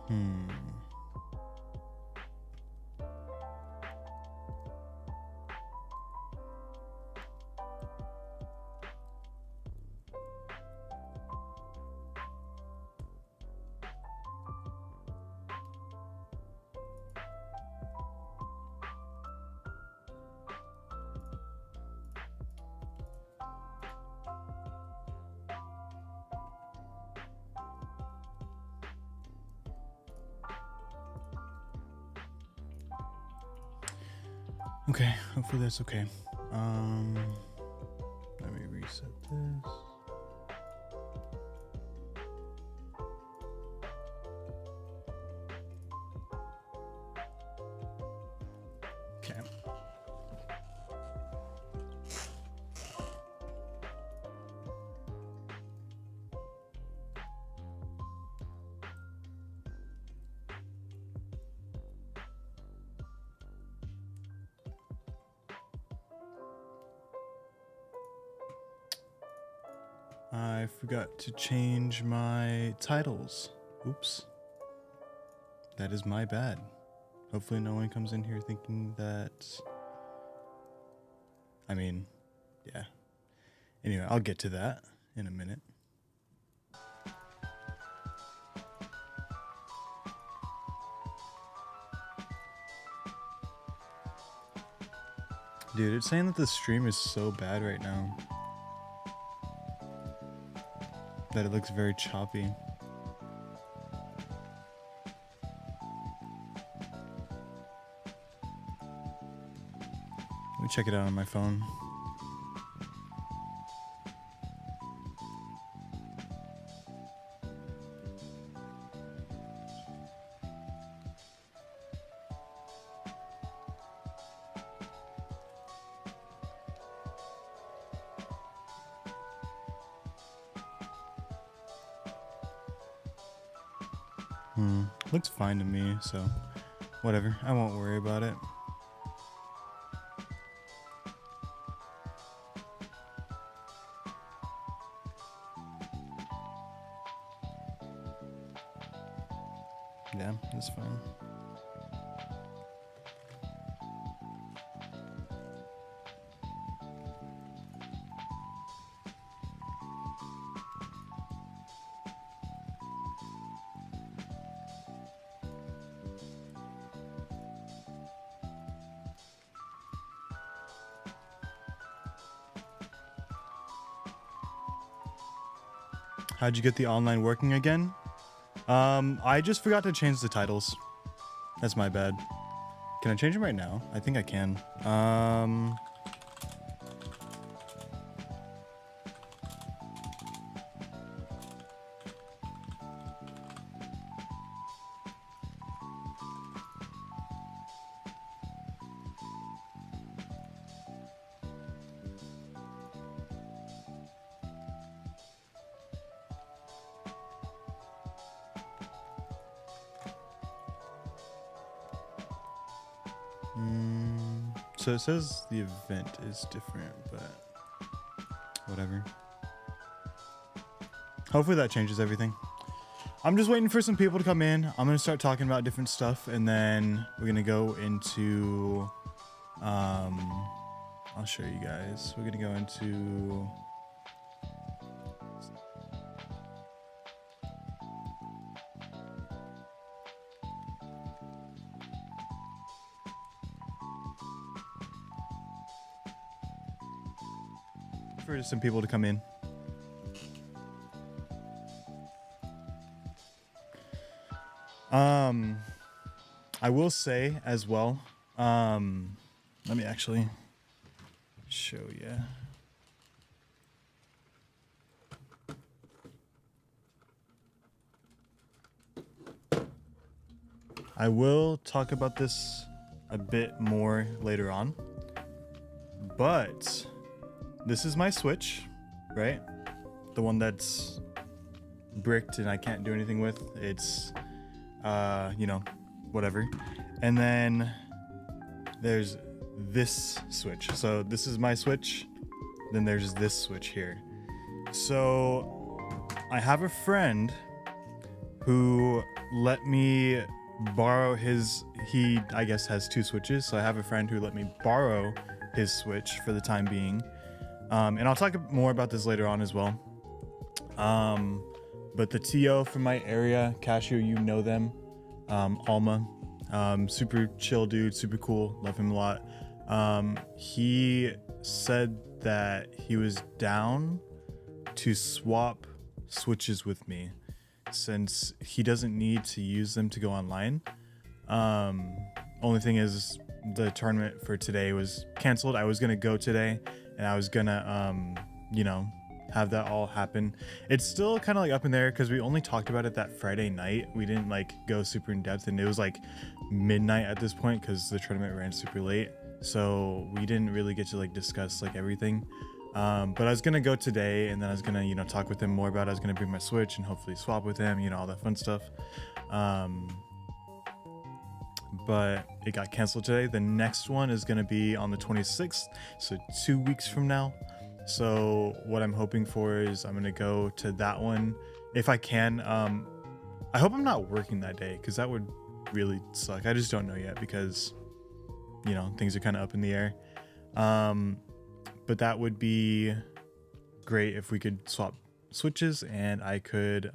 Hmm. Okay, hopefully that's okay. Let me reset this. Okay. I forgot to change my titles. Oops. That is my bad. Hopefully no one comes in here thinking that... I mean, yeah. Anyway, I'll get to that in a minute. Dude, it's saying that the stream is so bad right now. That it looks very choppy. Let me check it out on my phone. Looks fine to me, so whatever. I won't worry about it. Yeah, that's fine. How'd you get the online working again? I just forgot to change the titles. That's my bad. Can I change them right now? I think I can. So it says the event is different, but whatever. Hopefully that changes everything. I'm just waiting for some people to come in. I'm going to start talking about different stuff, and then we're going to go into... I'll show you guys. We're going to go into... for some people to come in. I will say as well, let me actually show you. I will talk about this a bit more later on, but this is my Switch, right? The one that's bricked and I can't do anything with. It's, you know, whatever. And then there's this Switch. So this is my Switch. Then there's this Switch here. So I have a friend who let me borrow he I guess has 2 switches, so I have a friend who let me borrow his switch for the time being, and I'll talk more about this later on as well. But the TO from my area, Cashew, you know them, Alma, super chill dude, super cool, love him a lot. He said that he was down to swap switches with me since he doesn't need to use them to go online. Only thing is the tournament for today was canceled. I was gonna go today and I was gonna you know, have that all happen. It's still kind of like up in there because we only talked about it that Friday night. We didn't like go super in depth, and it was like midnight at this point because the tournament ran super late, so we didn't really get to like discuss like everything. But I was gonna go today, and then I was gonna, you know, talk with him more about it. I was gonna bring my Switch and hopefully swap with him, you know, all that fun stuff. But it got canceled today. The next one is gonna be on the 26th, so 2 weeks from now. So what I'm hoping for is I'm gonna go to that one if I can. I hope I'm not working that day because that would really suck. I just don't know yet because, you know, things are kind of up in the air. But that would be great if we could swap switches and I could,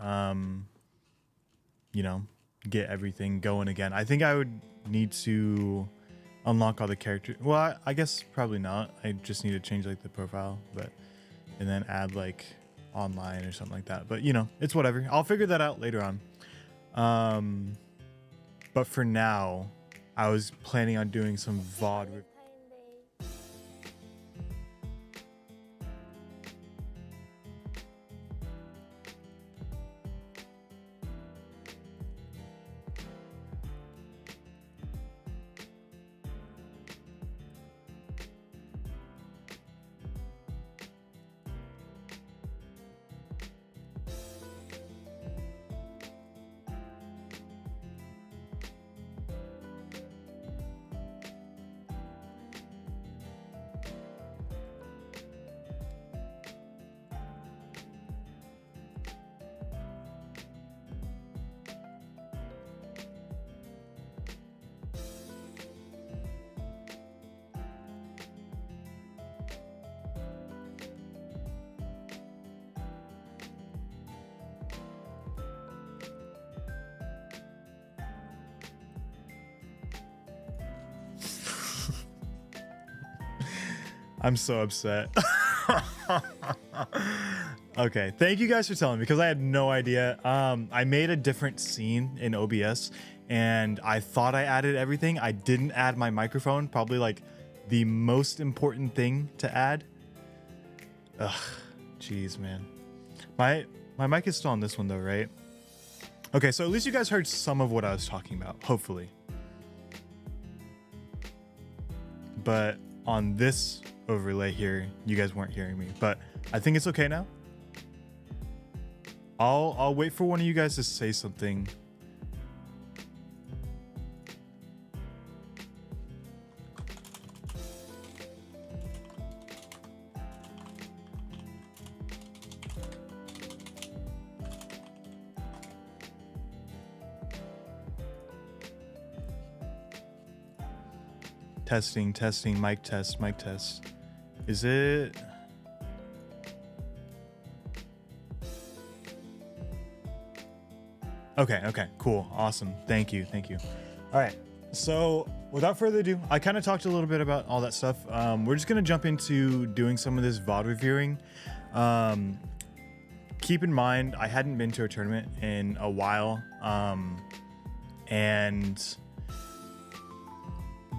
you know, get everything going again. I think I would need to unlock all the characters. Well, I guess probably not. I just need to change like the profile, and then add like online or something like that. But you know, it's whatever. I'll figure that out later on. But for now, I was planning on doing some VOD. I'm so upset. Okay, thank you guys for telling me because I had no idea. I made a different scene in OBS and I thought I added everything. I didn't add my microphone, probably like the most important thing to add. Ugh, jeez, man. My mic is still on this one though, right? Okay, so at least you guys heard some of what I was talking about, hopefully. But on this overlay here, you guys weren't hearing me, but I think it's okay now. I'll wait for one of you guys to say something. Testing, mic test. Is it? Okay, cool, awesome. Thank you. All right, so without further ado, I kind of talked a little bit about all that stuff. We're just gonna jump into doing some of this VOD reviewing. Keep in mind, I hadn't been to a tournament in a while, and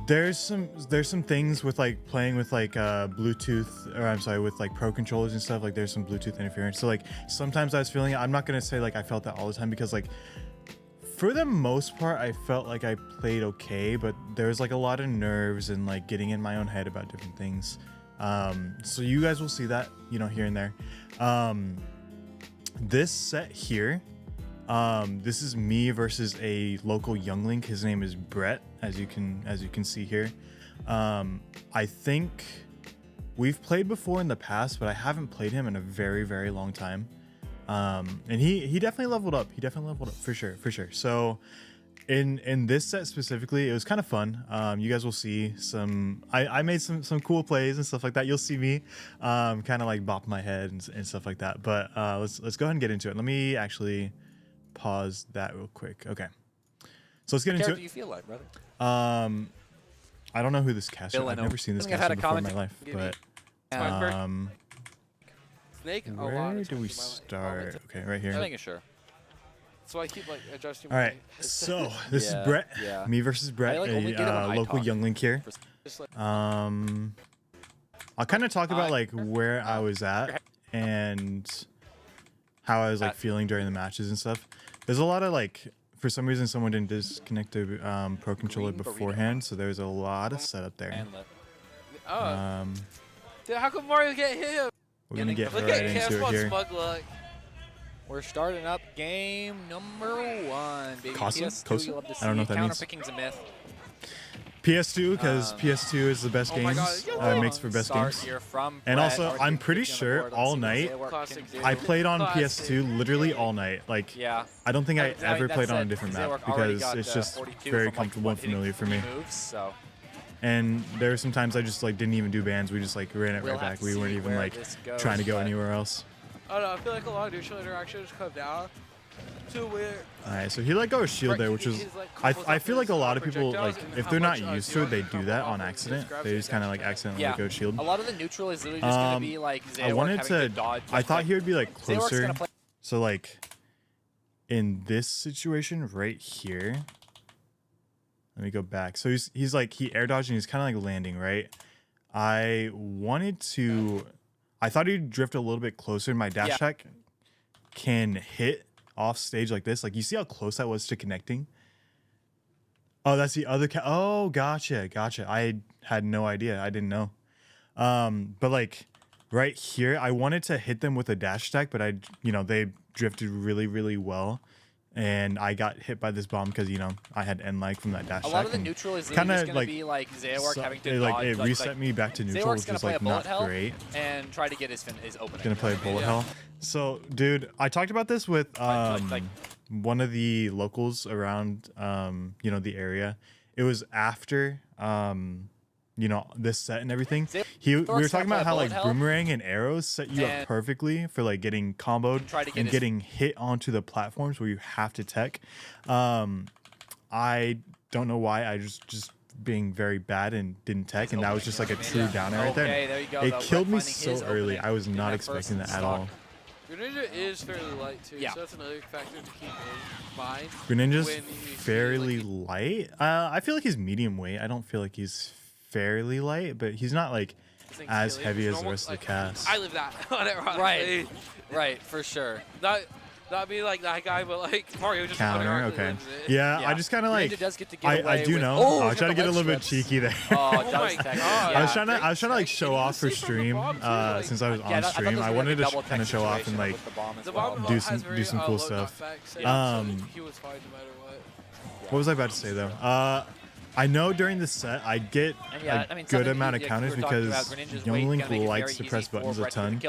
there's some things with like playing with like Bluetooth, or I'm sorry, with like Pro controllers and stuff. Like there's some Bluetooth interference. So like sometimes I was feeling it. I'm not gonna say like I felt that all the time because like for the most part I felt like I played okay, but there's like a lot of nerves and like getting in my own head about different things. So you guys will see that, you know, here and there. This set here, this is me versus a local youngling. His name is Brett, as you can see here. I think we've played before in the past, but I haven't played him in a very long time. And he definitely leveled up. He definitely leveled up for sure, for sure. So in this set specifically, it was kind of fun. You guys will see some. I made some cool plays and stuff like that. You'll see me kind of like bop my head and stuff like that. But let's go ahead and get into it. Let me actually pause that real quick. Okay. So let's get into it. What do you feel like, brother? I don't know who this caster is. I've never seen this caster before in my life, but Snake. Where do we start? Okay, right here. I'm making sure. So I keep like adjusting. All right, so this is Brett. Yeah. Me versus Brett, like, a local youngling here. I'll kind of talk about like where I was at and how I was like feeling during the matches and stuff. There's a lot of like, for some reason, someone didn't disconnect the Pro Controller beforehand, so there's a lot of setup there. Dude, how come Mario can't hit him? We're gonna get Look right at into it here. Smug luck. We're starting up game number 1, baby. Kosa? PS2, Kosa? you love to see I don't know what that means. Counterpicking's a myth. PS2, because PS2 is the best games. Makes for best games. And also, I'm pretty sure all night, I played on PS2 literally all night. Like, I don't think I ever played on a different map because it's just very comfortable and familiar for me. And there were some times I just like didn't even do bans. We just like ran it right back. We weren't even like trying to go anywhere else. I don't know. I feel like a lot of neutral interactions come down to where. All right, so he let go of shield there, which was I feel like a lot of people like if they're not used to it, they do that on accident. They just kind of like accidentally let go of shield. A lot of the neutral is literally just gonna be like I wanted to. I thought he would be like closer. So like in this situation right here. Let me go back. So he's like he air dodged and he's kind of like landing right. I thought he'd drift a little bit closer. My dash attack can hit off stage like this. Like you see how close that was to connecting. Oh, that's the other oh, gotcha. I had no idea. I didn't know. But like right here, I wanted to hit them with a dash attack, but they drifted really well. And I got hit by this bomb because I had end lag from that dash attack. A lot of the neutral is kind of like be like Zeork having to like it reset me back to neutral, which was like not great. And try to get his opening. Gonna play bullet hell. So, dude, I talked about this with one of the locals around the area. It was after this set and everything. We were talking about how like boomerang and arrows set you up perfectly for like getting comboed and getting hit onto the platforms where you have to tech. I don't know why I just being very bad and didn't tech, and that was just like a true downer right there. There you go. It killed me so early. I was not expecting that at all. Greninja is fairly light too, so that's another factor to keep in mind. Greninja's fairly light. I feel like he's medium weight. I don't feel like he's fairly light, but he's not like as heavy as the rest of the cast. I live that on it, right, for sure. Not be like that guy, but like Mario just counter. Okay, yeah, I just kind of like I do know. Oh, I was trying to get a little bit cheeky there. Oh my god! I was trying to like show off for stream since I was on stream. I wanted to kind of show off and like do some cool stuff. He was fine no matter what was I about to say though? I know during the set I get a good amount of counters because Younglink likes to press buttons a ton,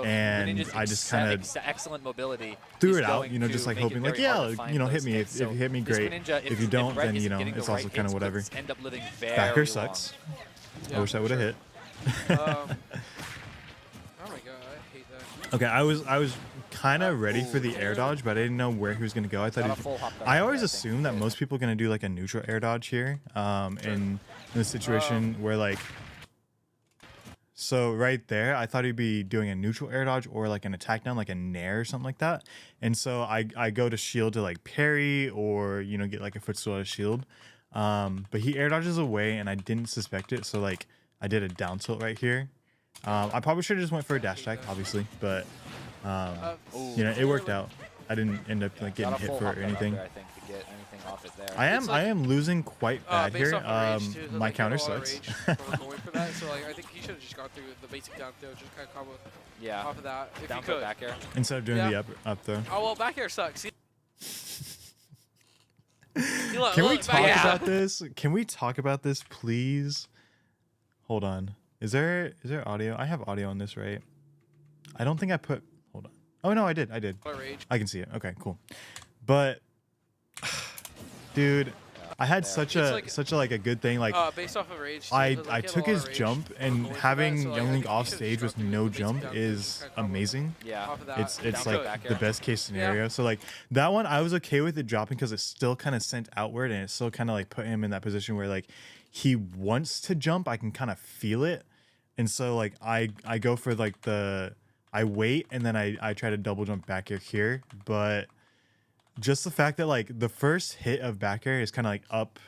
and I just kind of excellent mobility. Threw it out, just like hoping like, hit me. If you hit me, great. If you don't, then it's also kind of whatever. Backer sucks. I wish I would have hit. Oh my god, I hate that. Okay, I was kind of ready for the air dodge, but I didn't know where he was gonna go. I always assume that most people are gonna do like a neutral air dodge here. In the situation where like, so right there, I thought he'd be doing a neutral air dodge or like an attack down, like a nair or something like that. And so I go to shield to like parry or get like a footstool out of shield. But he air dodges away, and I didn't suspect it. So like I did a down tilt right here. I probably should have just went for a dash attack, obviously, but it worked out. I didn't end up like getting hit for anything. I am losing quite bad here. My counter sucks. So like I think he should have just gone through the basic down throw, just kind of combo off of that. If down he could. Back air. Instead of doing the up throw. Oh well, back air sucks. Can we talk about this? Can we talk about this, please? Hold on. Is there audio? I have audio on this, right? I don't think I put. Hold on. Oh no, I did. Rage. I can see it. Okay, cool. But dude, I had such a good thing. Like based off of rage. I took his jump, and having Young Link off stage with no jump is amazing. Yeah. It's like the best case scenario. So like that one, I was okay with it dropping because it still kind of sent outward, and it still kind of like put him in that position where like he wants to jump. I can kind of feel it, and so like I go for like I wait, and then I try to double jump back air here, but just the fact that like the first hit of back air is kind of like up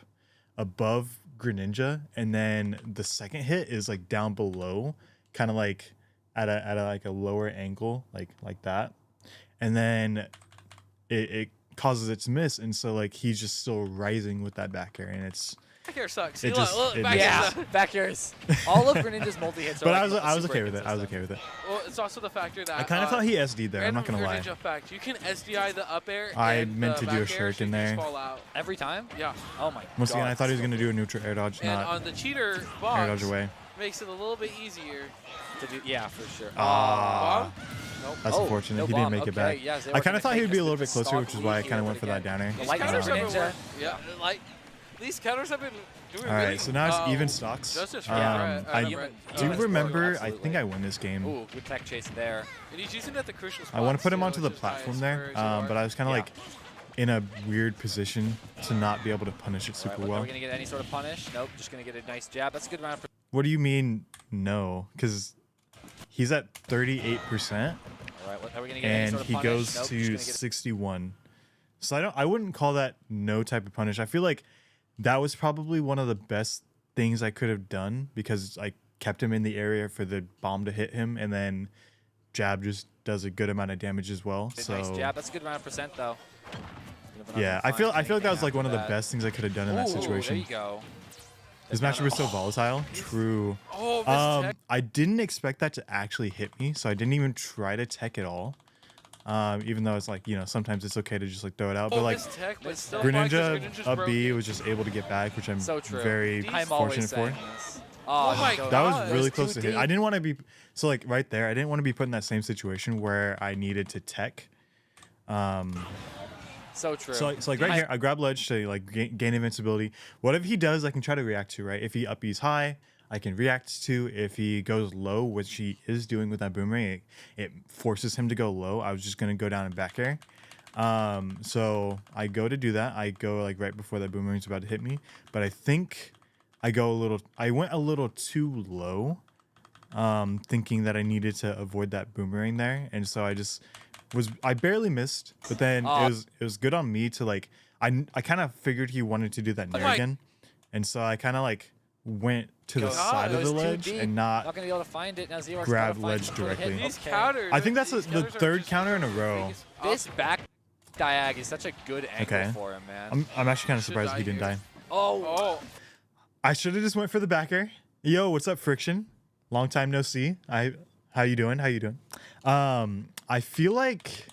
above Greninja, and then the second hit is like down below, kind of like at a like a lower angle, like that, and then it causes it to miss, and so like he's just still rising with that back air, and it's. Back air sucks. Back airs. All of Greninja's multi-hits are But I was okay with it. I was okay with it. Well, it's also the factor that... I kind of thought he SD'd there. I'm not going to lie. Greninja fact. You can SDI the up air I meant to do a shuriken there. Fall out. Every time? Yeah. Oh my god. Once again, I thought he was going to do a neutral air dodge, and not on the cheater air box, dodge away. makes it a little bit easier. To do, yeah, for sure. Bomb? Nope. That's unfortunate. He didn't make it back. Yeah, I kind of thought he would be a little bit closer, which is why I kind of went for that down air. The lightning Counters have been Greninja. yeah, like these counters have been doing All really right, so now it's even stocks. Justice I do remember. I think I win this game. Ooh, good tech chase there. And he's using it at the crucial spots. I want to put him too, onto the which is platform nice there, for but I was kind of like in a weird position to not be able to punish it super Are well. we gonna get any sort of punish? Nope, just gonna get a nice jab. That's a good round for. What do you mean no? Because he's at 38%, Alright, are we gonna get any and sort of he punish? goes Nope, to just gonna get 61. So I wouldn't call that no type of punish. I feel like that was probably one of the best things I could have done because I kept him in the area for the bomb to hit him, and then jab just does a good amount of damage as well. a So nice jab. That's a good amount of percent though. yeah, I feel like that was like one of the best things I could have done in that Ooh, situation. There you go. This matchup was so volatile. True. Oh, missed tech. I didn't expect that to actually hit me, so I didn't even try to tech at all. Even though it's like, you know, sometimes it's okay to just like throw it out, but like missed tech, but still fine 'cause Greninja Greninja's up B broken. was just able to get back, which I'm So true. very I'm fortunate always for. saying this. Oh my God. That was God, really that's close too to hit. deep. I didn't want to be so like right there. I didn't want to be put in that same situation where I needed to tech. So true. So like right here, I grab ledge to like gain invincibility. Whatever he does, I can try to react to. Right, if he up B's high, I can react to. If he goes low, which he is doing with that boomerang, it forces him to go low. I was just gonna go down and back air. So I go to do that. I go like right before that boomerang's about to hit me, but I think I went a little too low, thinking that I needed to avoid that boomerang there, and so I barely missed, but then it was good on me to like I kind of figured he wanted to do that nair again, and so I kind of like went to the side of the ledge and not gonna be able to find it. Now Zero's grab gotta find ledge some sort of directly. hit. These Okay. counters. I think that's these the counters are third just counter in a the row. biggest This option. back diag is such a good angle Okay. for him, man. I'm actually kind of Should surprised die he didn't here. die. Oh, I should have just went for the backer. Yo, what's up, Friction? Long time no see. How you doing? I feel like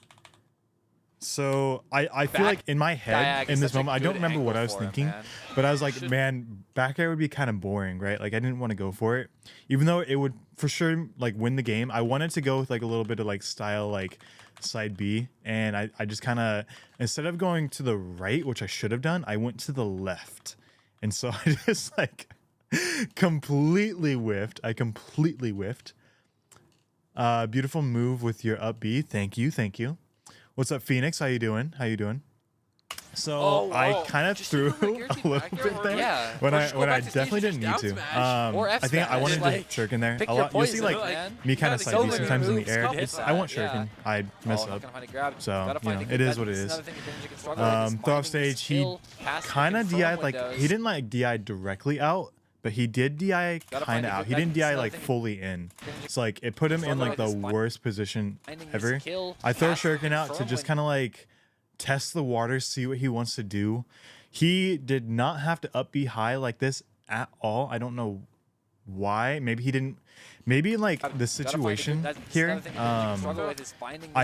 I feel like in my head diag in is this such a moment, I don't good remember what I angle was for him, thinking, man. but I was like, man, back air would be kind of boring, right? Like I didn't want to go for it, even though it would for sure like win the game. I wanted to go with like a little bit of like style like side B, and I just kind of, instead of going to the right, which I should have done, I went to the left, and so I just like completely whiffed. Beautiful move with your up B. Thank you. What's up, Phoenix? How you doing? So I kind of Just threw do like a guaranteed little back air bit or there Yeah. when Or I just go when I back to stage definitely and didn't need just to. down smash. Or F I think I smash. wanted Like, to shuriken there. pick A your lot, you'll see poison, like man. me kind Yeah, of the side so B many sometimes in the moves air. come with I want that, shuriken. yeah. I mess not up. gonna find a grab. So, Gotta you find know, a good it is method. what it This is. another thing Greninja can struggle with, is Throw finding off stage. these He kill past kind of confirm DI'd like windows. he didn't like DI directly out, but he did DI Gotta kind find of a out. good He didn't method. DI Another like thing fully in. Greninja So like it put him in struggle like with the is worst position finding these ever. kill I throw past shuriken out to confirm just kind of like test the water, see what he wants to do. He did not have to up B high like this at all. I don't know why. Maybe he didn't. Maybe in like the situation here, I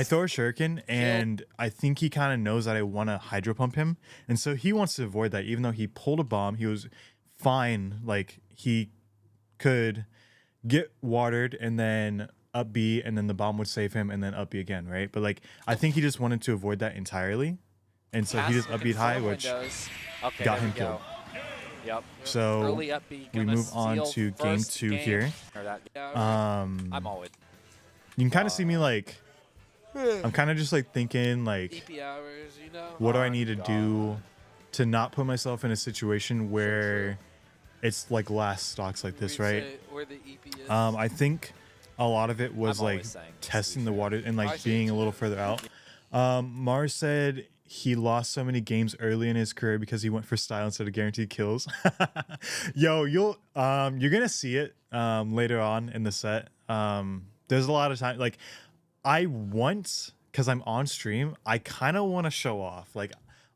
throw a shuriken and I think he kind of knows that I want to hydro pump him, and so he wants to avoid that. Even though he pulled a bomb, he was fine. Like he could get watered and then up B, and then the bomb would save him, and then up B again, right? But like, I think he just wanted to avoid that entirely, and so he just up B high, which got him killed. Yep. So early up B, we move on to game 2 here. I'm always. You can kind of see me like, I'm kind of just like thinking like, EP hours, you know? what do I need to do to not put myself in a situation where it's like last stocks like this, right? Where the EP is. I think a lot of it was I'm like always saying, testing the water and I like see being it a little too. further out. Mars said he lost so many games early in his career because he went for style instead of guaranteed kills. Yo, you're gonna see it later on in the set. There's a lot of time, like I want, because I'm on stream, I kind of want to show off. Like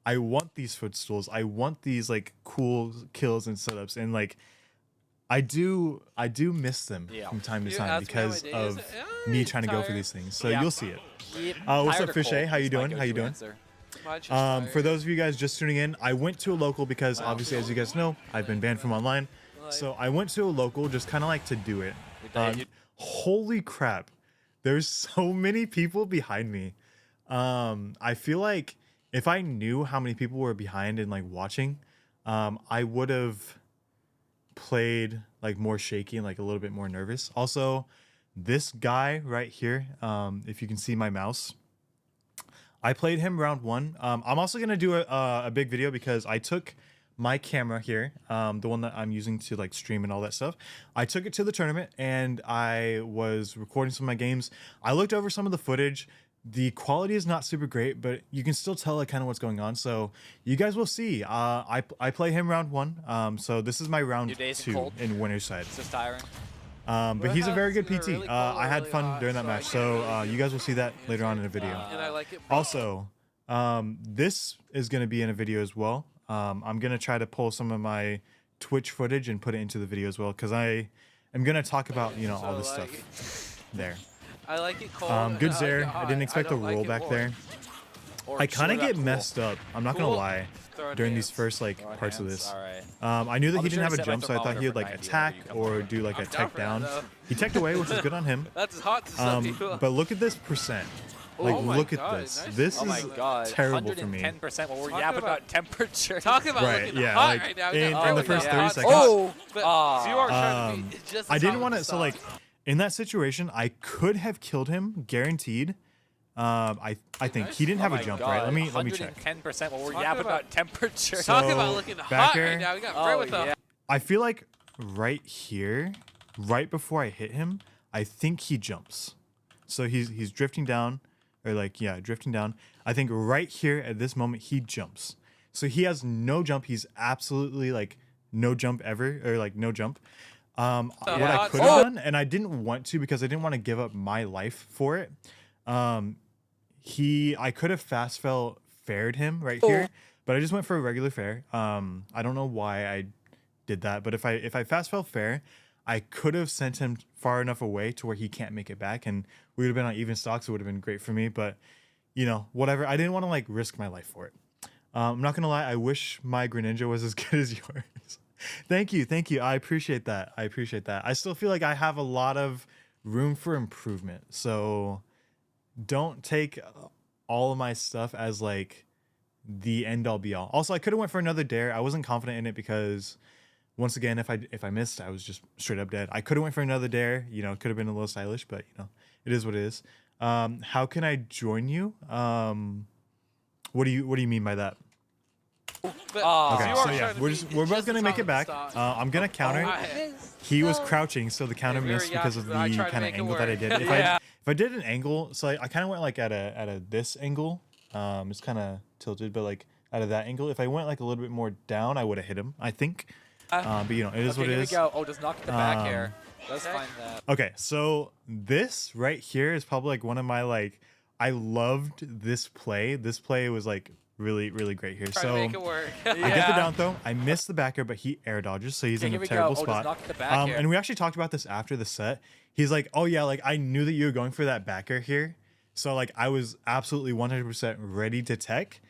I want these footstools, I want these like cool kills and setups, and like I do miss them from time to You time ask me how my because day of is? me trying to go for Tired. these things. So Yeah. you'll see it. Yep. What's Tired up, or Fishay? cold How you is my doing? How you go-to doing? answer. Mine's just For tired. those of you guys just tuning in, I went to a local because obviously, as you guys know, I've been banned from online. So I went to a local just kind of like to do it. Holy crap. There's so many people behind me. I feel like if I knew how many people were behind and like watching, I would have played like more shaky and like a little bit more nervous. Also, this guy right here, if you can see my mouse, I played him round 1. I'm also gonna do a big video because I took my camera here, the one that I'm using to like stream and all that stuff. I took it to the tournament and I was recording some of my games. I looked over some of the footage. The quality is not super great, but you can still tell like kind of what's going on. So you guys will see. I play him round 1. So this is my round 2 in winner's side. It's just tiring. But he's a very good It's PT. really cold I or had really fun hot, during that so match. I So can't you guys will see that later on in a video. And I like it. Also, this is going to be in a video as well. I'm going to try to pull some of my Twitch footage and put it into the video as well, because I am going to talk about, you know, all this stuff there. I like it cold. Good and Zaire. like it I hot. didn't expect a don't like roll it back warm. there. Or I kind of shut get up, messed up. I'm not going to lie. Throwing During hands. these first like Throwing parts of hands, this. all right. I knew that I'll he be didn't sure have to a set my jump, so I thought he would like thermometer for 90 attack whenever you come or over. do like a I'm down tech for that, down. though. He teched away, which is good on him. That's hot to some people. But look at this percent. Like, Oh my look at God, this. nice. This Oh my is god. terrible for me. 110% while we're Talk yapping about- about temperature. Talk about Right, looking yeah, hot like, right now. in We got the really first hot 30 spots. seconds. Oh! But Ah. you are trying to be just I as didn't hot want to. as So hot. like, in that situation, I could have killed him, guaranteed. I think he didn't have Oh a my jump, God. right? Let me check. 110% while we're Talk yapping about- about temperature. So- Talk about looking back hot air. right now. We got Oh, right with the yeah. I feel like right here, right before I hit him, I think he jumps. So he's drifting down, or like, yeah, drifting down. I think right here at this moment, he jumps. So he has no jump. He's absolutely like no jump ever, or like no jump. What I could have done, and I didn't want to because I didn't want to give up my life for it. I could have fast fell fared him right here, but I just went for a regular fair. I don't know why I did that, but if I fast fell fair, I could have sent him far enough away to where he can't make it back, and we would have been on even stocks. It would have been great for me, but you know, whatever. I didn't want to like risk my life for it. I'm not gonna lie. I wish my Greninja was as good as yours. Thank you. I appreciate that. I still feel like I have a lot of room for improvement. So don't take all of my stuff as like the end all be all. Also, I could have went for another dare. I wasn't confident in it because once again, if I missed, I was just straight up dead. I could have went for another dare. You know, it could have been a little stylish, but you know, it is what it is. How can I join you? What do you mean by that? Okay, so yeah, we're both gonna make it back. I'm gonna counter. He was crouching, so the counter very missed because of the I tried to kind of make it angle that I work. did. If I did an angle, so I kind of went like at a this angle. It's kind of tilted, but like out of that angle, if I went like a little bit more down, I would have hit him, I think. But you know, it is what it here is. we go. Oh, does not get the back air. Let's find that. Okay, so this right here is probably like one of my like. I loved this play. This play was like really great here. Try So to make it work. I get the down throw. I miss the back air, but he air dodges, so he's in here a we terrible go. Oh, does spot. not get the back air. And we actually talked about this after the set. He's like, "Oh yeah, like I knew that you were going for that back air here, so like I was absolutely 100% ready to tech."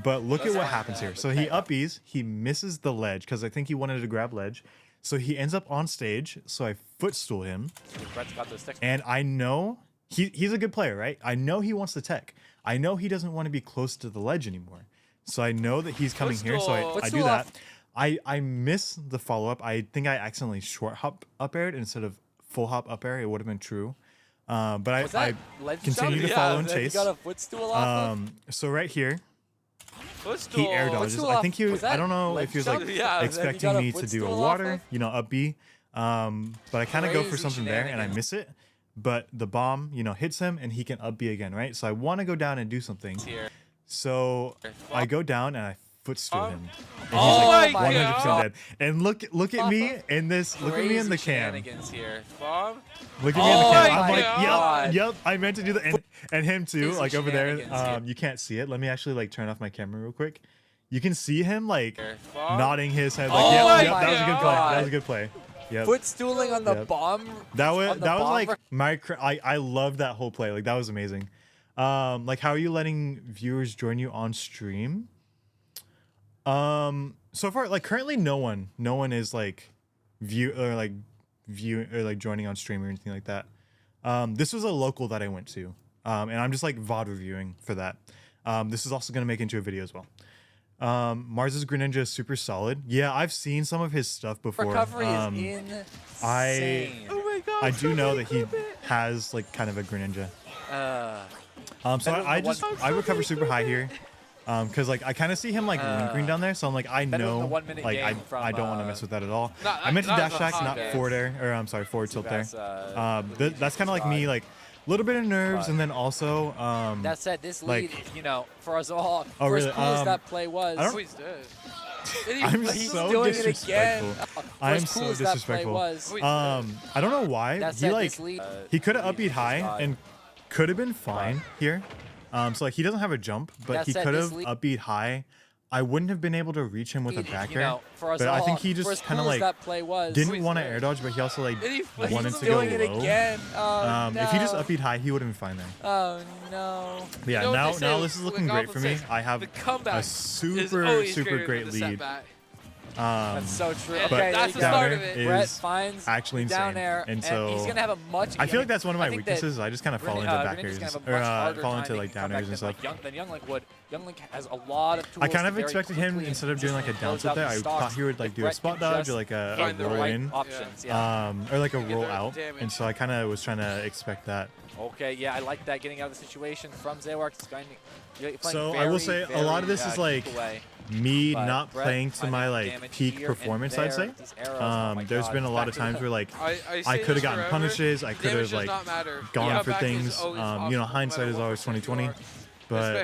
But look at what happens here. So he up B's, he misses the ledge because I think he wanted to grab ledge. So he ends up on stage. So I footstool him. Brett's got those and I know he's a good player, right? I know he wants the tech. I know he doesn't want to be close to the ledge anymore. So I know that he's coming here. So I do that. I miss the follow up. I think I accidentally short hop up aired instead of full hop up air. It would have been true. But I continue to follow and chase. Got a footstool off so right here, Footstool. he air dodges. I think he was. I don't know if he was like expecting me to do a water, you know, up B. But I kind of go for something there and I miss it. But the bomb, you know, hits him and he can up B again, right? So I want to go down and do something. So I go down and I footstool him. And he's like 100% dead. And look at me in this. Look at me in the cam. Look at me in the cam. I'm like, yep. I meant to do that. And him too, like over there. You can't see it. Let me actually like turn off my camera real quick. You can see him like nodding his head. Like, yep, that was a good play. That was a good play. Yep. Footstooling on the bomb. That was like my. I love that whole play. Like that was amazing. Like how are you letting viewers join you on stream? So far, like currently, no one is like view or like joining on stream or anything like that. This was a local that I went to, and I'm just like VOD reviewing for that. This is also gonna make into a video as well. Mars's Greninja is super solid. Yeah, I've seen some of his stuff before. Recovery is insane. Oh my god! I do know that he has like kind of a Greninja. So I recover super high here. Cause like I kind of see him like lingering down there, so I'm like I know like I don't want to mess with that at all. I meant to dash attack, not forward air, or I'm sorry, forward tilt there. That's kind of like me, like a little bit of nerves, and then also that said, this lead, you know, for us all. Oh really? As cool as that play was. I don't, He's dead. I'm so disrespectful. I'm so disrespectful. I don't know why. He like he could have up beat high and could have been fine here. So like he doesn't have a jump, but he could have up beat high. I wouldn't have been able to reach him with a back air, but I think he just kind of like didn't want to air dodge, but he also like wanted to go low. If he just up beat high, he would have been fine there. Oh no! But yeah, now this is looking great for me. I have a super great lead. That's so true. But okay, that's the start of it. Brett finds actually insane. down air, and so he's gonna have a much. I feel like that's one of my weaknesses. I just kind of fall into back airs or fall into like down airs and stuff. Than Younglink would. Younglink has a lot of tools. I kind of expected him, instead of doing like a down tilt there, I thought he would like do a spot dodge or like a roll in, or like a roll out, and so I kind of was trying to expect that. Okay, yeah, I like that, getting out of the situation from Zawark. So I will say a lot of this is like me not playing to my like peak performance, I'd say. There's been a lot of times where like I could have gotten punishes, I could have like gone for things. You know, hindsight is always 20/20. But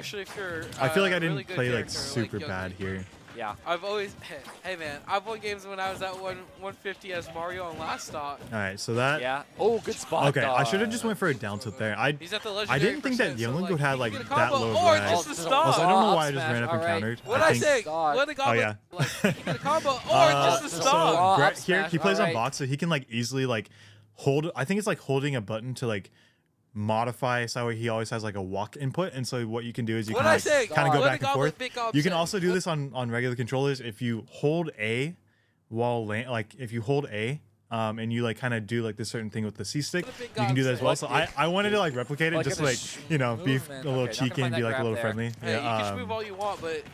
I feel like I didn't play like super bad here. Yeah. I've always, hey man, I've won games when I was at 150 as Mario on last stop. All right, so that. Yeah. Oh, good spot. Okay, I should have just went for a down tilt there. I didn't think that Younglink would have like that low of lag. Also, I don't know why I just ran up and countered. What I say? What the combo? Oh yeah. Like, you get a combo or just the stop. So Brett here, he plays on box, so he can like easily like hold. I think it's like holding a button to like modify, so he always has like a walk input, and so what you can do is you can like, kind of go back and forth. You can also do this on regular controllers if you hold A while like if you hold A and you like kind of do like this certain thing with the C stick, you can do that as well. So I wanted to like replicate it just to like, you know, be a little cheeky and be like a little friendly. Hey, you can move all you want, but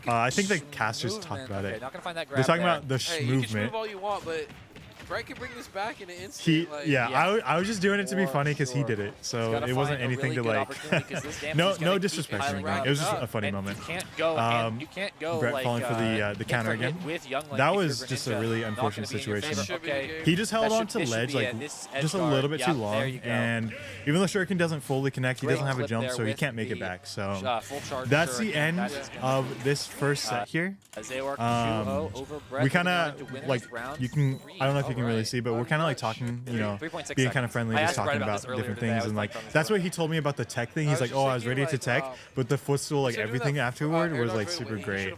I think the casters talked about it. Not gonna find that grab They're talking there. about the hey, you can move all you want, but Brett can bring this back in an instant. I was just doing it to be funny because he did it, so it wasn't anything to like. no disrespect or anything. It was just a funny moment. You can't go. Brett falling for the counter again. That was just a really unfortunate situation. He just held on to ledge like just a little bit too long, and even though Shuriken doesn't fully connect, he doesn't have a jump, so he can't make it back. So that's the end of this first set here. We kind of like you can. I don't know if you can really see, but we're kind of like talking, you know, being kind of friendly, just talking about different things, and like that's what he told me about the tech thing. He's like, oh, I was ready to tech, but the footstool, like everything afterward was like super great.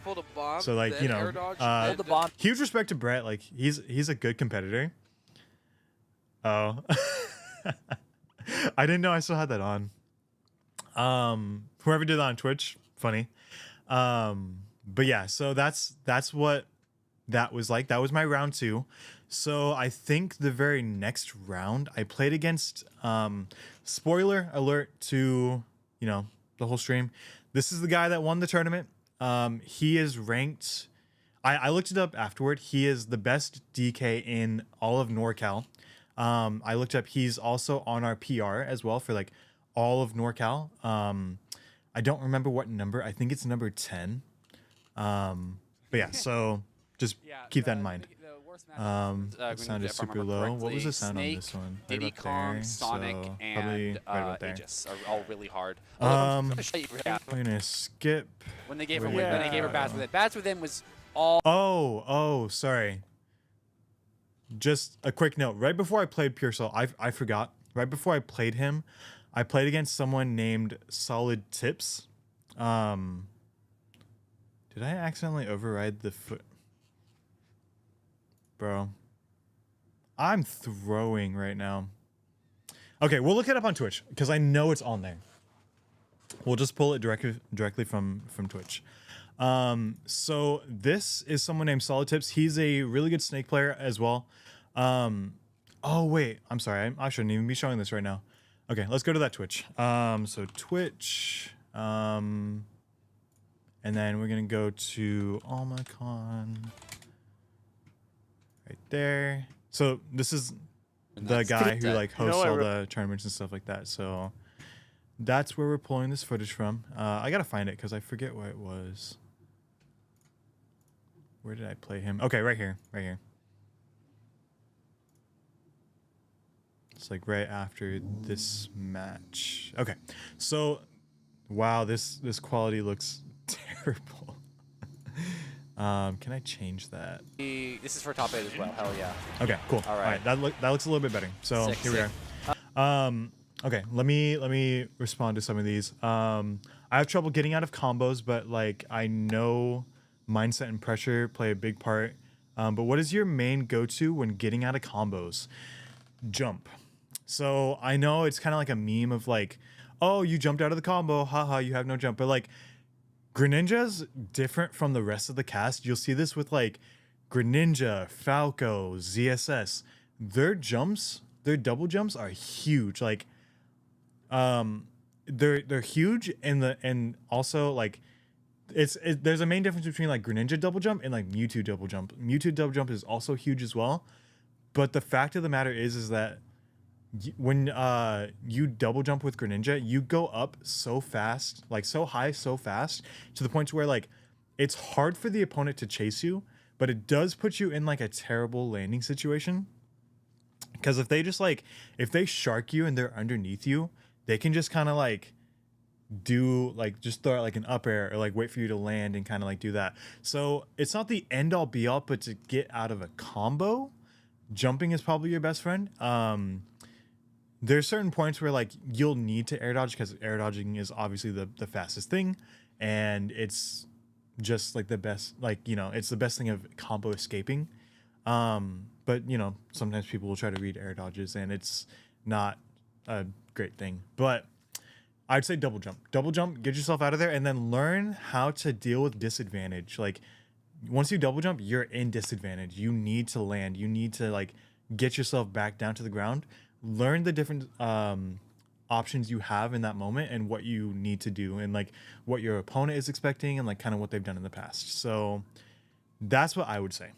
So like, you know, huge respect to Brett. Like he's a good competitor. Oh, I didn't know I still had that on. Whoever did that on Twitch, funny. But yeah, so that's what that was my round 2. So I think the very next round I played against, spoiler alert to, the whole stream. This is the guy that won the tournament. He is ranked, I looked it up afterward. He is the best DK in all of NorCal. I looked up, he's also on our PR as well for like all of NorCal. I don't remember what number. I think it's number 10. But yeah, so just keep that in mind. The sound is super low. What was the sound on this one? Diddy Kong, Sonic, so and right Aegis are all really hard. I'm gonna skip. When they gave her Bats Within was all. Oh, sorry. Just a quick note. Right before I played Pure Soul, I forgot. Right before I played him, I played against someone named Solid Tips. Did I accidentally override the foot? Bro, I'm throwing right now. Okay, we'll look it up on Twitch because I know it's on there. We'll just pull it directly from Twitch. So this is someone named Solid Tips. He's a really good Snake player as well. Oh wait, I'm sorry. I shouldn't even be showing this right now. Okay, let's go to that Twitch. So Twitch, and then we're gonna go to Almacon. Right there. So this is the guy who like hosts all the tournaments and stuff like that. So that's where we're pulling this footage from. I gotta find it because I forget where it was. Where did I play him? Okay, right here. It's like right after this match. Okay, so wow, this quality looks terrible. Can I change that? This is for top 8 as well. Hell yeah. Okay, cool. All right. That looks a little bit better. So here we are. Okay, let me respond to some of these. I have trouble getting out of combos, but like I know mindset and pressure play a big part. But what is your main go-to when getting out of combos? Jump. So I know it's kind of like a meme of like, oh, you jumped out of the combo, haha, you have no jump. But like Greninja's different from the rest of the cast. You'll see this with like Greninja, Falco, ZSS. Their jumps, their double jumps are huge. Like they're huge and also like there's a main difference between like Greninja double jump and like Mewtwo double jump. Mewtwo double jump is also huge as well. But the fact of the matter is that when you double jump with Greninja, you go up so fast, like so high, so fast, to the point to where like it's hard for the opponent to chase you, but it does put you in like a terrible landing situation. Because if they shark you and they're underneath you, they can just kind of like do like just throw out like an up air or like wait for you to land and kind of like do that. So it's not the end all be all, but to get out of a combo, jumping is probably your best friend. There's certain points where like you'll need to air dodge because air dodging is obviously the fastest thing, and it's just like the best, like, it's the best thing of combo escaping. But sometimes people will try to read air dodges and it's not a great thing. But I'd say double jump, get yourself out of there, and then learn how to deal with disadvantage. Like once you double jump, you're in disadvantage. You need to land. You need to like get yourself back down to the ground. Learn the different options you have in that moment and what you need to do and like what your opponent is expecting and like kind of what they've done in the past. So that's what I would say.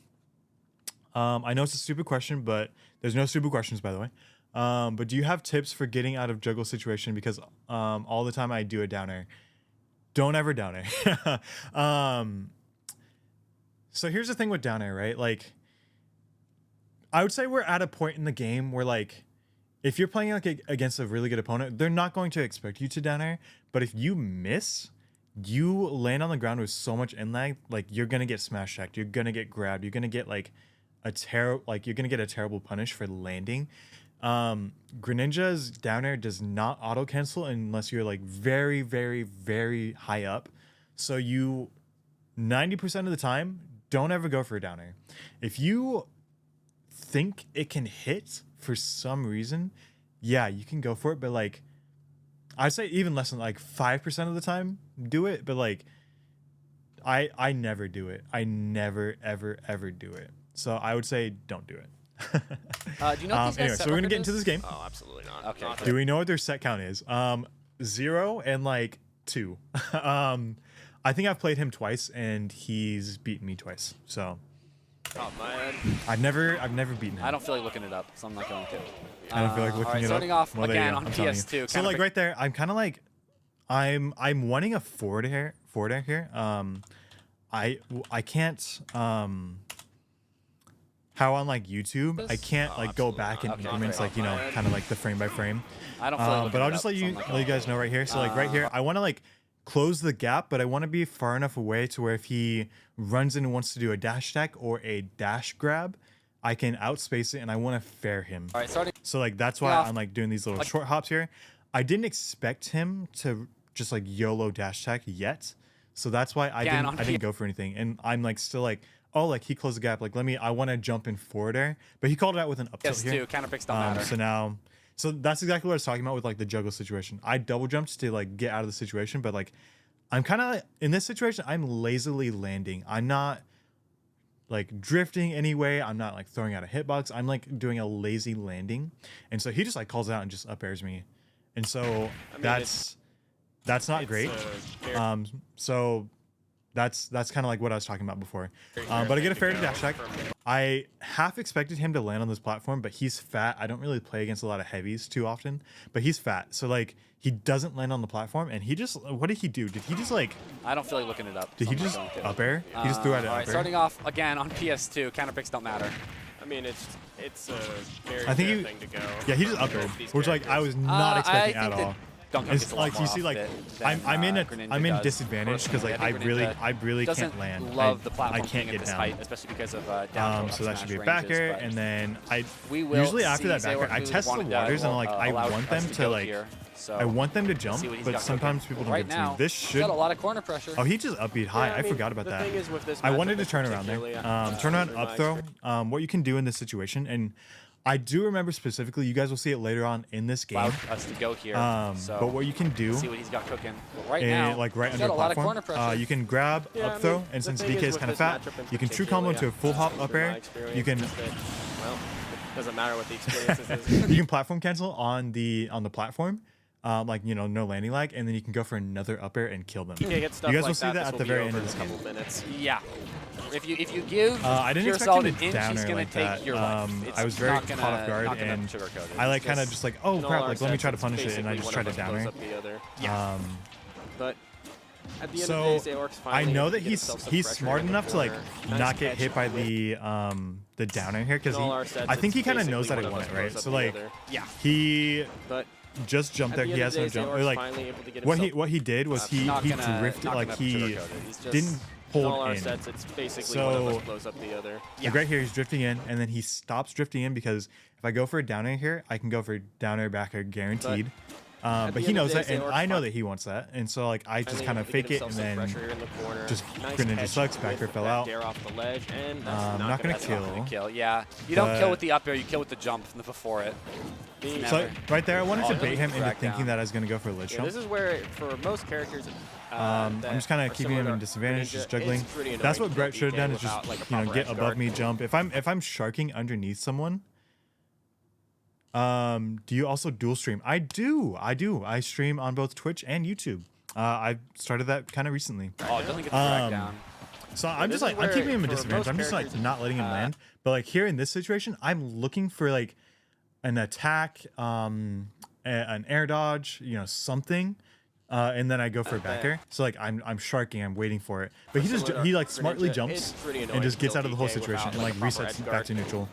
I know it's a stupid question, but there's no stupid questions, by the way. But do you have tips for getting out of juggle situation? Because all the time I do a down air. Don't ever down air. So here's the thing with down air, right? Like I would say we're at a point in the game where like if you're playing like against a really good opponent, they're not going to expect you to down air. But if you miss, you land on the ground with so much in lag, like you're gonna get smash checked, you're gonna get grabbed, you're gonna get like you're gonna get a terrible punish for landing. Greninja's down air does not auto cancel unless you're like very, very, very high up. So you 90% of the time don't ever go for a down air. If you think it can hit for some reason, yeah, you can go for it, but like I'd say even less than like 5% of the time do it, but like I never do it. I never ever do it. So I would say don't do it. Do you know what these guys' Anyway, set so we're gonna record get into is? this game. Oh, absolutely not. Okay. Not Do we know what their set count is? 0 and like 2. I think I've played him twice and he's beaten me twice. So Oh man. I've never beaten him. I don't feel like looking it up, so I'm not going to. I don't feel like all looking right, it up. starting off Well, there you again go. on I'm telling you. PS2. So like right there, I'm kind of like, I'm wanting a forward air here. I can't how on like YouTube I can't like go back in increments like kind of like the frame by frame. I don't feel like But looking I'll it just up, let so you I'm not let going you guys know right here. So like right here, I want to like close the gap, but I want to be far enough away to where if he runs in and wants to do a dash attack or a dash grab, I can outspace it and I want to fair him. All right, starting. So like that's why Yeah. I'm like doing these little short hops here. I didn't expect him to just like YOLO dash attack yet. So that's why I Again, on didn't go for anything. And I'm like still like, oh, like he closed the gap. Like I want to jump in forward air. But he called it out with an up tilt here. PS2 counter picks don't matter. So that's exactly what I was talking about with like the juggle situation. I double jumped to like get out of the situation, but like I'm kind of in this situation, I'm lazily landing. I'm not like drifting anyway. I'm not like throwing out a hitbox. I'm like doing a lazy landing. And so he just like calls out and just up airs me. And so that's not great. So that's kind of like what I was talking about before. But I get a fair to dash attack. I half expected him to land on this platform, but he's fat. I don't really play against a lot of heavies too often, but he's fat. So like he doesn't land on the platform, and he just, what did he do? Did he just like, I don't feel like looking it up. did so he I'm not just going to. up air? He just threw out an All up right, air. starting off again on PS2. Counter picks don't matter. I mean, it's a very I think fair he- thing to go. Yeah, he just up air, which like I was not expecting at all. It's like you see, like I'm in disadvantage because like I really can't land. Love the I platform can't at get this down. height, especially because of down So that should be a smash back ranges, air, but and then we will usually after that see back air, I Zero test the wanted, waters and like I allow want us them to go like here, so I want them to jump, see what he's but got sometimes cooking. people don't Right get now, to. This he's should. got a lot of corner pressure. Oh, he just upbeat high. Yeah, I mean, forgot about the that. thing is with this I wanted to matchup turn around there. particularly, Turn around in up my throw. experience. What you can do in this situation, and I do remember specifically. You guys will see it later on in this game. Allowed us to go here. So But what you can do, see what he's got cooking. But right now, like right he's under got a a lot of platform, corner pressure. you can grab Yeah, up I throw, mean, and the since thing DK is with kind of this fat, matchup in you can true combo into a full hop particular, up air. in my experience, You can is that, well, it doesn't matter what the experience is. you can platform cancel on the platform, like no landing lag, and then you can go for another up air and kill them. You You guys will see that at the very end of this game. minutes. Yeah. If you give I didn't Pure expect Solid him an to inch, down he's air gonna like take that. your life. It's I was very not caught gonna- off guard, not gonna and sugarcoat it. I like It's kind of just- just like, oh In all crap, our like let me sets, try to it's punish it, and I basically just one tried of to us down blows air. up the other. Yeah. But at the end So, of the day, Zayork's I finally know able that to get himself some he's pressure smart in the enough to like corner. Nice not get catch hit by with- the down air here because in all our sets, I think he it's kind of basically knows that I one of want us it, right? blows up So the like other. Yeah. he But just jumped at there. the He end has of the no day, jump. Or Zayork's like finally able to get what himself he did was he Not gonna- drifted, not like gonna he sugarcoat it. He's just- didn't in all hold our in. sets, it's basically So- one of us blows up the other. Like right here, he's drifting in, and then he stops drifting in because if I go for a down air here, I can go for down air back air guaranteed. at But the he end of knows the that, day, and Zayork's I know fine. that he wants that, and so like I just Finally kind able of to fake get it and himself some then pressure in the corner. just Nice Greninja catch sucks, with back air fell that out. dare off the ledge, and that's not not gonna that's kill. not gonna Kill. Yeah. You don't But- kill with the up air. You kill with the jump before it. be. So right there, I wanted to Oh, bait him into drag thinking down. that I was gonna go for a ledge Yeah, jump. this is where, for most characters, I'm just kind of keeping him in disadvantage, just juggling. That's what Brett should have done, is just get above me, jump. If I'm sharking underneath someone. Do you also dual stream? I do. I stream on both Twitch and YouTube. I started that kind of recently. Oh, it doesn't get the drag down. So I'm this just is like, I'm keeping where, him in for disadvantage. most I'm just like characters, not letting him land. But like here in this situation, I'm looking for like an attack, an air dodge, something. And then I go for a back air. So like I'm sharking, I'm waiting for it. But he like smartly jumps and just gets out of the whole situation and like resets back to neutral.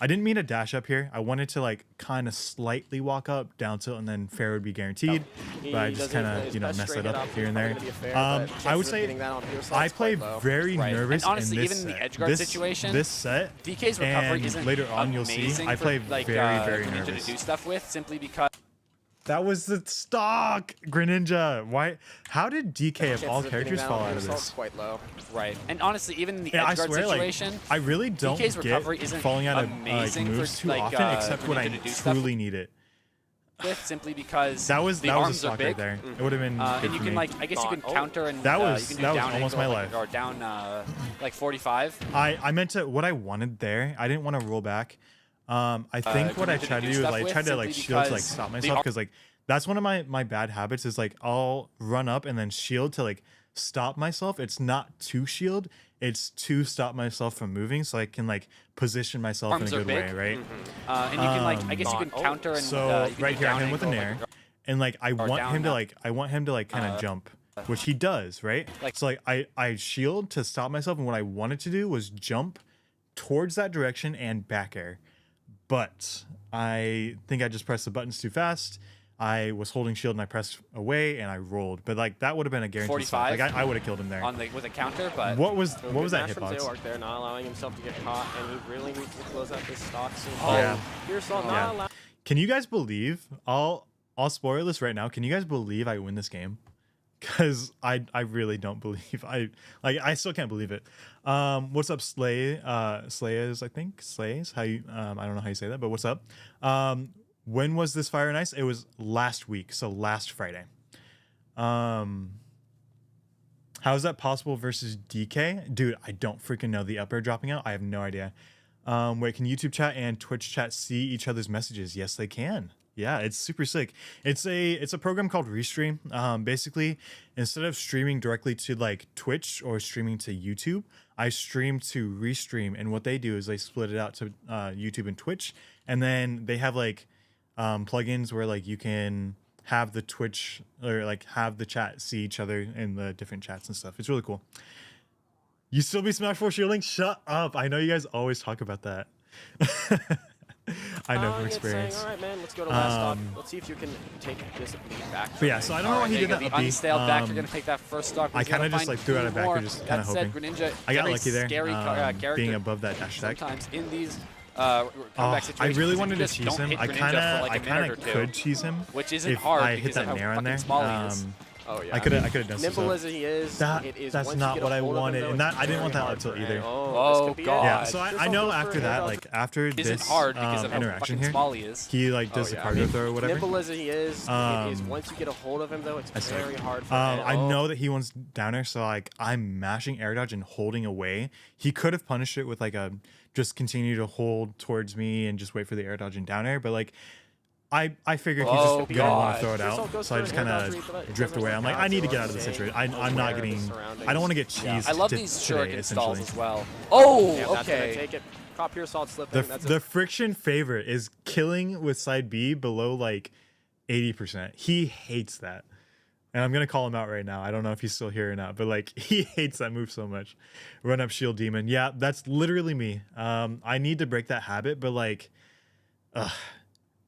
I didn't mean to dash up here. I wanted to like kind of slightly walk up, down tilt, and then fair would be guaranteed. But I just kind of messed it up here and there. I would say I play very Right. nervous And honestly, in this even in the set. edgeguard This- situation, this set, DK's recovery and isn't later on you'll see amazing I play for, like, very Greninja nervous. to do stuff with, simply because That was the stock Greninja. Why? How did DK of all characters fall out of this? Quite low. right. And honestly, even in the Yeah, I edgeguard swear, situation, like, I really don't DK's get recovery isn't falling out of amazing moves for, too like, often, except when I Greninja to do stuff. truly need it. with simply because that was the that was a arms are stock big. right there. It would have been. And good you for can me. like, I guess you can counter and That you was can do that was down almost angle, my like, life. or down like 45. I meant to what I wanted there. I didn't want to roll back. I think what I tried to do is I tried to like shield to like stop myself because like that's one of my bad habits is like I'll run up and then shield to like stop myself. It's not to shield. It's to stop myself from moving so I can like position myself Arms in a are good big. way, right? And you can like, I guess you can counter and So you can right do here I down hit him with an angle, air, like, and like I want down him to up. like kind of jump, which he does, right? Like- So like I shield to stop myself, and what I wanted to do was jump towards that direction and back air, but I think I just pressed the buttons too fast. I was holding shield and I pressed away and I rolled, but like that would have been a guaranteed stop. 45? Like I would have killed him there. on the, with a counter, but What was So what was good that match from hitbox? Zayark there, not allowing himself to get caught, and he really needs to close out this stock soon. Yeah. Here's not Yeah. allowed. Can you guys believe? I'll spoil this right now. Can you guys believe I win this game? Because I really don't believe I still can't believe it. What's up, Slay? Slays, I think Slays. How you? I don't know how you say that, but what's up? When was this Fire and Ice? It was last week, so last Friday. How is that possible versus DK? Dude, I don't freaking know. The up air dropping out, I have no idea. Wait, can YouTube chat and Twitch chat see each other's messages? Yes, they can. Yeah, it's super sick. It's a program called Restream. Basically, instead of streaming directly to like Twitch or streaming to YouTube, I stream to Restream, and what they do is they split it out to YouTube and Twitch, and then they have like plugins where like you can have the Twitch or like have the chat see each other in the different chats and stuff. It's really cool. You still be Smash 4 shielding? Shut up. I know you guys always talk about that. I know from It's saying, experience. all right, man, let's go to last stock. Let's see if you can take this lead back. But yeah, so I don't know All why right, he there did you that go. up The B. unstale back. You're gonna take that first stock. I He's gonna kinda just, find like, threw it out of two back more. or just kinda That said, hoping. Greninja, I got very lucky there. Scary character. Being above that dash attack. Sometimes in these Oh, comeback I situations, really you wanted to just cheese don't him. hit I Greninja kind for, like, a of minute or two, could cheese him which isn't if hard I hit because that of how nair on fucking there. small he is. Oh yeah. I could have done some Nimble stuff. as he is, it is That's once you not get what a I hold of him, wanted, though, and that it's I didn't want that very up till hard for either. him. Oh, this could be it. God. Yeah, so I know goes for after a that, hit like after Isn't this hard because of how interaction fucking here, small he is. he like does the cardio throw or whatever. Nimble as he is, it is Um, once you get a hold of him though, it's I see. very hard for him. I know that he wants downer, so like I'm mashing air dodge and holding away. He could have punished it with like a just continue to hold towards me and just wait for the air dodge and down air, but like I figured he's Oh, just gonna want God. to throw it out, so I just kind of drift away. I'm like, I need to get out of the situation. I'm not getting. I don't want to get cheesed. I love to- these today, shuriken stalls essentially. as well. Oh, Yeah, that's gonna okay. take it. Cop pure salt slipping. That's The friction favorite is killing with side B below like 80%. He hates that. And I'm gonna call him out right now. I don't know if he's still here or not, but like he hates that move so much. Run up shield demon. Yeah, that's literally me. I need to break that habit, but like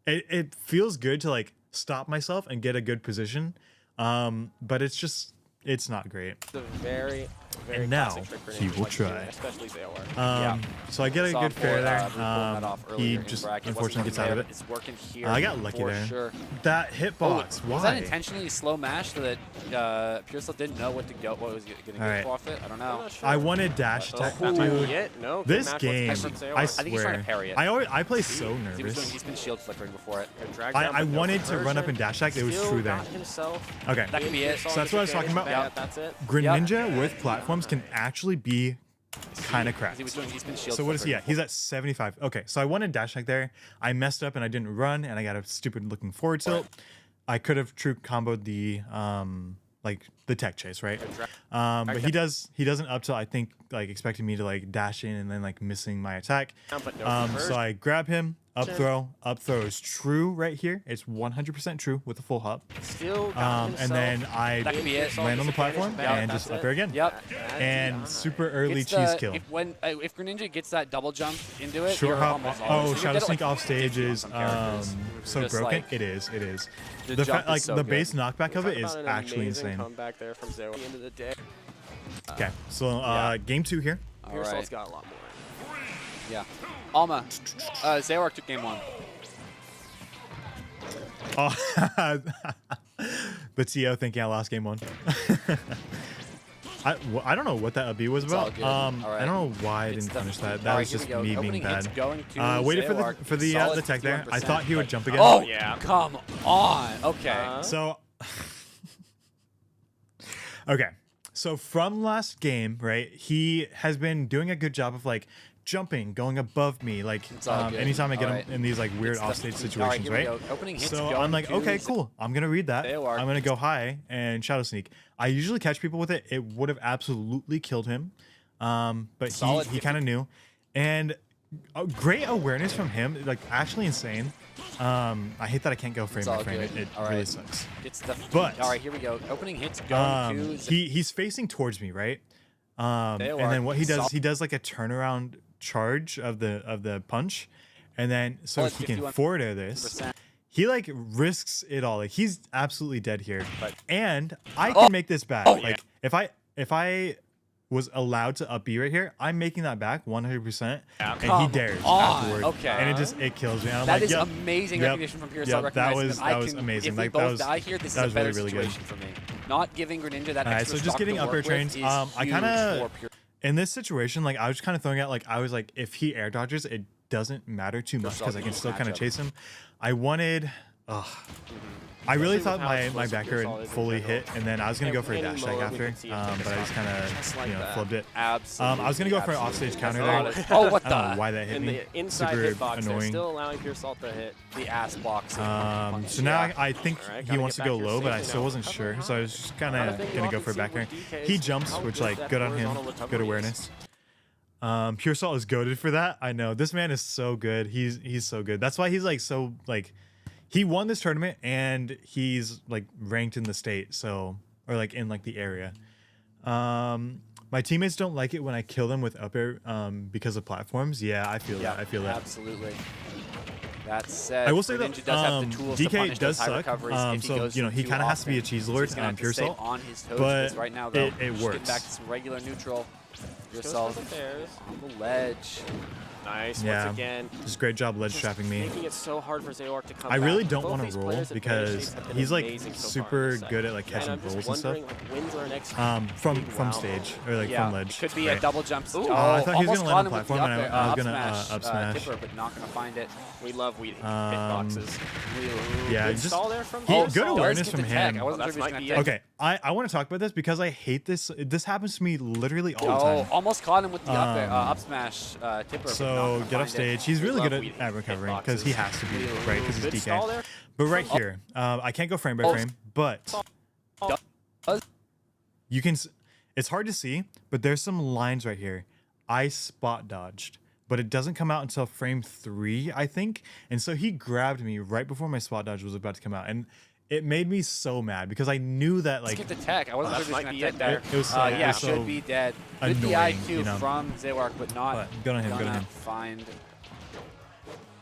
it feels good to like stop myself and get a good position. But it's not great. a very, very And now, classic trick for he ninjas will like try. Zayark, especially Zayark. So I get a Saw good fair Blue there. pulling that off He earlier in just bracket. unfortunately Wasn't gets out of working it. there, but it's working here I got lucky for there. Sure. That Oh, hitbox. was that Why? intentionally slow mash so that Purcell didn't know what was going to go Alright. off it? I don't I'm know. not sure. I wanted dash Oh, attack, that might be dude. it. No, good This match once game, again from Zayark. I I think he's trying to swear, parry it. I play so nervous. He's been shield flickering before it. Drag down, I but no wanted to run conversion. up and dash attack. It was Still true there. got himself Okay. That could be it. So that's what I was talking about. Yeah, that's it. Greninja with platforms can actually be kind of cracked. He's been shield So what is he flickering at? He's at 75. Okay, so I wanted dash attack there. I messed up and I didn't run, and I got a stupid looking forward tilt. I could have true comboed the like the tech chase, right? But he doesn't up till I think like expecting me to like dash in and then like missing my attack. But no So conversion. I grab him, up throw is true right here. It's 100% true with a full hop. Still got And himself then That I could be it. land on the platform and just up air again. Yep. And super early Gets cheese the- kill. If Greninja gets that double jump into it, Short you're hop. almost Oh, always- you Shadow get it, Sneak like, off stage 50 on is some characters. so Just broken. like- It is. It is. The The jump is like so the good. base knockback of it Talk is about an actually amazing insane. comeback there from Zayark at the end of the day. Okay, so game 2 here. All Pure right. Salt's got a lot more. Yeah. Alma. Zayark took game 1. Oh, but TO thinking I lost game 1. I don't know what that up B was about. all good. All right. I don't know why I didn't punish that. That was just me being bad. Waited for the tech there. I thought he would jump again. Oh yeah. come on. Okay. So okay. So from last game, right? He has been doing a good job of like jumping, going above me, like all good. anytime I get All him right. in these like weird It's the- offstage all situations, here we right? go. Opening hits So going I'm like, to okay, cool. I'm gonna read that. They are. I'm gonna go high and shadow sneak. I usually catch people with it. It would have absolutely killed him, but Solid he kind of knew, and great awareness from him. Like actually insane. I hate that I can't go frame It's by all frame. good. It All really right. sucks. It's the. But- all right, here we go. Opening hits going to. He's facing towards me, right? And They then are what he does, solid. he does like a turnaround charge of the punch, and then so Solid he can 51%. forward air this. He like risks it all. Like he's absolutely dead here, and I can make this back. Like if I was allowed to up B right here, I'm making that back 100%, and he Come dares on. afterward, Okay. and it kills me. And I'm That like, is yep, amazing yep, recognition from Pure yep, Cell. that was amazing. If we Like both that was die here, this that is was a better really good. situation for me. Not giving Greninja that All right, extra so just stock getting to up air work with trains. is I huge kind of for Pure. in this situation, like I was kind of throwing out, like I was like, if he air dodges, it doesn't matter too much because I can still kind of chase him. I wanted. I really thought my backer had fully hit, and then I was gonna go for a dash tag after, but I just kind of flipped it. Absolutely. I was gonna go for an offstage counter there. Oh, what I don't know the? why that hit And me. the inside Super hitbox, they're annoying. still allowing Pure Salt to hit. The ass boxing. So now I think Alright, he gotta wants to get go back here low, but I safely still now. wasn't Covering sure, so I was just kind Another of thing you gonna go often for a see backer. with DK He is jumps, how which good like that good on him, horizontal recovery good is. awareness. Pure Salt is goated for that. I know this man is so good. He's so good. That's why he's like so like he won this tournament and he's like ranked in the state, so or like in like the area. My teammates don't like it when I kill them with up air because of platforms. Yeah, I feel that. I feel that. Absolutely. That said, I will say that Greninja does have the tools to DK punish does those high suck. recoveries if he So goes you know for he too kind of has to be a often. cheese So lord he's gonna on have to Pure stay Salt, on his toes but because right now, though, it just works. getting back to some regular neutral. Goes Yourself for the fairs. on the ledge. Nice. Yeah. Once again. Just great job ledge Just trapping me. Making it so hard for Zaylark to come I really back. don't Both want these to roll players at because Berry Chase have been he's like amazing so far in super this set. good at like And catching I'm just rolls and stuff. wondering, like, when's our next From wow. stage or like Yeah, from ledge. could be right? a double jump. Ooh. I thought he was almost gonna land caught on him with platform, the and up, I was gonna, up up smash. tipper, but not gonna find it. We love weed hitboxes. Yeah, Good just stall there from he- Pure good Salt. awareness Does get from the tag. him. I wasn't That sure if he was might be gonna it. tag. Okay, I want to talk about this because I hate this. This happens to me literally all the Oh, time. almost caught him with the up smash tipper. but not So gonna get find off it. stage. He's We really love good weeding at recovering because he hitboxes. has to be, right? Because Good he's stall DK. there. But right here, I can't go frame by frame, but you can. It's hard to see, but there's some lines right here. I spot dodged, but it doesn't come out until frame 3, I think. And so he grabbed me right before my spot dodge was about to come out, and it made me so mad because I knew that Let's like get the tech. I wasn't That sure if might he be was it gonna there. tech it was so, yeah, it was so should be dead. Good the annoying, IQ you know? from Zaylark, but not But good on him, good on gonna him. find.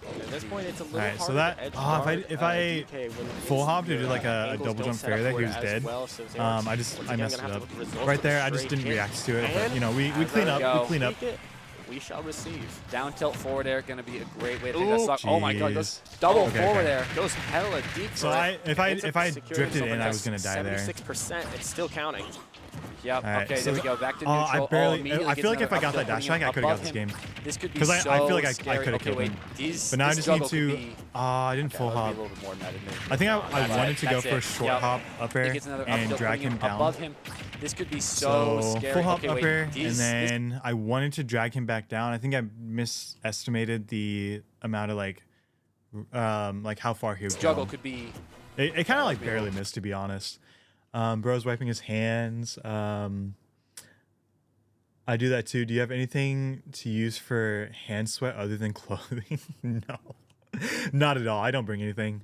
At this point, it's a little Alright, so harder that- to edge if guard, I DK when full his- hopped or your, did like a angles double don't jump set fair up there, for he it was as dead. well, so Zaylark's I once again messed it gonna have up. to result Right in there, a I just straight didn't hit. react to it, but And you know, we as clean we up, go. we clean up. Take it, we shall receive. Down tilt forward air gonna be a great way to take Ooh, that stock. Oh my god, goes jeez. double Okay, forward okay. air. Goes hella deep. So for it. if I Ends up securing drifted himself in, I at was gonna die there. 76%. It's still counting. Yep. Alright, Okay, so there we go. Back to I neutral. barely- immediately I feel gets like if I got another that dash up tag, I could've above got this him. game. This could be 'Cause I so feel like I scary. could've Okay, killed wait. him. These, But now I this just need struggle could to. be- I didn't Okay, full I would be hop. a little bit more mad at me. I think I wanted to go That's for it. short Yep. hop up He air gets another up and tilt, drag putting him down. above him. This could be so scary. full hop Okay, up wait. air, and These- then I wanted to drag him back down. I think I misestimated the amount of like how far he would struggle go. could be. It kind of like barely missed, to be honest. Bro's wiping his hands. I do that too. Do you have anything to use for hand sweat other than clothing? No, not at all. I don't bring anything.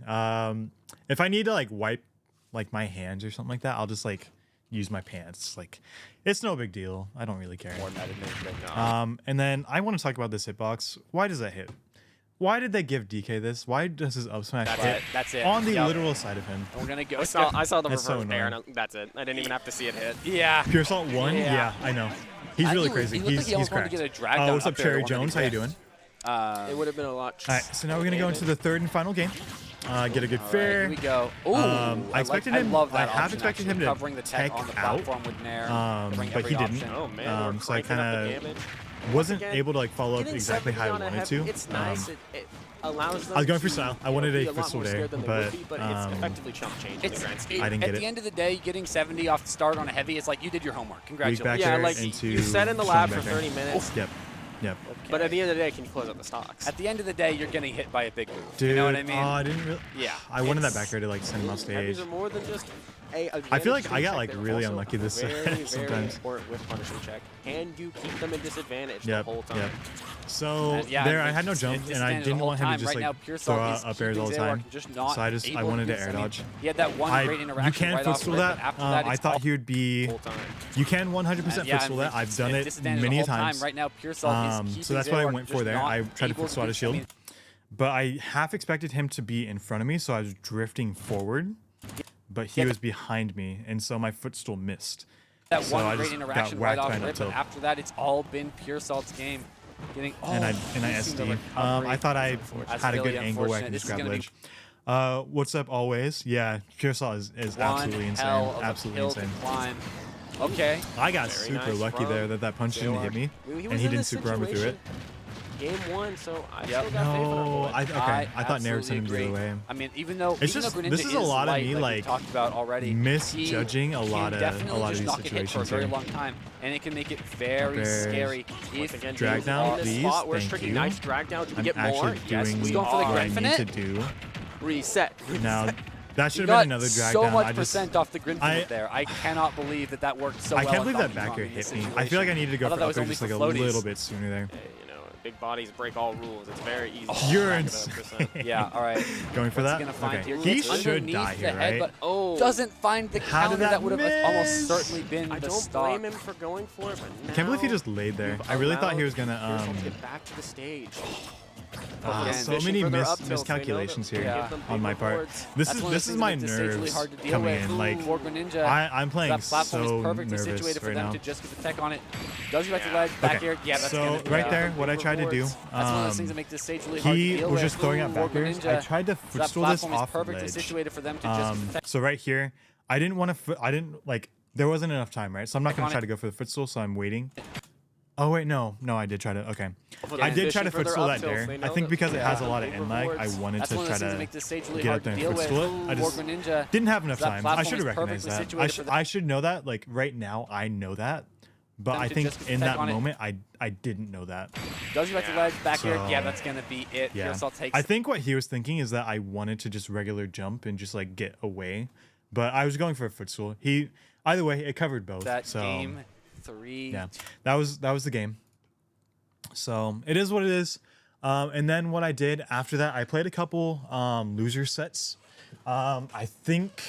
If I need to like wipe like my hands or something like that, I'll just like use my pants. Like, it's no big deal. I don't really care. More mad at me. And then I want to talk about this hitbox. Why does that hit? Why did they give DK this? Why does his up smash That's hit it. That's it. on the Yep. literal side of him? We're gonna go. I saw the That's so reverse there, annoying. and that's it. I didn't even have to see it hit. Yeah. Pure Salt 1? Yeah. Yeah, I know. He's I really think crazy. he looked like he He's almost wanted cracked. to get a drag down What's up, up there, Cherry wanted to Jones? be How you cracked. doing? It would have been a lot. All right, so now we're going to go into the third and final game. get a good All right, fair. here we go. Ooh, I expected him. love that I half option, expected actually, him to covering the tech tech on the out, platform with Nair, covering but he every didn't. option. Oh man, we're So I cranking up the kind of damage. wasn't Again, able to like follow up getting exactly 70 how I on a wanted heavy, to. It's nice. It allows them I was going for to, style. I you know, wanted be a a lot footstool more there, scared than they would be, but it's but effectively chump change in the grand scheme. I didn't At get the it. end of the day, getting 70 off the start on a heavy, it's like you did your homework. back Congratulations. Yeah, there like into you sat in the Sean lab for back there. 30 minutes, Yep. but at the end of the day, can you close out the stocks? At the end of the day, you're getting hit by a big move. Dude, you know what I mean? I didn't really. Yeah, I wanted that it's- back air to like send him off stage. Heavies are more than just a I feel like advantage I got check. like They're really also unlucky this very, set very sometimes. important with punishing check. Can you keep them in disadvantage the Yep. whole time? Yep. So Yeah, there, and I had no it's jump, and I disadvantage the didn't whole want him to time. just Right like now, Pure throw Salt is out up airs all the keeping time. Zayark just not So I able wanted to use. air I mean, dodge. he had that one great You interaction can right off footstool rip, that. but after that, I it's thought all he would be. Whole time. You can 100% yeah, footstool that. I've done it disadvantage many the whole times. time. Right now, Pure Salt is keeping So that's what I Zayark went for just there. not I tried to able footstool out a do- shield, I mean, but I half expected him to be in front of me, so I was drifting forward. But he was behind me, and so my footstool missed. that So one I great just got interaction whacked right off by an rip, up but tilt. after that, it's all been Pure Salt's game. Getting And I using the SD. recovery. I thought I That's had a really good angle where I unfortunate. can This just is grab gonna ledge. What's up always? Yeah, Pure Salt is One absolutely insane. hell of a Absolutely hill to insane. climb. Okay. I got Very super nice lucky there from that punch didn't hit me, He was and he in didn't this super armor through it. situation Game one, so I Yep. still got faith in our No, boy. I thought Nair would send him the other absolutely way. agree. I mean, even though It's even just- though Greninja this is a lot of light, me, we like, talked about already, misjudging a he lot can of definitely just these not get hit for a situations very here. long time, and it can make it very Bears. scary. Once If again, Drag James down, in this please. spot where Thank Tricky you. nice drag down. Do we I'm get more? actually Yes, doing we going for the what I Grinfinite? need to do. reset. Now, that should you have got been another drag so down. much I just, percent off the Grinfinite I- there. I cannot believe that worked so well. I can't on believe that Donkey back Kong air in this hit me. I situation. feel like I needed to I go thought for that up was air only just like for a floaties. little bit sooner there. Hey, you know, big bodies break all rules. It's very easy. You're to insane. Yeah, all right. Going for What's that? he gonna find Okay. here? He Gets should underneath die the here, head, right? but Oh, doesn't find the How did counter that that would have almost miss? certainly been I the don't stock. blame him for going for it, but Can't believe he now just laid there. you've I really thought he allowed was gonna Pure to get back to the stage. Again, so fishing many for their up tilts, they know miscalculations that here we give them on my big part. rewards. This That's is one of this those is things my that makes it sagely nerves hard to deal coming with. in. Like For Greninja, I'm playing that platform so is perfectly nervous situated for right them now. to just get the tech on it. Does you back to Yeah. ledge, back Okay, air? Yeah, that's so gonna be right there, what I big tried to do, rewards. That's one of those things that make this stage really hard to he deal was with. just throwing out For back airs. I Greninja, tried to that footstool this platform is off the perfectly ledge. situated for them to just get the tech. So right here, I didn't want to. I didn't like. There wasn't enough time, right? So I'm not on gonna try it. to go for the footstool. So I'm waiting. Oh wait, no, I did try to. Okay, For I the did try to fishing for their footstool up that tilts, there. they I know think that because we it has have a lot of big end lag, I rewards. wanted That's to one of try those things that to make this stage really get hard up there to and deal with. footstool it. I For just Greninja, didn't have enough that time. I platform should is have recognized perfectly that. situated for them. I should know that. Like right now, I know that. But Them I to think just get in the tech that on it. moment, I didn't know that. Does you back to ledge, back air? So, Yeah, that's gonna be it. Yeah, Pure Salt takes I think what he was thinking is that I wanted to just regular jump and just like get away, but I was going for a footstool. Either way, it covered both. that so game 3. yeah, that was the game. So it is what it is. And then what I did after that, I played a couple loser sets. I think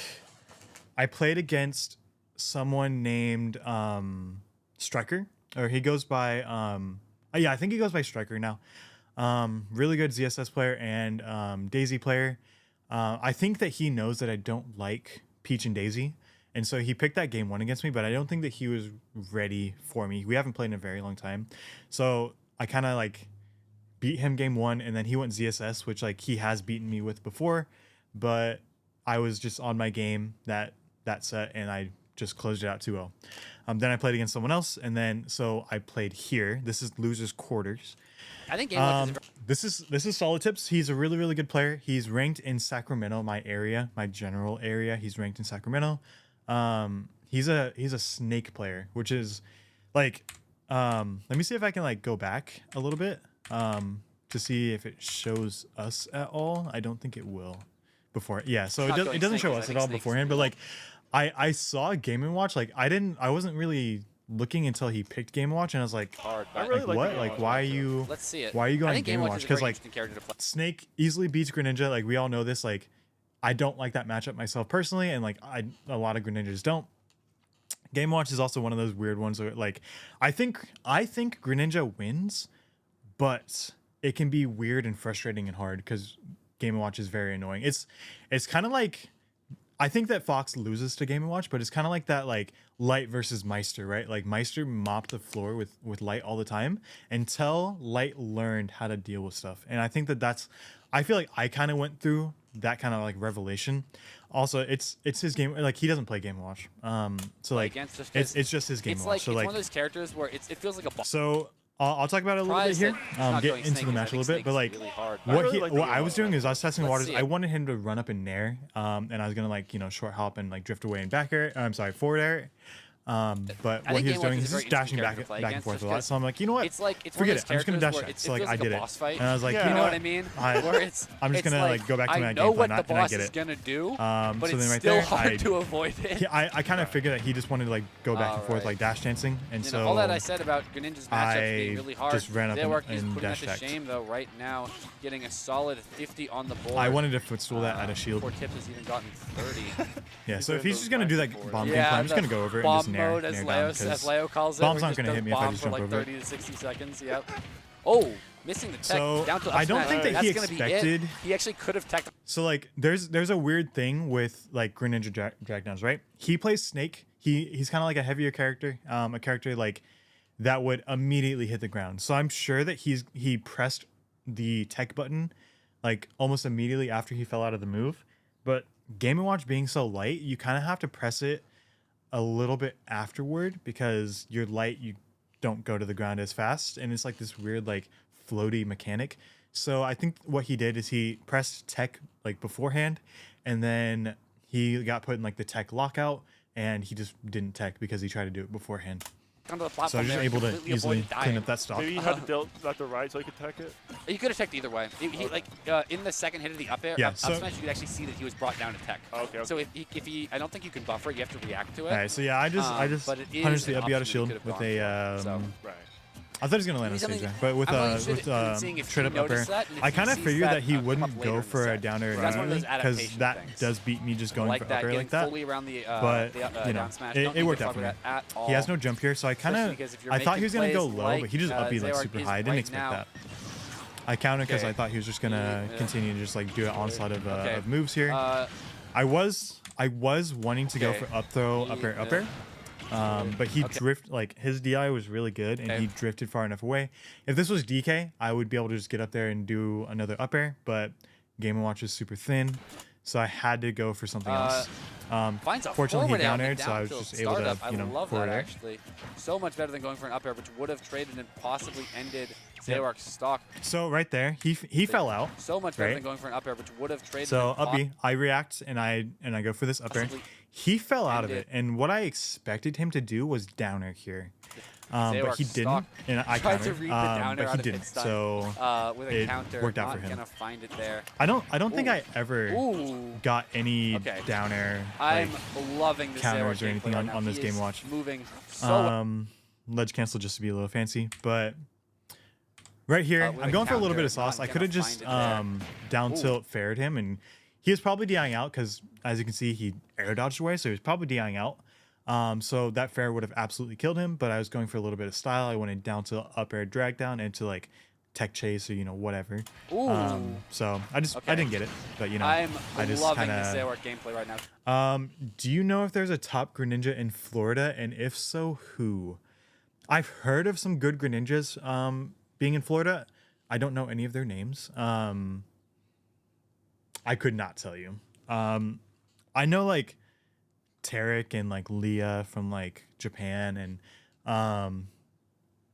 I played against someone named Striker, or he goes by yeah, I think he goes by Striker now. Really good ZSS player and Daisy player. I think that he knows that I don't like Peach and Daisy, and so he picked that game 1 against me, but I don't think that he was ready for me. We haven't played in a very long time, so I kind of like beat him game 1, and then he went ZSS, which like he has beaten me with before, but I was just on my game that set, and I just closed it out 2-0. Then I played against someone else, and then so I played here. This is losers quarters. I think game 1 is This is Solid Tips. He's a really, really good player. He's ranked in Sacramento, my general area. He's ranked in Sacramento. He's a snake player, which is like let me see if I can like go back a little bit to see if it shows us at all. I don't think it will before. Yeah, so Not it going doesn't snake, show 'cause I us at think all snakes beforehand, but like I saw Game & Watch. Like I wasn't really looking until he picked Game & Watch, and I was like, Hard. like really like what? Game & Like Watch why are matchup. you Let's see it. why are you I going think Game & Watch Watch? is a Because very like interesting character to play. Snake easily beats Greninja. Like we all know this. Like I don't like that matchup myself personally, and like a lot of Greninjas don't. Game Watch is also one of those weird ones where like I think Greninja wins, but it can be weird and frustrating and hard because Game & Watch is very annoying. It's kind of like I think that Fox loses to Game & Watch, but it's kind of like that like Light versus Meister, right? Like Meister mopped the floor with Light all the time until Light learned how to deal with stuff. And I think that I feel like I kind of went through that kind of like revelation. Also, it's his game. Like he doesn't play Game & Watch. So like it's just his Game & Watch. Like, so it's like one of those characters where it feels like a boss. So I'll talk about it a little bit here. Get into the match a little bit, but like what I was doing is I was testing waters. I wanted him to run up in nair, and I was gonna like short hop and like drift away in back air. I'm sorry, forward air. But what he was doing is just dashing back and forth a lot. So I'm like, you know what? Forget it. I'm just gonna dash that. So like I did it, and I was like, you know what I mean? I'm just gonna like go back to my game plan, and I get it. Gonna do, but so then right there, hard to avoid it. I kind of figured that he just wanted to like go back and forth like dash dancing, and so all that I said about Greninja's matchups being really hard. Just ran up and dash attacked. Shame though right now, getting a solid 50 on the board. I wanted to footstool that at a shield. Poor Tip has even gotten 30. Yeah, so if he's just gonna do that bomb game plan, I'm just gonna go over it and just nair down. As Leo calls it, bombs aren't going to hit me if I just jump like over 30 to 60 seconds. Yep. Oh, missing the tech. So down to I don't think that he expected. He actually could have teched. So like, there's a weird thing with like Greninja drag downs, right? He plays Snake. He's kind of like a heavier character, a character like that would immediately hit the ground. So I'm sure that he pressed the tech button like almost immediately after he fell out of the move. But Game & Watch being so light, you kind of have to press it a little bit afterward because you're light, you don't go to the ground as fast, and it's like this weird like floaty mechanic. So I think what he did is he pressed tech like beforehand, and then he got put in like the tech lockout, and he just didn't tech because he tried to do it beforehand. So I was just able to easily clean up that stock. Maybe he had to tilt left or right so he could tech it? You could have teched either way. He like in the second hit of the up air, up smash, you could actually see that he was brought down to tech. Okay. So if he, I don't think you can buffer it. You have to react to it. All right, so yeah, I just punished the up out of shield with a right. I thought he was gonna land on stage there, but with straight up air, I kind of figured that he wouldn't go for a downer immediately because that does beat me just going for up air like that. But you know, it worked out for me. He has no jump here, so I thought he was gonna go low, but he just up like super high. I didn't expect that. I counted because I thought he was just gonna continue to just like do an onslaught of moves here. I was wanting to go for up throw, up air. But he like his DI was really good, and he drifted far enough away. If this was DK, I would be able to just get up there and do another up air, but Game & Watch is super thin, so I had to go for something else. Fortunately, he down aired, so I was just able to, forward air. Actually, so much better than going for an up air, which would have traded and possibly ended Zaywark's stock. So right there, he fell out. So much better than going for an up air, which would have traded. So up B, I react and I go for this up air. He fell out of it, and what I expected him to do was down air here. But he didn't, and I countered, but he didn't. So with a counter, worked out for him. Gonna find it there. I don't think I ever got any down air like, I'm loving this counters or anything on this Game & Watch. Moving so ledge cancel just to be a little fancy, but right here I'm going for a little bit of sauce. I could have just down tilt fared him, and he was probably DIing out because, as you can see, he air dodged away, so he was probably DIing out. So that fair would have absolutely killed him, but I was going for a little bit of style. I wanted down to up air drag down into like tech chase or whatever. So I didn't get it, but I just loving kinda, the Zaywark gameplay right now. Do you know if there's a top Greninja in Florida, and if so, who? I've heard of some good Greninjas being in Florida. I don't know any of their names. I could not tell you. I know like Tarek and like Leah from like Japan, and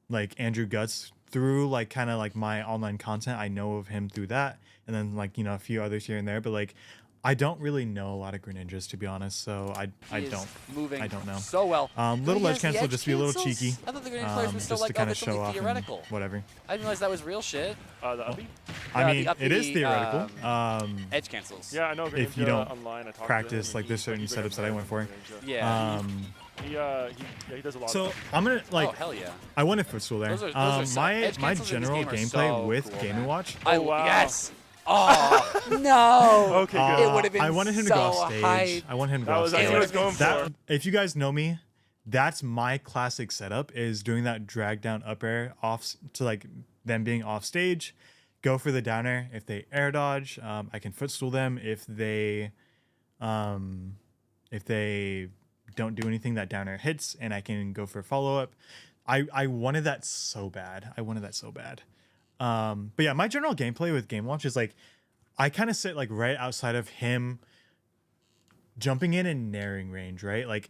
like Andrew Guts through like kind of like my online content. I know of him through that, and then like a few others here and there, but like I don't really know a lot of Greninjas, to be honest, so I don't know. So well. Little ledge cancel just be a little cheeky. I thought the Greninja players were still just like, to kind of it's show only off theoretical. Whatever. I didn't realize that was real shit. I mean, it is theoretical. Edge cancels. Yeah, I know. If you don't online, practice, like there's certain setups that I went for. Yeah. He does a lot. So I'm gonna like. Oh hell yeah! I went a footstool there. Those are My general gameplay with Game & Watch. Oh wow! Yes. Oh no! Okay, good. It would have been. I wanted him to go off stage. I want him to go off stage. That's what I was going for. If you guys know me, that's my classic setup: is doing that drag down up air off to like them being off stage. Go for the down air. If they air dodge, I can footstool them. If they don't do anything, that down air hits, and I can go for a follow up. I wanted that so bad. But yeah, my general gameplay with Game & Watch is like, I kind of sit like right outside of him jumping in and naring range, right? Like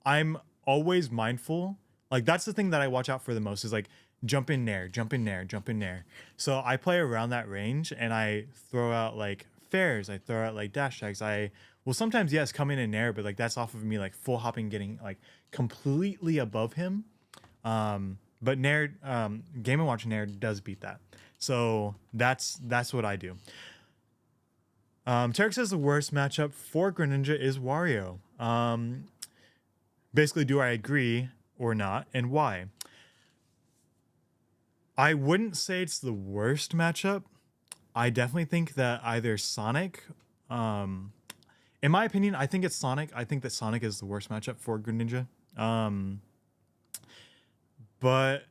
I'm always mindful. Like that's the thing that I watch out for the most is like jump in nair, jump in nair, jump in nair. So I play around that range and I throw out like fairs. I throw out like dash tags. I will sometimes, yes, come in and nair, but like that's off of me like full hopping, getting like completely above him. But nair, Game & Watch nair does beat that. So that's what I do. Tarek says the worst matchup for Greninja is Wario. Basically, do I agree or not, and why? I wouldn't say it's the worst matchup. I definitely think that either Sonic, in my opinion, I think it's Sonic. I think that Sonic is the worst matchup for Greninja. But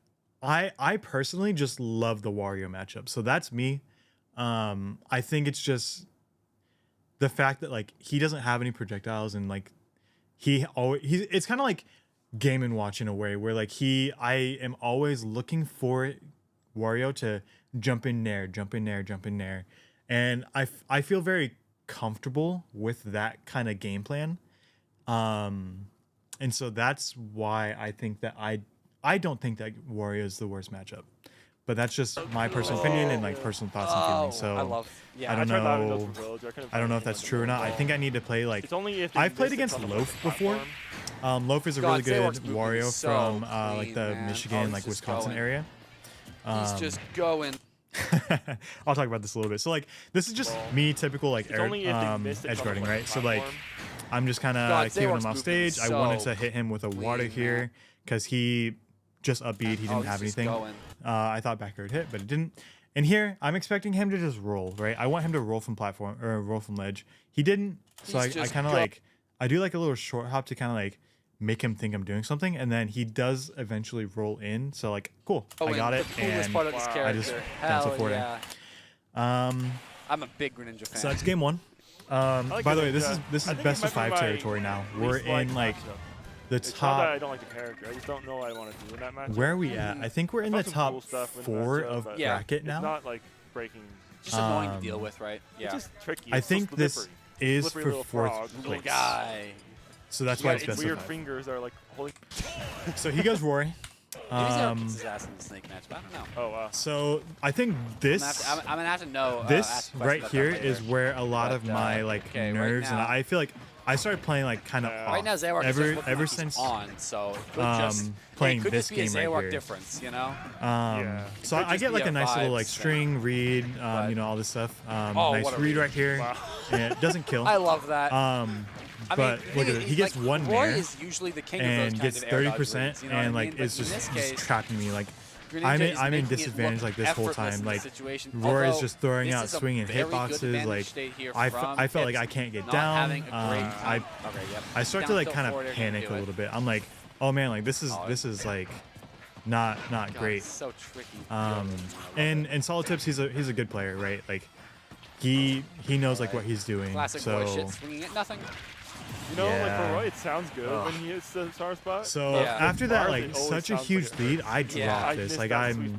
I personally just love the Wario matchup. So that's me. I think it's just the fact that like he doesn't have any projectiles and like it's kind of like Game & Watch in a way where like I am always looking for Wario to jump in nair, jump in nair, jump in nair. And I feel very comfortable with that kind of game plan. And so that's why I think that I don't think that Wario is the worst matchup. But that's just my personal opinion and like personal thoughts and feelings. So I don't know if that's true or not. I think I need to play like I've played against Loaf before. Loaf is a really good Wario from like the Michigan, like Wisconsin area. He's just going. I'll talk about this a little bit. So like this is just me typical like edge guarding, right? So like I'm just kind of keeping him off stage. I wanted to hit him with a water here because he just upbeat. He didn't have anything. I thought back air would hit, but it didn't. And here, I'm expecting him to just roll, right? I want him to roll from platform or roll from ledge. He didn't, so I kind of like, I do like a little short hop to kind of like make him think I'm doing something, and then he does eventually roll in. So like, cool, I got it, and part of this I just cancel for it. I'm a big Greninja fan. So that's game one. By the way, this is best of 5 territory now. We're in like the top. I don't like the character. I just don't know what I want to do in that match. Where are we at? I think we're in the top 4 of bracket now. It's not like breaking. Just annoying to deal with, right? Yeah. It's just tricky. I think this is for 4th place. Guy. So that's why it's best weird of 5. fingers are like holding. So he goes Rory. His ass in the snake match, but I don't know. Oh wow. So I think this. I'm gonna have to know. This right here is where a lot of my like nerves and I feel like I started playing like kind of off. Right now, Zaywak ever since on, so it could just playing could this just be game a Zaywak right here. difference, you know. So I get like a nice little like string read, you know, all this stuff. Nice read right here. Wow. And it doesn't kill. I love that. But look at it. He gets like, one Roy nair is usually the king and of those gets kinds of air dodge 30%, reads, you know and what I like mean? it's But in just this trapping me. Like Greninja is I'm in making it disadvantage look like this whole effortless time. in Like this situation. Roy is Although just throwing this out is a swinging very good hitboxes. advantage Like state here I from felt like Pips I can't get not down. having a great time. I start Down to like tilt kind forward, of you're gonna panic do a it. little bit. I'm like, oh man, like this is like not God, great. it's so tricky. And Solid Tips, he's a good player, right? Like he knows like what he's doing. Classic so Roy shit, swinging at nothing. You know, like for Roy, it sounds good when he hits the star spot. So after that, like such a huge lead, I dropped this. Like I'm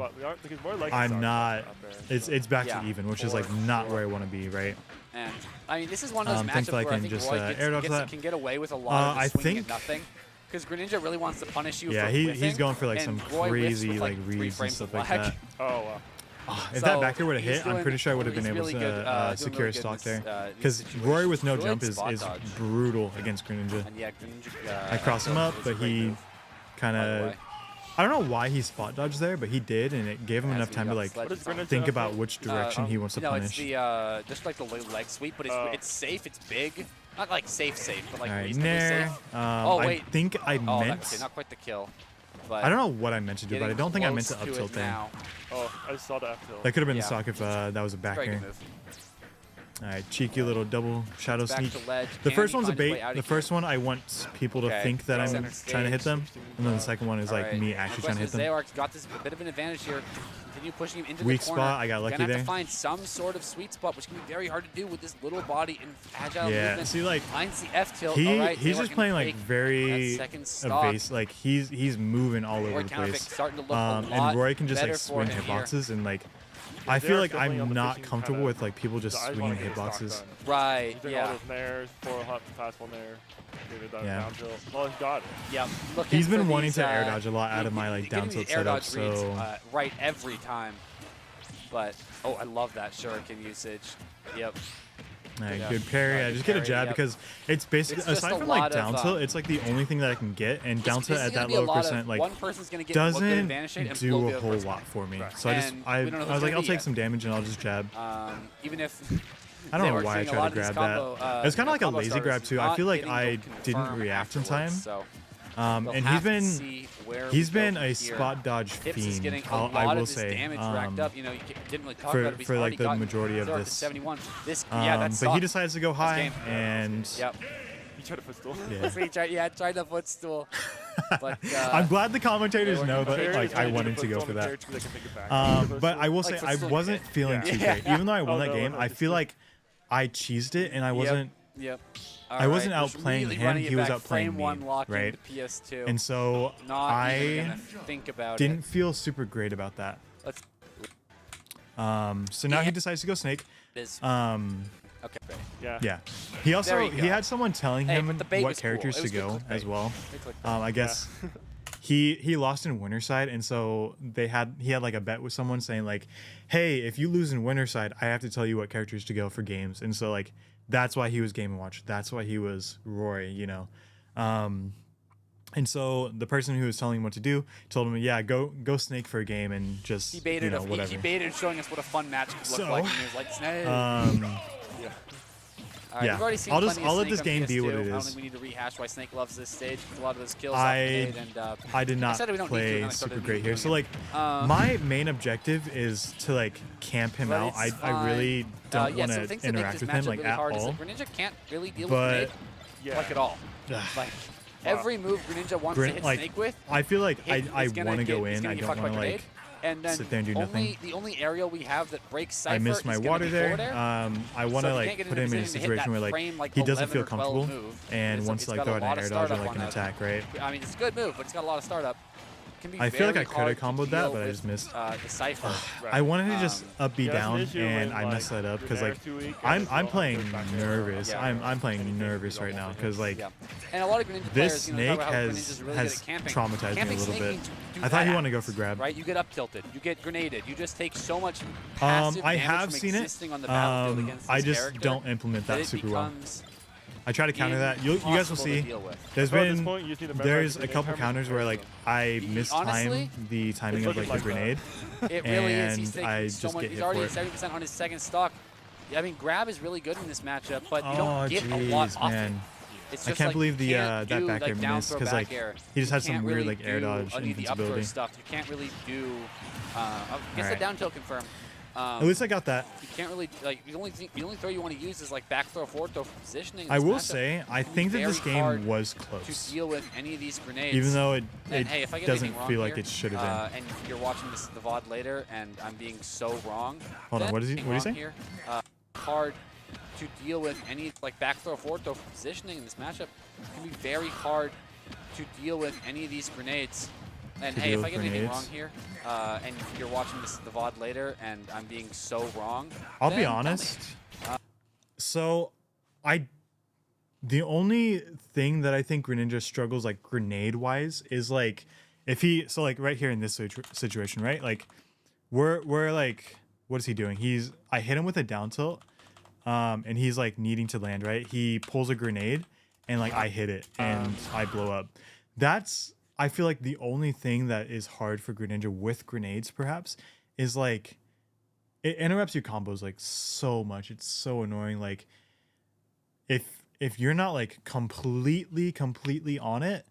not. It's back to even, which is like not where I want to be, right? And I mean, this is one of those matchups thankfully where I I can think just Roy air dodge that. can get away with a lot of I swinging think at nothing. Because Greninja really wants to punish you for he's whiffing, going for like some and Roy whiffs crazy with, like 3 reads and frames stuff of like lag. that. Oh wow. If that back air would have hit, I'm pretty sure I would have been able to secure a stock there. Because Rory with no jump is brutal against Greninja. And yeah, Greninja, I crossed him up, but he kind of. I don't know why he spot dodged there, but he did, and it gave him enough time to like think about which direction he wants to punish. It's the just like the leg sweep, but it's safe, it's big. Not like safe, but like reasonably nair. safe. I think I meant. Okay, not quite the kill. But I don't know what I meant to do, but I don't think I meant to up tilt there. Oh, I just saw the up tilt. That could have been the stock if that was a back air. All right, cheeky little double shadow sneak. The first one's a bait. The first one, I want people to think that I'm trying to hit them, and then the second one is like me actually trying to hit them. Zaywak's got this bit of an advantage here. Continue pushing him into Weak the corner. spot, I got lucky Gonna there. have to find some sort of sweet spot, which can be very hard to do with this little body and agile Yeah, movement. see, like finds the F tilt. he's just playing like very evasive. like he's moving all over the place. Starting to look a lot and Roy can just better like swing for him hitboxes and like I feel like definitely on I'm the not fishing comfortable kinda- with like people just I just swinging wanna get his stock hitboxes. done. Right. He's doing Yeah. all those nairs, full fastball nair, maybe that Yeah. down tilt. Well, he's got it. Yeah. He's been wanting to air dodge a lot out of my like getting down these tilt air setup, dodge reads, so right every time. But oh, I love that shuriken usage. Yep. yeah, good parry. I just get a parry, jab yep. because it's basically It's just aside a from like lot of, down tilt, it's like the only thing that I can get, and down This tilt is at gonna that be a low lot of- percent like one person's gonna get a good doesn't advantage shade and do blow the a other whole person lot up. for me. Right. So And I we don't know who was it's like, gonna I'll be take yet. some damage and I'll just jab. Even if I don't they know were why I seeing a tried lot to of these grab combo, that. It was kind of like a combo lazy starters grab too. I not feel like getting I those didn't confirmed react in afterwards, time. So And we'll he's have to been see where he's we go been from a here. spot dodge Hips is fiend. getting a I lot will of this say damage racked up. You know, you didn't really talk for about it. But he's for like already the gotten majority of zero to this. 71. This, yeah, that's But he decides to go high, game. and Yep. You tried to footstool. yeah. Tried the footstool. But I'm glad the commentators know that Parry like is I when you wanted do to go footstool for and that. parry so they can make it back. But I will say Like I footstool wasn't kick. feeling too Yeah. great. Even though I won Oh, that no, game, no, I it's feel just- like I cheesed it, and I wasn't. Yep. I wasn't Alright, just outplaying immediately him, running it he was back, outplaying frame me, one locking right? to PS2. And so Not even I gonna think about didn't it. feel super great about that. Let's. So now he decides to go snake. Biz. Okay. Yeah. Yeah. He also There you he go. had someone telling Hey, him but the bait what was cool. characters It to was good go clickbait. as well. Good clickbait. I guess he lost in Winterside, and so he had like a bet with someone saying like, hey, if you lose in Winterside, I have to tell you what characters to go for games. And so like that's why he was Game & Watch. That's why he was Roy, you know. And so the person who was telling him what to do told him, yeah, go snake for a game and just He baited, you know, whatever. he baited showing us what a fun match could look So, like. And he was like, snake. All right, yeah. we've already seen I'll plenty of let Snake this on game be what PS2. it I don't is. think we need to rehash why Snake loves this stage. A lot of those kills I made, and I did not said we don't need to, play and then I started super great here. doing So it. like my main objective is to like camp him But out. I it's really fine. don't Yeah, want so to things that make interact this with him matchup like really at hard is all. like Greninja can't really deal But- with Grenade, Yeah. like at all. Like every move Greninja wants to hit like Snake with, I feel like I is gonna want to go get- is in. gonna I get don't fucked by want to Grenade. like. And then sit there and do nothing. the only aerial we have that breaks Cypher I missed my is gonna water be there. forward air. I want So to if you like can't get put him in a position to hit situation that where like frame, like he doesn't 11 feel or 12 comfortable, move, and it's once got like a throw out lot an of air dodge or startup like on an that. attack, right? I mean, it's a good move, but it's got a lot of startup. It can be I feel like very I coulda hard to comboed that, deal but I with, just missed. The Cypher. I wanted to just up B Yeah, that's an down, issue and when, I like, messed that up your because like nair's too weak I'm and it's all playing goes back there. nervous. Yeah. I'm playing nervous right now because like Yeah. And a lot of Greninja this players, you know, snake talk about how has Greninja's really good at camping. traumatized me Camping a little snake bit. means you do I thought he that wanted to go action, for grab. Right? You get up tilted. You get grenaded. You just take so much passive I damage have from seen it. existing on the battlefield against I this just character don't implement that it super well. becomes I try to counter that. You guys will impossible to see. deal with. There's So at this been point, you just need to memorize there's the a grenade couple timers counters where like I mistime Honestly, the timing it's of like the looking like grenade. It really is. He's and taking I so just much. get He's hit already for at it. 70% on his second stock. I mean, grab is really good in this matchup, but you Oh don't get a lot jeez, off it. man. It's I just can't like believe you the can't that do, back air like, down miss throw because back like air. he just You had some can't weird really like air do dodge any of the up throw invincibility. stuff. You can't really do. I guess Alright. the down tilt confirm. At least I got that. You can't really like the only throw you want to use is like back throw, forward throw for positioning. in I this will matchup. say I It can be think that this very hard game was to close, deal with any of these grenades. even though it And hey, if I get doesn't anything wrong feel like here, it should have been. and you're watching this the VOD later, and I'm being so wrong. Hold on, then what is he? being What do you wrong say? Here, hard to deal with any like back throw, forward throw for positioning in this matchup. It can be very hard to deal with any of these grenades. And To hey, deal if I with get anything wrong grenades. here, and you're watching this the VOD later, and I'm being so wrong. I'll then be tell me. honest. So, the only thing that I think Greninja struggles like grenade wise is like if he like right here in this situation, right? Like we're like what is he doing? I hit him with a down tilt, and he's like needing to land, right? He pulls a grenade, and like I hit it and I blow up. That's I feel like the only thing that is hard for Greninja with grenades perhaps is like it interrupts your combos like so much. It's so annoying. Like if you're not like completely on it,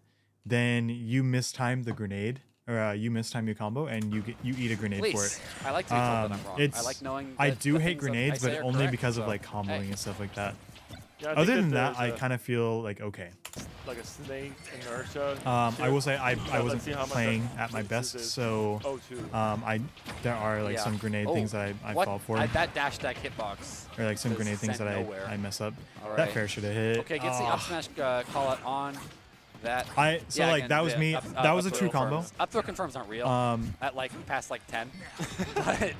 then you mistime the grenade or you mistime your combo and you eat a grenade for Please, it. I like to be told that I'm wrong. I like knowing. I that do the hate things that I grenades, say but are only correct, because of so, like comboing hey. and stuff like that. Yeah, I Other think than that, there's I kind of feel like okay. like a snake inertia. I will say I let's wasn't see how much playing that at my increases best, is. so Oh, two. there are like Yeah. some grenade Oh, things that I what? fall for, That dash stack hitbox. or like some was grenade things sent that nowhere. I mess up. All That right. fair should have hit. Okay, gets the up smash call out on. that. So yeah, like again, that was the me. up That was a throw true combo. confirms. Up throw confirms aren't real. At like past like 10. But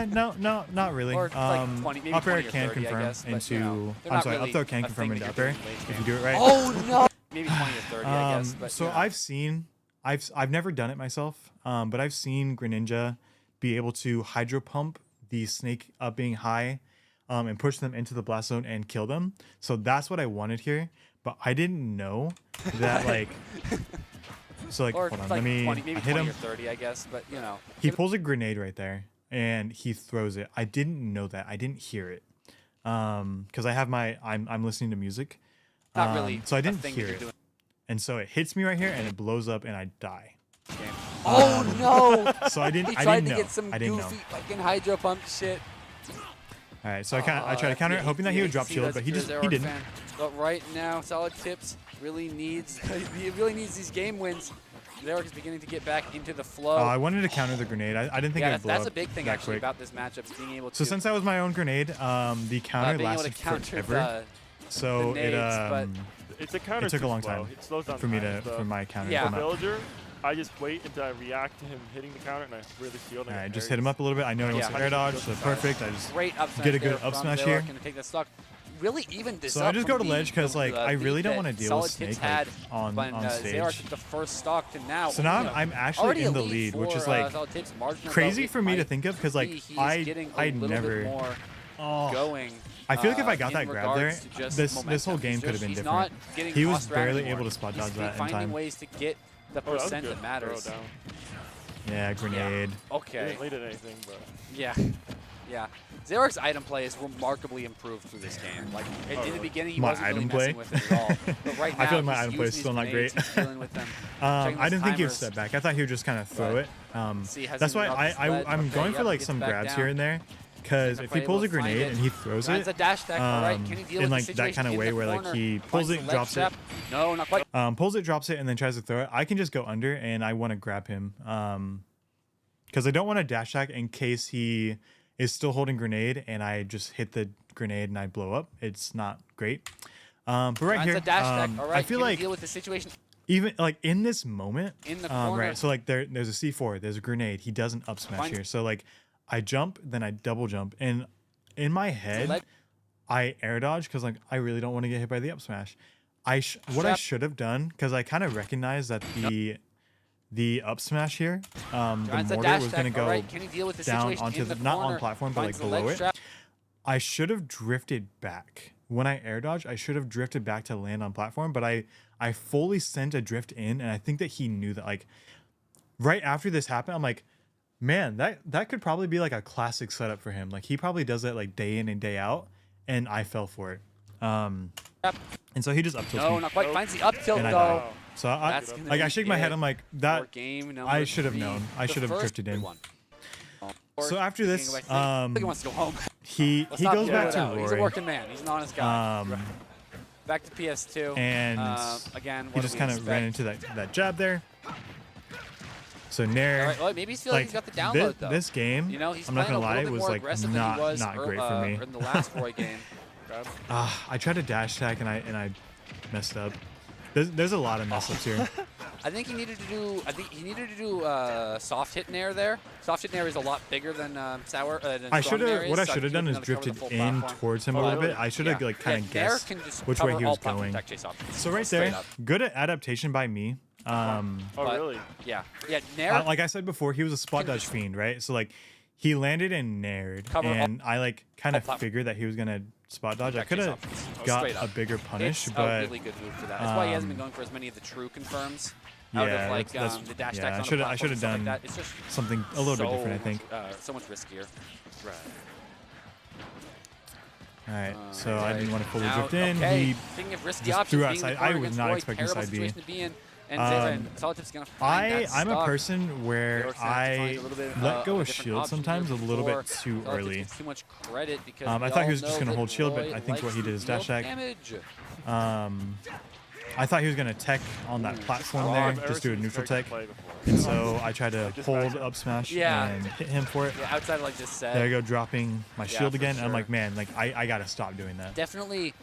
No, not really. Or like 20, maybe up air 20 or can 30, I confirm guess, but, into. you know, they're I'm not sorry, really up throw can a confirm thing into that up you're air doing late if you game. do it right. Oh no! Maybe 20 or 30, I guess. But, So you know. I've seen, I've never done it myself, but I've seen Greninja be able to hydro pump the snake up being high, and push them into the blast zone and kill them. So that's what I wanted here, but I didn't know that like. So like, or hold on, like let me 20, maybe hit 20 him. or 30, I guess. But you know, He pulls a grenade right there, and he throws it. I didn't know that. I didn't hear it, because I have my I'm listening to music. not really. So I a didn't thing hear that it, you're doing and so it hits me right here, and it blows up, and I die. in the game. Oh no! So I didn't. He I tried didn't to know. get some I didn't goofy know. fucking hydro pump shit. All right, so I tried to counter it, hoping that he would drop shield, but he didn't. But right now, Solid Tips really needs he really needs these game wins. Zerok is beginning to get back into the flow. I wanted to counter the grenade. I didn't think it yeah, would blow that's up a big thing that actually quick. about this matchup, is being able to. So since that was my own grenade, the counter being able to lasted counter forever. So nades, but It's a counter it took a too long slow. time It slows down for me time, to so for my counter Yeah. to for come up. villager, I just wait until I react to him hitting the counter and I really shield him. All right, just hit him up a little bit. I know he wants Yeah. to air dodge, so perfect. I just great up smash get a good there up from smash Zerok, here. Gonna take that stock. Really even this So up I just from go to ledge because like I lead really don't that want to deal Solid with Tips Snake had like, on Zerok stage. took the first stock to now. So now you know, I'm actually already in a the lead, which is for, like Solid Tips, marginal crazy though, for it me to might think of because like be he's I getting a little never. bit more Oh, going. I feel like if I got in that grab there, regards to just this momentum. whole game He's could have just- been he's different. not getting He was tossed around barely anymore. able to spot dodge He's that in finding time. ways to get the Oh, that was percent good. that matters. Throw down. Yeah, grenade. He Okay. didn't lead at anything, but Yeah. Yeah. Zerok's item play is remarkably improved through this game. Like in the beginning, he My wasn't really item messing play? with it at all. But right now, I feel like my he's item play is using still his not grenades, great. He's dealing with them. I Checking those didn't think he would timers. step back. I thought he would just kind of throw Right. it. See, has That's him why up his ledge. I'm Okay, going for yep, like gets some back grabs down. here and there. Because if he Able pulls to a find grenade it. and he throws Finds it, a dash attack. All right, can he deal in with like the that kind of situation way in the where like corner? he pulls Finds the it, ledge drops it, trap. No, not quite. pulls it, drops it, and then tries to throw it. I can just go under and I want to grab him. Because I don't want to dash attack in case he is still holding grenade and I just hit the grenade and I blow up. It's not great. But right Finds here, a dash attack. All right, I feel can he like deal with the situation even like in this moment, in the corner. right? So like there's a C4, there's a grenade. He does an up smash Finds- here. So like I jump, then I double jump, and in my head, Let- I air dodge because like I really don't want to get hit by the up smash. What I should have done, because I kind of recognized that the up smash here, the Finds a mortar dash was going to attack. go All right, can he deal with the down situation onto in the the not corner? on platform but like Finds the below ledge it. trap. I should have drifted back. When I air dodge, I should have drifted back to land on platform, but I fully sent a drift in, and I think that he knew that. Like right after this happened, I'm like, man, that could probably be like a classic setup for him. Like he probably does that like day in and day out, and I fell for it. And so he just up tilts No, me, not quite. Finds the up tilt and I though. die. So That's gonna like I be shake my head. it I'm like For that. game number I should have 3. known. I The should have first drifted in. one. So after this, I think he wants to go home. he Let's he not goes blow back it to out. He's a Rory. working man. He's an honest guy. Back to PS2. And again, he just kind of ran into that jab there. So Nair, All right, well, maybe he's feeling like he's got the download though. this game, You know, he's I'm not playing gonna a lie, little it bit was more like aggressive than he was not great for me. in the last Roy game. I tried to dash attack and I messed up. There's a lot of mess ups here. I think he needed to do soft hit nair there. Soft hit nair is a lot bigger than sour. Than I strong should nair have. is, What I so should have he done is wouldn't have covered drifted the full in platform. towards him a Oh, little bit. really? I should have like kind of Nair guessed can just which way cover he all was platform going. tech chase options. So right Straight there, up. good at adaptation by me. Oh, But- really? Yeah, nair. Like I said before, he was a spot dodge fiend, right? So like he landed and nared, Cover all- and I like kind of platform. figured that he was gonna spot dodge. I Tech could chase have options. got Straight a up. bigger punish, It's but a really good move for that. That's why he hasn't been um, going for as many of the true confirms. Out yeah, of like that's- the dash yeah, attacks I on the should platform have and stuff done like that. It's just something a little bit so different, I think. much, so much riskier. Right. All right, so I didn't want to fully Now, drift in. okay, He speaking of risky just options, threw being in the outside. corner I was against not Roy, expecting terrible side B. situation to be in. And Solitip's gonna find that I'm a stock. person where Zerok's gonna have to find I a little bit, let go a of different shield option sometimes a here little bit before too Solitip early. gets too much credit because I we thought he all was just know gonna that hold shield, but Roy I think what likes he did to is dash deal attack. damage. I thought he was gonna tech on that platform Oh, there, I've ever just do a seen this neutral character tech. play before. And so I tried to Just hold back up smash Yeah. and hit him for it. Yeah, outside of like just said. There I go, dropping my shield for again. And I'm sure. like, man, like I gotta stop doing that. Definitely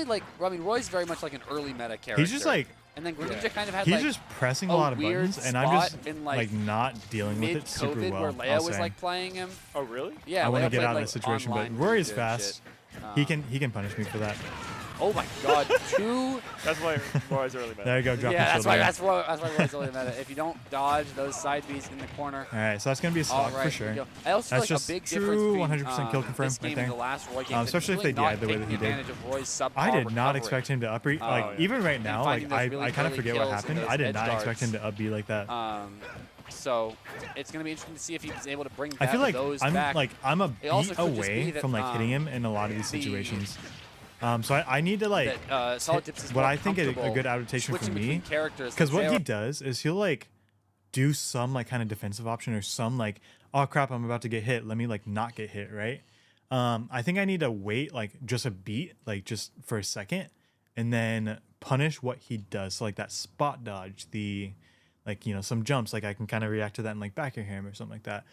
like, I mean, Roy's very much like an early meta character. He's just like And then Greninja kind of had He's like just pressing a a lot of weird buttons, and I'm just spot in, like not dealing with it super mid-COVID well. where Leia I'll was say. like playing him. Oh, really? Yeah, I want Leia to get played, out of like, that situation, but online Rory is Greninja fast. shit. He can punish me for that. Oh my God, 2. That's why Roy's early meta. There you go, drop Yeah, the that's shield why. again. That's why Roy's only meta. If you don't dodge those side Bs in the corner. All right, so that's gonna be a stock All right, for sure. here we go. I also That's feel like just a big true difference 100% kill between confirm this game right and there. the last Roy game. Especially if they DI'd the way that he did. Advantage of Roy's subpar I did not recovery. expect him to up B. Like yeah. even right now, finding like those really I kind of early forget what kills and happened. those I did edge not expect him guards. to up B like that. So it's gonna be interesting to see if he's able to bring I feel like those I'm back. I'm a It also beat could just be away that, from like hitting him in a lot of these the- situations. So I need to like that Solid Tips is what more I think a comfortable good adaptation for switching me, between characters. because what he Zero- does is he'll like do some like kind of defensive option or some like, oh crap, I'm about to get hit, let me like not get hit, right? I think I need to wait like just a beat, like just for a second, and then punish what he does. So like that spot dodge, the like, you know, some jumps, like I can kind of react to that and like back air him or something like that.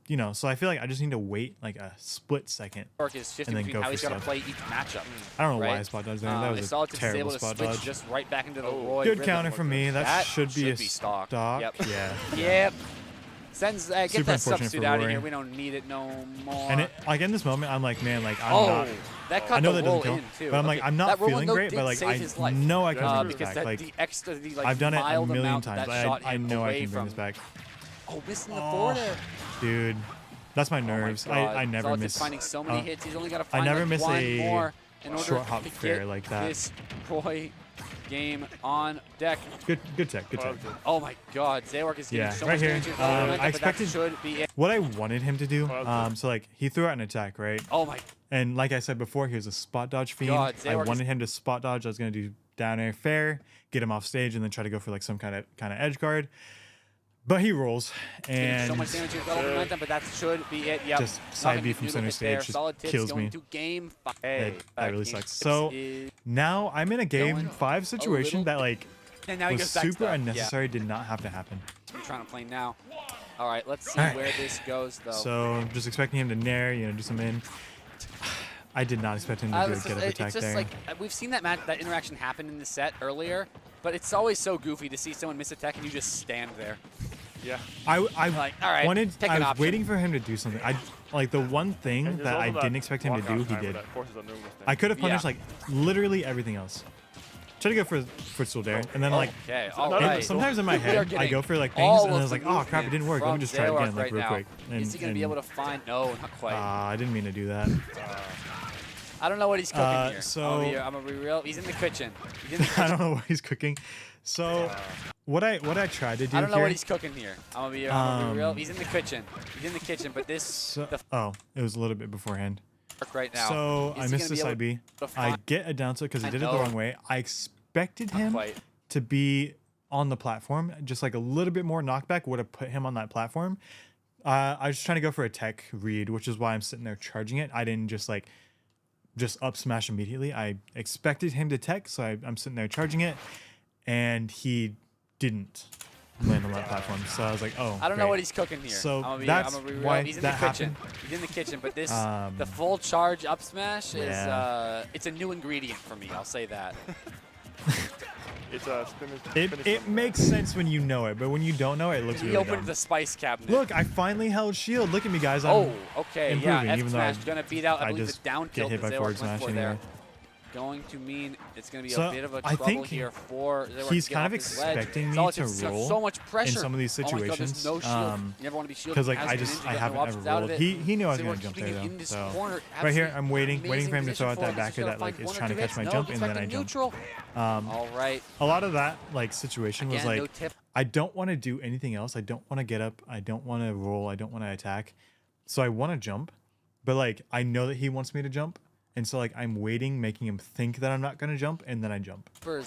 You know, so I feel like I just need to wait like a split second. Is shifting and then between go how for he's got to stuff. play each matchup. I don't know why right? I spot dodged there. That if was Solid a Tips is terrible able to spot switch dodge. just right back into the Roy Good rhythm. counter from me. That should be a be stock. stock. Yep. Yeah. Yep. Sends get Super that unfortunate substitute for out of Rory. here. We don't need it no more. And it, like in this moment, I'm like, man, like I'm oh, not. that cut I know the that roll doesn't in count, too. but I'm like, Okay, I'm not that roll feeling though great, did but like save I his life. know I can bring because this back. that, Like the extra, the like I've done it a mild million amount times. that shot I him know I away can bring from. this back. Oh, missing the Oh, forward air. Dude, that's my Oh my nerves. God. I never Solid miss. Tips finding so many hits. He's only got to I find never like miss one a more in order short hop to fair get like that. this Roy game on deck. Good tech. Good tech. Oh my God, Zayork is getting Yeah, so right much here. damage. I expected- that should be it. What I wanted him to do, so like he threw out an attack, right? Oh my And like I said before, he was a spot dodge fiend. God, I Zayork wanted him to spot dodge. I was gonna do down air fair, get him off stage, and then try to go for like some kind of edge guard. But he rolls, getting and so much damage to double momentum, but that should be it. Yep. just side B Nothing from to do center with it there. stage just Solid Tips kills going me. to game 5. That really Game sucks. 6 So is- now I'm in a game Going 5 situation little that like and now he was goes back super stuff. unnecessary, did not have to happen. Yeah. I'm trying to play now. All right, let's see All right. where this goes, though. So I'm just expecting him to nair, you know, do some in. I did not expect him to do a get up attack it's just there. like we've seen that interaction happen in the set earlier, but it's always so goofy to see someone miss a tech and you just stand there. Yeah. I Like, all right, wanted. pick I an was option. waiting for him to do something. I like the one thing And there's that I also didn't expect him to walkout do. He timer did. that forces a numerous thing. I could have punished Yeah. like literally everything else. Try to go for footstool dare, and then like Okay, So all no, and right. sometimes in my We are head I getting go for like all things, and I of was the like, oh crap, it didn't work. Let me movement just try it from again, Zayork like right real now. quick. Is he going to be able to find? No, not quite. I didn't mean to do that. I don't know what he's cooking here. so- I'm gonna be real. He's in the kitchen. He's in the I kitchen. don't know what he's cooking. So what I tried to do I don't know here. what he's cooking here. I'm gonna be real. He's in the kitchen. He's in the kitchen, but this So, the oh, it was a little bit beforehand. right now. So Is I he missed gonna the be side B. able to I find- get a down tilt because he I did it the know. wrong way. I expected Not him quite. to be on the platform. Just like a little bit more knockback would have put him on that platform. I was trying to go for a tech read, which is why I'm sitting there charging it. I didn't just up smash immediately. I expected him to tech, so I'm sitting there charging it, and he didn't land on that platform. So I was like, oh, I don't know great. what he's cooking here. So I'm that's gonna be real. why He's in that the kitchen. happened. He's in the kitchen, but this Um, the full charge up smash is yeah. it's a new ingredient for me. I'll say that. It's a spinach. It makes sense when you know it, but when you don't know it, it looks He really opened dumb. the spice cabinet. Look, I finally held shield. Look at me, guys. I'm Oh, okay, improving, yeah. F even though smash gonna beat out. I I believe just the down get tilt hit that by Zayork forward went smash for there. anyway. Going to mean it's going to be So, a bit of a I trouble think here for Zayork he's to get kind off of his ledge. expecting me Solid to Tips got roll so much pressure some of these Oh my God, situations, there's no shield. You never want to be shielded. because like Has I Greninja, got no haven't ever options out of rolled. it. He knew I was Zayork gonna jump keeping there it in though. this So corner. right here, Absolutely I'm waiting for amazing him to throw position out for that him. backer He's that gonna like find is one or trying to two catch hits. my No, jump, gets and then back I to jump. neutral. All right. A lot of that like situation was Again, no like tip. I don't want to do anything else. I don't want to get up. I don't want to roll. I don't want to attack. So I want to jump, but like I know that he wants me to jump. And so like I'm waiting, making him think that I'm not gonna jump, and then I jump. For And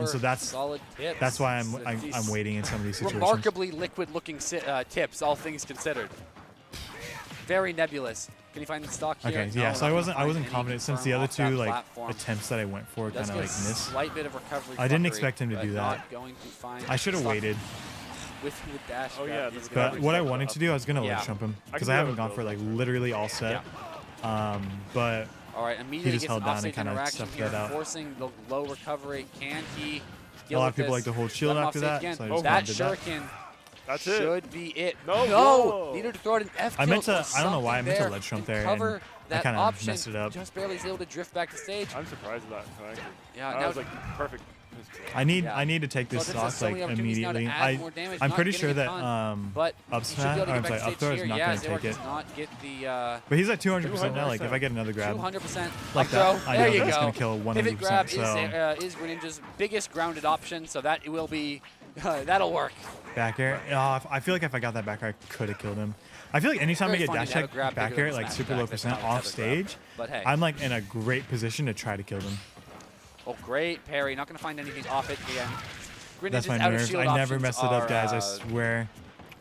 so that's Solid Tips. That's why It's I'm waiting in some of these situations. Remarkably liquid-looking tips, all things considered. Very nebulous. Can you find the stock here? Okay, No, yeah. So I not wasn't gonna find any confident since the confirm other off that two like platform. attempts that I went for Does kind of get like a missed. slight bit of recovery. I didn't fuckery, expect him to but do not that. going to find I should have stock waited. with the dash. Oh, grab. yeah, He's the gonna- But what I wanted to do, I was gonna Yeah. ledge jump him I because can I do haven't it gone with for those like actually. literally all set. But All right, immediately just gets held an down and offstage kinda interaction stuffed here, that out. forcing the low recovery. Can he A deal lot with of people this? like to hold shield Let him after offstage that, again. so I just That did that. shuriken That's it. should be it. No, No! whoa. Needed to throw it in F I meant tilt to. or I don't know why I something meant to there ledge trump and there, cover and I that kind of option. messed it up. Just barely is able to drift back to stage. I'm surprised at that. Frankly. Yeah, that now was like perfect. I need Yeah. I need to take this So there's stock so like many opportunities now to immediately. add more damage, I'm not pretty getting sure a that ton, but up he should be able to smash, or get I'm back sorry, to up stage throw is here. not Yeah, gonna Zero take it. does not get the But he's at 200% now. Like if I get another grab 200% like up that, throw. I There know you that it's go. gonna kill Pivot grab 100%. is Greninja's biggest grounded option, so that will be that'll work. Back air. I feel like if I got that back air, I could have killed him. I feel like anytime I Very get funny dash to have a check grab back bigger air, than like smash super attack, low that's percent not off a grab. stage, But hey. I'm like in a great position to try to kill them. Oh, great parry. Not going to find anything off it again. That's Greninja's my out of nerves. shield I never options mess it up, are, guys. I swear.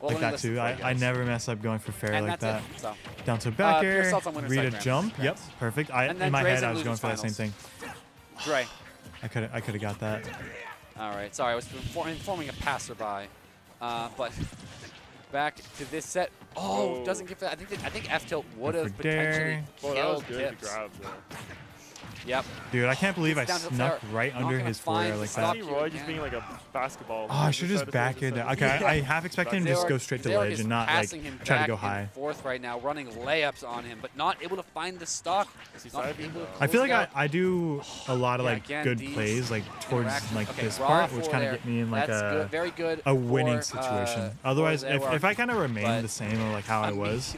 well, Like let me that listen too. for it, I guys. never mess up going for fair And like that. that's it. So, Down to back pure air. assaults on winner's Read a side jump. grabs. Yep, perfect. And then In my Dre's head, in I was going losers for that same finals. thing. Dre. I could have got that. All right. Sorry, I was informing a passerby. But back to this set. Oh, Whoa. Doesn't get that. I think F tilt would have for dare. potentially Well, that was killed good Tips. to grab there. Yep. Dude, I can't believe I It's down to snuck fair. right Not under gonna his find foyer the like stop. that. See Roy just being like a basketball. Oh, I should just back air that. Okay, I half expected him to just go straight to Zarek ledge is and not like passing him try to back go and high. forth right now, running layups on him, but not able to find the stock. Is he Not side beam able to though? I feel close like it I do a lot of Yeah, like again, good these plays like towards interactions. like Okay, this raw part, which four kind there. of get me in like That's good, a very good winning for, situation. for Otherwise, Zarek. if I kind of remained but the same or like how I was,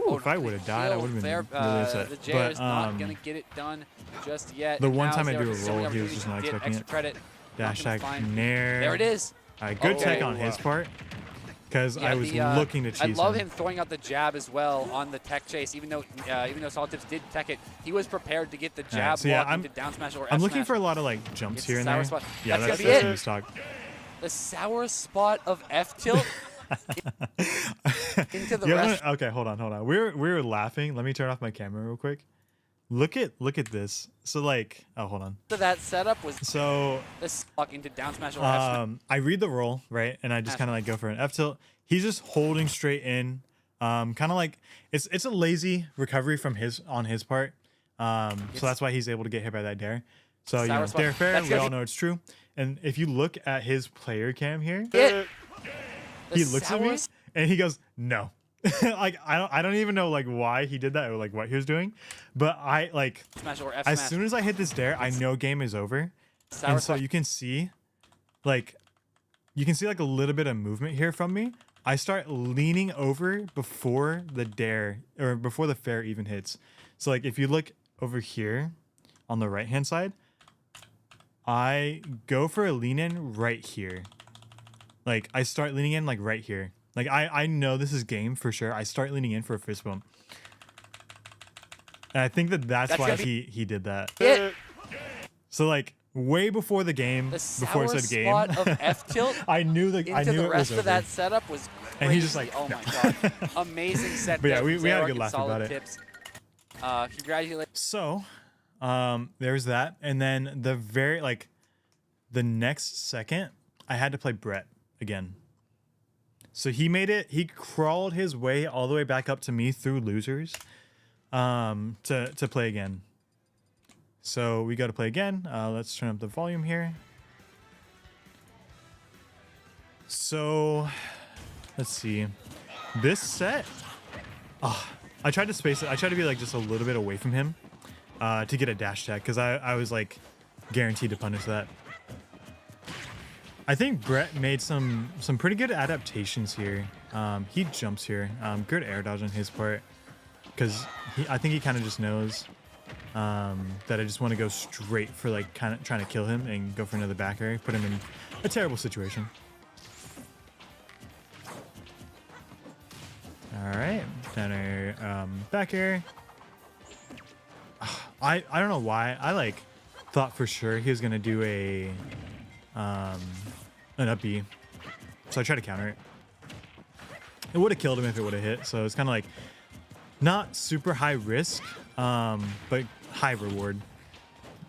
Oh, if I no, would have the died, I kill would have been there, really upset. The Jay But is not going to get it done just yet. the And one now time I do Zarek a has so many roll, he was opportunities just to not get expecting extra it. credit. dash Not tag gonna find- nair. There it is. All right, good tech Okay. on his part because Yeah, I was the, looking to I cheese love him. him throwing out the jab as well on the tech chase. Even though Solid Tips did tech it, he was prepared to get the All right, jab so yeah, block I'm- into down smash or I'm F looking smash. for a lot of like jumps It's here a and sour there. spot. Yeah, That's that's gonna be gonna it. be stock. The sour spot of F tilt into the Yeah, rest. okay, hold on. We were laughing. Let me turn off my camera real quick. Look at this. So like, oh, hold on. So that setup was So the block into down smash or F smash. I read the roll, right? And I just kind of like go for an F tilt. He's just holding straight in. Kind of like it's a lazy recovery from his part. So that's why he's able to get hit by that dare. So you Sour know, spot. dare fair, That's we gonna all be- know it's true. And if you look at his player cam here, The he looks at me sour and he goes, "No." Like I don't even know like why he did that or like what he was doing, but I like smash or F as smash. soon as I hit this dare, I know game is over. Sour And so spot. you can see like a little bit of movement here from me. I start leaning over before the dare or before the fair even hits. So like if you look over here on the right hand side, I go for a lean in right here. Like I start leaning in like right here. Like I know this is game for sure. I start leaning in for a fist bump. And I think that's That's why gonna he did that. It. So like way before the game, The before sour it said game, spot of F tilt I knew into I knew the it rest was of over. that setup was crazy. And he's just like, oh no. my god, amazing set. But yeah, there we from had a Zarek good and laugh Solid about it. Tips. Congratulations. So, there's that, and then the next second, I had to play Brett again. So he made it. He crawled his way all the way back up to me through losers, to play again. So we got to play again. Let's turn up the volume here. So, let's see. This set, I tried to space it. I tried to be like just a little bit away from him to get a dash tag because I was like guaranteed to punish that. I think Brett made some pretty good adaptations here. He jumps here. Good air dodge on his part because I think he kind of just knows that I just want to go straight for like kind of trying to kill him and go for another back air, put him in a terrible situation. All right, down air, back air. I don't know why I like thought for sure he was gonna do an up B, so I tried to counter it. It would have killed him if it would have hit, so it's kind of like not super high risk, but high reward.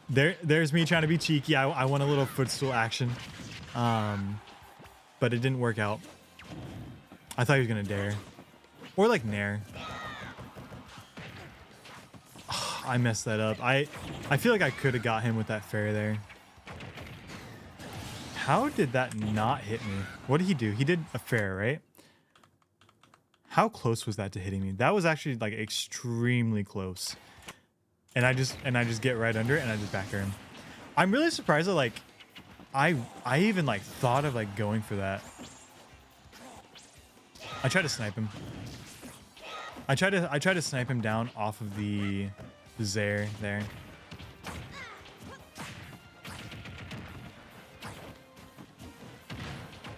There's me trying to be cheeky. I want a little footstool action, but it didn't work out. I thought he was gonna dare. Or like nair. I messed that up. I feel like I could have got him with that fair there. How did that not hit me? What did he do? He did a fair, right? How close was that to hitting me? That was actually like extremely close. And I just get right under it and I just back air him. I'm really surprised that like I even like thought of like going for that. I tried to snipe him. I tried to snipe him down off of the Zaire there.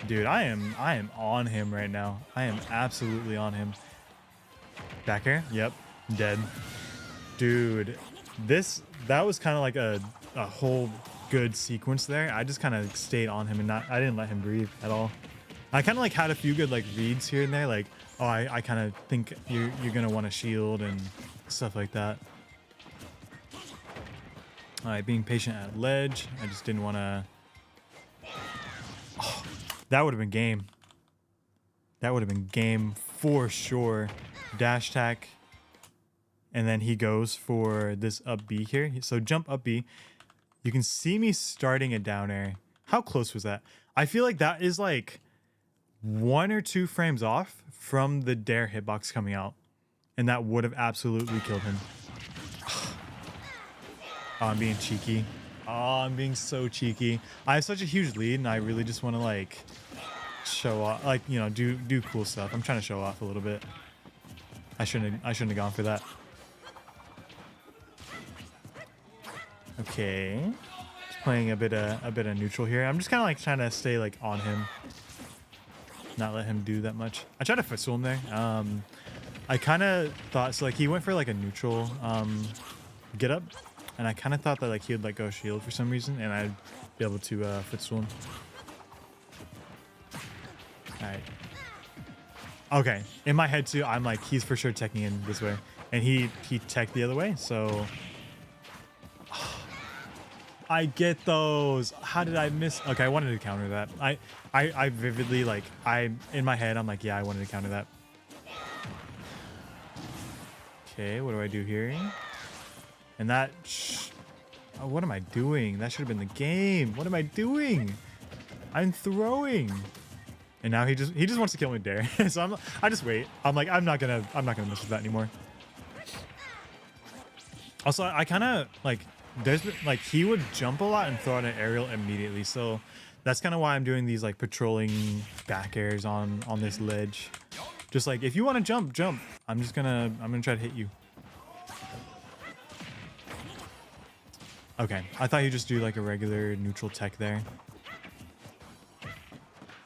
Dude, I am on him right now. I am absolutely on him. Back air? Yep. Dead. Dude, that was kind of like a whole good sequence there. I just kind of stayed on him and I didn't let him breathe at all. I kind of like had a few good like reads here and there, like, oh, I kind of think you're gonna want to shield and stuff like that. All right, being patient at ledge. I just didn't want to. Oh, that would have been game. That would have been game for sure. Dash tack. And then he goes for this up B here. So jump up B. You can see me starting a down air. How close was that? I feel like that is like 1 or 2 frames off from the dare hitbox coming out. And that would have absolutely killed him. Oh, I'm being cheeky. Oh, I'm being so cheeky. I have such a huge lead and I really just want to like show off, like, you know, do cool stuff. I'm trying to show off a little bit. I shouldn't have gone for that. Okay. Just playing a bit of neutral here. I'm just kind of like trying to stay like on him. Not let him do that much. I tried to footstool him there. I kind of thought, so like he went for like a neutral get up. And I kind of thought that like he would like go shield for some reason, and I'd be able to footstool him. All right. Okay. In my head too, I'm like, he's for sure teching in this way, and he teched the other way. So I get those. How did I miss? Okay, I wanted to counter that. I vividly like in my head, I'm like, yeah, I wanted to counter that. Okay, what do I do here? And that, oh, what am I doing? That should have been the game. What am I doing? I'm throwing. And now he just wants to kill me with dare. So I just wait. I'm like, I'm not gonna mess with that anymore. Also, I kind of like, there's like, he would jump a lot and throw out an aerial immediately. So that's kind of why I'm doing these like patrolling back airs on this ledge. Just like, if you want to jump, jump. I'm gonna try to hit you. Okay, I thought you'd just do like a regular neutral tech there.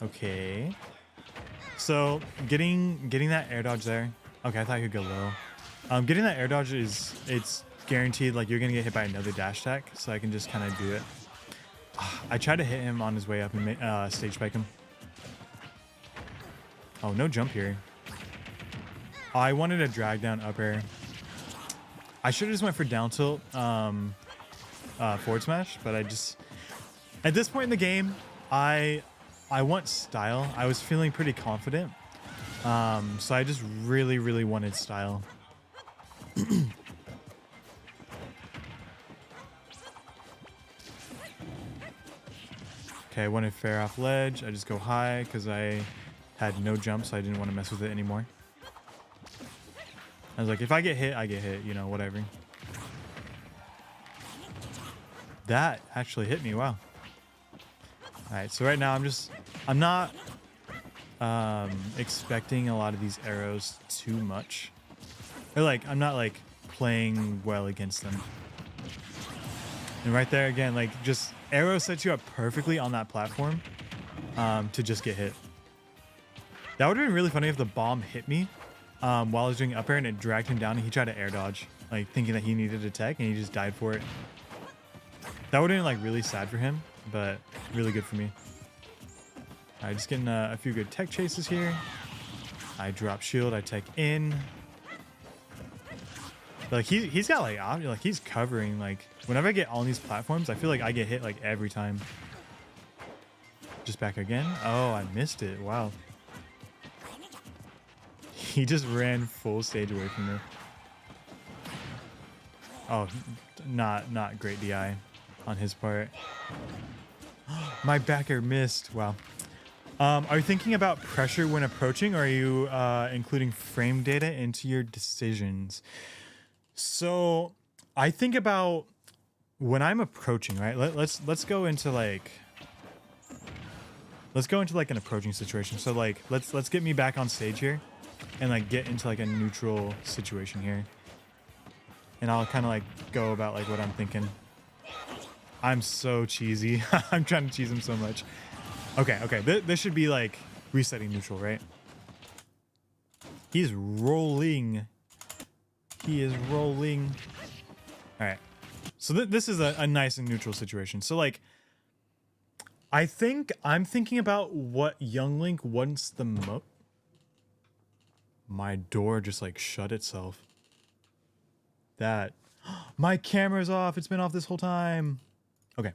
Okay. So getting that air dodge there. Okay, I thought you could go low. Getting that air dodge it's guaranteed like you're gonna get hit by another dash attack, so I can just kind of do it. I tried to hit him on his way up and stage spike him. Oh, no jump here. I wanted a drag down up air. I should have just went for down tilt. Forward smash, but I just at this point in the game I want style. I was feeling pretty confident, so I just really wanted style. Okay, I wanted fair off ledge. I just go high because I had no jump, so I didn't want to mess with it anymore. I was like, if I get hit, I get hit, you know, whatever. That actually hit me. Wow. All right, so right now I'm not expecting a lot of these arrows too much. Or like, I'm not like playing well against them. And right there again, like just arrows set you up perfectly on that platform to just get hit. That would have been really funny if the bomb hit me while I was doing up air and it dragged him down and he tried to air dodge, like thinking that he needed a tech and he just died for it. That would have been like really sad for him, but really good for me. All right, just getting a few good tech chases here. I drop shield, I tech in. But like he's got like he's covering, like whenever I get on these platforms, I feel like I get hit like every time. Just back again. Oh, I missed it. Wow. He just ran full stage away from me. Oh, not great DI on his part. My backer missed. Wow. Are you thinking about pressure when approaching, or are you including frame data into your decisions? So I think about when I'm approaching, right? Let's go into like an approaching situation. So like let's get me back on stage here and like get into like a neutral situation here. And I'll kind of like go about like what I'm thinking. I'm so cheesy. I'm trying to cheese him so much. Okay. This should be like resetting neutral, right? He's rolling. He is rolling. All right. So this is a nice and neutral situation. So like, I think I'm thinking about what Young Link wants the most. My door just like shut itself. That my camera's off. It's been off this whole time. Okay.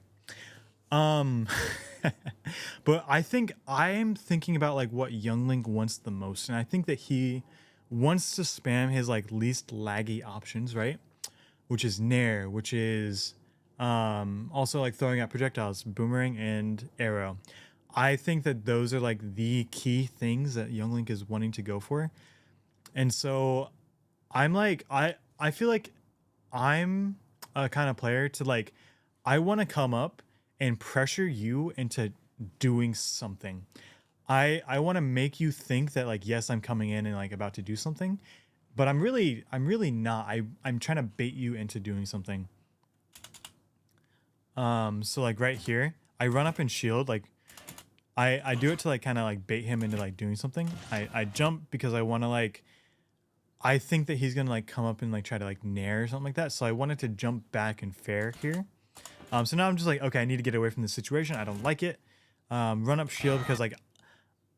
But I think I'm thinking about like what Young Link wants the most, and I think that he wants to spam his like least laggy options, right? Which is Nair, which is also like throwing out projectiles, boomerang and arrow. I think that those are like the key things that Young Link is wanting to go for. And so I'm like, I feel like I'm a kind of player to like, I want to come up and pressure you into doing something. I want to make you think that like, yes, I'm coming in and like about to do something, but I'm really not. I'm trying to bait you into doing something. So like right here, I run up and shield. Like I do it to like kind of like bait him into like doing something. I jump because I want to like, I think that he's gonna like come up and like try to like nair or something like that. So I wanted to jump back and fair here. So now I'm just like, okay, I need to get away from this situation. I don't like it. Run up shield because like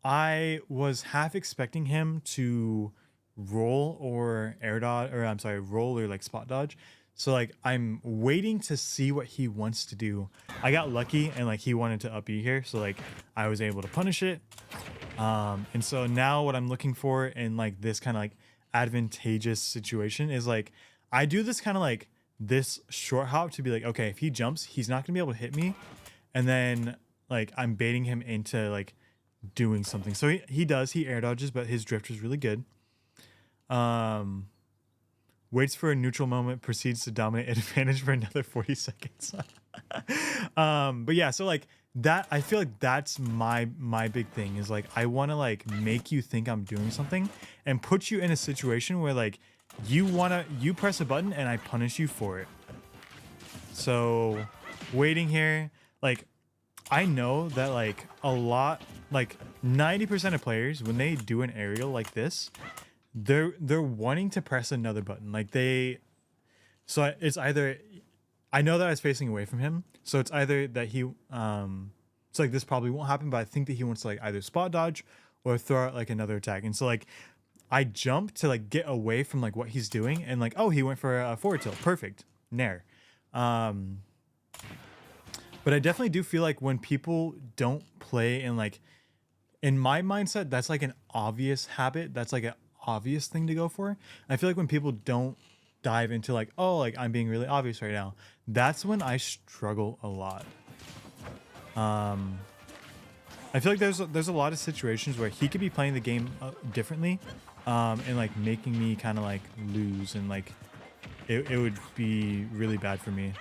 I was half expecting him to roll or air dodge, or I'm sorry, roll or like spot dodge. So like I'm waiting to see what he wants to do. I got lucky and like he wanted to up E here, so like I was able to punish it. And so now what I'm looking for in like this kind of like advantageous situation is like I do this kind of like this short hop to be like, okay, if he jumps, he's not gonna be able to hit me, and then like I'm baiting him into like doing something. So he air dodges, but his drift is really good. Waits for a neutral moment, proceeds to dominate at advantage for another 40 seconds. But yeah, so like that, I feel like that's my big thing is like I want to like make you think I'm doing something and put you in a situation where like you press a button and I punish you for it. So waiting here, like I know that like a lot, like 90% of players, when they do an aerial like this, they're wanting to press another button. Like so it's either, I know that I was facing away from him, so it's either that he it's like this probably won't happen, but I think that he wants to like either spot dodge or throw out like another attack. And so like I jump to like get away from like what he's doing, and like, oh, he went for a forward tilt, perfect, nair. But I definitely do feel like when people don't play, and like in my mindset, that's like an obvious habit, that's like an obvious thing to go for. I feel like when people don't dive into like, oh, like I'm being really obvious right now, that's when I struggle a lot. I feel like there's a lot of situations where he could be playing the game differently, and like making me kind of like lose, and like it would be really bad for me.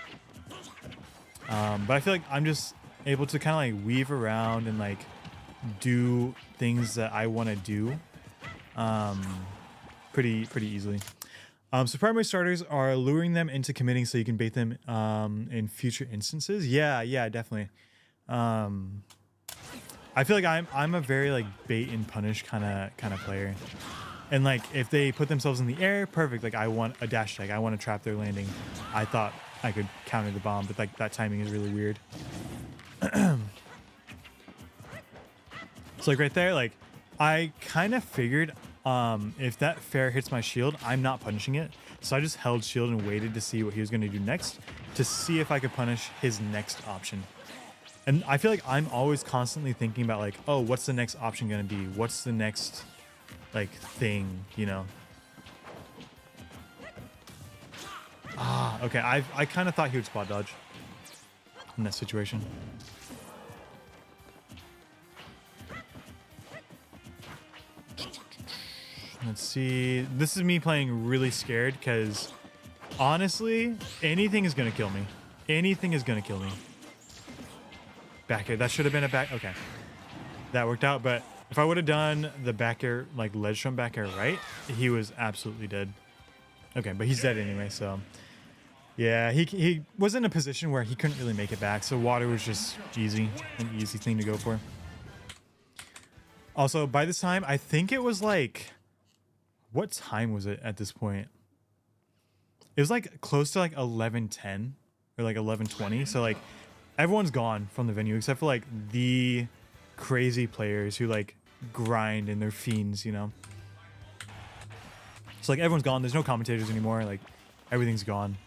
But I feel like I'm just able to kind of like weave around and like do things that I want to do pretty easily. So primary starters are luring them into committing so you can bait them in future instances. Yeah, definitely. I feel like I'm a very like bait and punish kind of player. And like if they put themselves in the air, perfect. Like I want a dash attack. I want to trap their landing. I thought I could counter the bomb, but like that timing is really weird. So like right there, like I kind of figured if that fair hits my shield, I'm not punishing it. So I just held shield and waited to see what he was going to do next, to see if I could punish his next option. And I feel like I'm always constantly thinking about like, oh, what's the next option going to be? What's the next like thing, you know? Okay, I kind of thought he would spot dodge in that situation. Let's see. This is me playing really scared because honestly, anything is going to kill me. Anything is going to kill me. Back air. That should have been a back. Okay. That worked out. But if I would have done the back air, like ledge from back air right, he was absolutely dead. Okay, but he's dead anyway, so. Yeah, he was in a position where he couldn't really make it back. So water was just an easy thing to go for. Also, by this time, I think it was like... What time was it at this point? It was like close to like 11:10 or like 11:20. So like everyone's gone from the venue except for like the crazy players who like grind and they're fiends, you know? So like everyone's gone. There's no commentators anymore. Like everything's gone.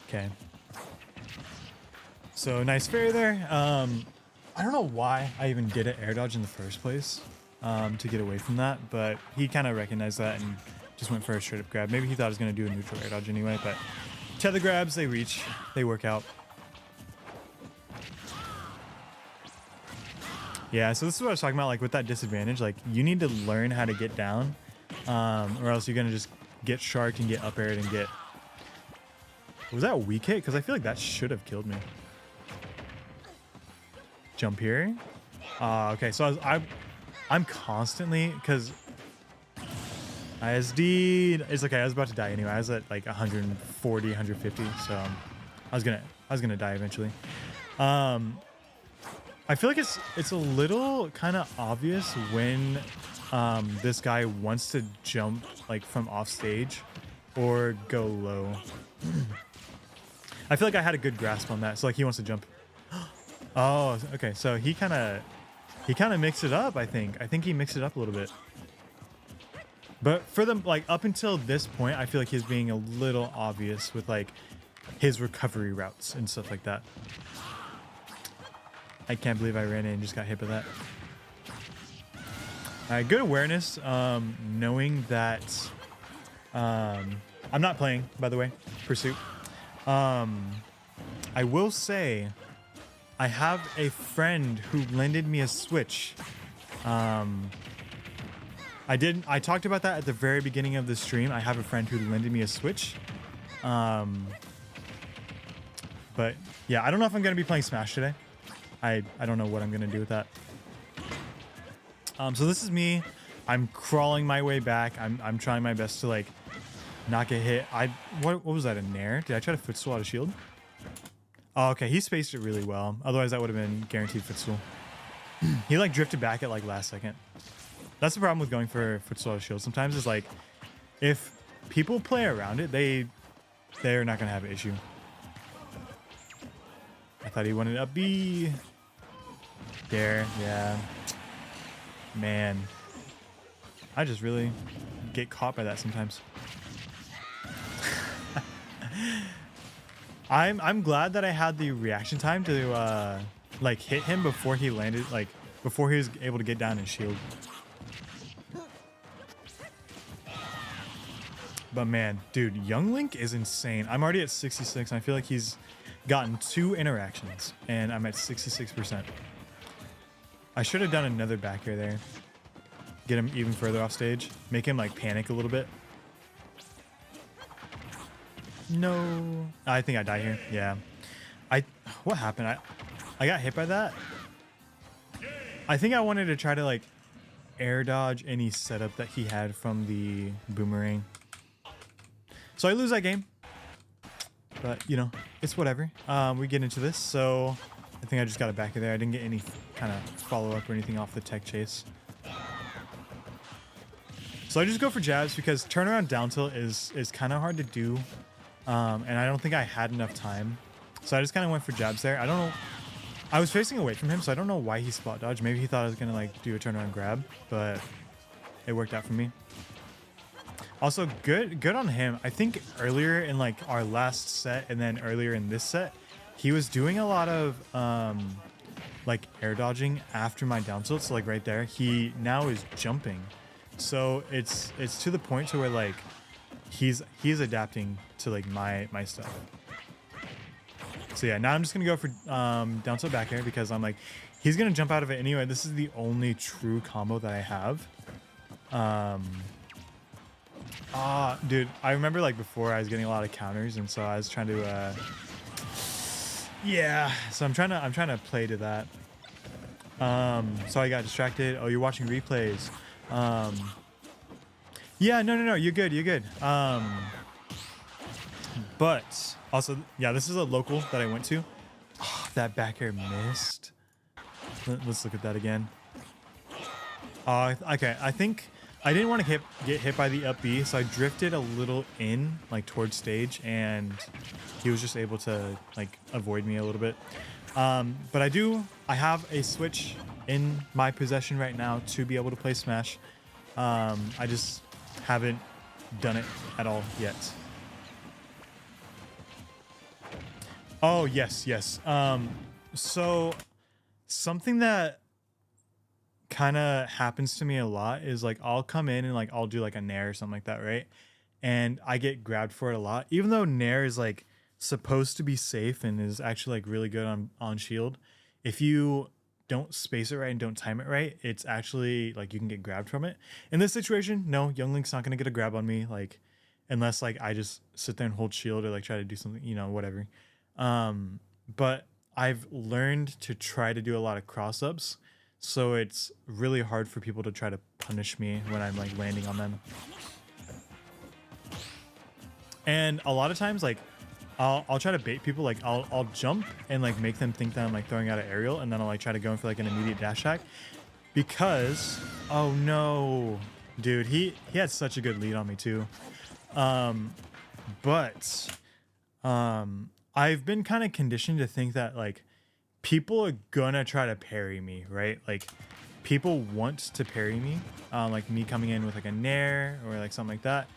Okay. So nice fairy there. I don't know why I even did an air dodge in the first place. To get away from that, but he kind of recognized that and just went for a straight up grab. Maybe he thought he was going to do a neutral air dodge anyway, but tether grabs, they reach, they work out. Yeah, so this is what I was talking about, like with that disadvantage, like you need to learn how to get down, or else you're going to just get sharked and get up aired and get... Was that a weak hit? Because I feel like that should have killed me. Jump here. Okay, so I'm constantly, because ISD, it's okay, I was about to die anyway. I was at like 140, 150, so I was gonna die eventually. I feel like it's a little kind of obvious when this guy wants to jump like from off stage or go low. I feel like I had a good grasp on that. So like he wants to jump. Oh, okay. So he kind of mixed it up, I think. I think he mixed it up a little bit. But for them, like up until this point, I feel like he's being a little obvious with like his recovery routes and stuff like that. I can't believe I ran in and just got hit by that. All right, good awareness, knowing that I'm not playing, by the way, Pursuit. I will say I have a friend who lended me a Switch. I talked about that at the very beginning of the stream. I have a friend who lended me a Switch. But yeah, I don't know if I'm going to be playing Smash today. I don't know what I'm going to do with that. So this is me. I'm crawling my way back. I'm trying my best to like not get hit. What was that, a nair? Did I try to footstool out of shield? Oh, okay, he spaced it really well. Otherwise that would have been guaranteed footstool. He like drifted back at like last second. That's the problem with going for footstool out of shield. Sometimes it's like if people play around it, they're not gonna have an issue. I thought he wanted up B. There, yeah. Man. I just really get caught by that sometimes. I'm glad that I had the reaction time to like hit him before he landed, like before he was able to get down and shield. But man, dude, Young Link is insane. I'm already at 66 and I feel like he's gotten 2 interactions and I'm at 66%. I should have done another back air there. Get him even further off stage. Make him like panic a little bit. No. I think I die here. Yeah. What happened? I got hit by that. I think I wanted to try to like air dodge any setup that he had from the boomerang. So I lose that game. But, you know, it's whatever. We get into this. So I think I just got it back in there. I didn't get any kind of follow-up or anything off the tech chase. So I just go for jabs because turnaround down tilt is kind of hard to do. And I don't think I had enough time. So I just kind of went for jabs there. I don't know. I was facing away from him, so I don't know why he spot dodged. Maybe he thought I was going to like do a turnaround grab, but it worked out for me. Also, good on him. I think earlier in like our last set and then earlier in this set, he was doing a lot of like air dodging after my down tilt. So like right there, he now is jumping. So it's to the point to where like he's adapting to like my stuff. So yeah, now I'm just gonna go for down tilt back air because I'm like, he's gonna jump out of it anyway. This is the only true combo that I have. Dude, I remember like before I was getting a lot of counters, and so I was trying to yeah, so I'm trying to play to that. So I got distracted. Oh, you're watching replays. Yeah, no, you're good. But also, yeah, this is a local that I went to. Oh, that back air missed. Let's look at that again. Okay, I think I didn't want to get hit by the up B, so I drifted a little in, like towards stage, and he was just able to like avoid me a little bit. But I have a Switch in my possession right now to be able to play Smash. I just haven't done it at all yet. Oh, yes. So something that kind of happens to me a lot is like I'll come in and like I'll do like a nair or something like that, right? And I get grabbed for it a lot, even though nair is like supposed to be safe and is actually like really good on shield. If you don't space it right and don't time it right, it's actually like you can get grabbed from it. In this situation, no, Young Link's not gonna get a grab on me, like unless like I just sit there and hold shield or like try to do something, you know, whatever. But I've learned to try to do a lot of cross ups, so it's really hard for people to try to punish me when I'm like landing on them. And a lot of times, like I'll try to bait people, like I'll jump and like make them think that I'm like throwing out an aerial, and then I'll like try to go in for like an immediate dash attack because, oh no, dude, he had such a good lead on me too. I've been kind of conditioned to think that like people are gonna try to parry me, right? Like people want to parry me, like me coming in with like a nair or like something like that.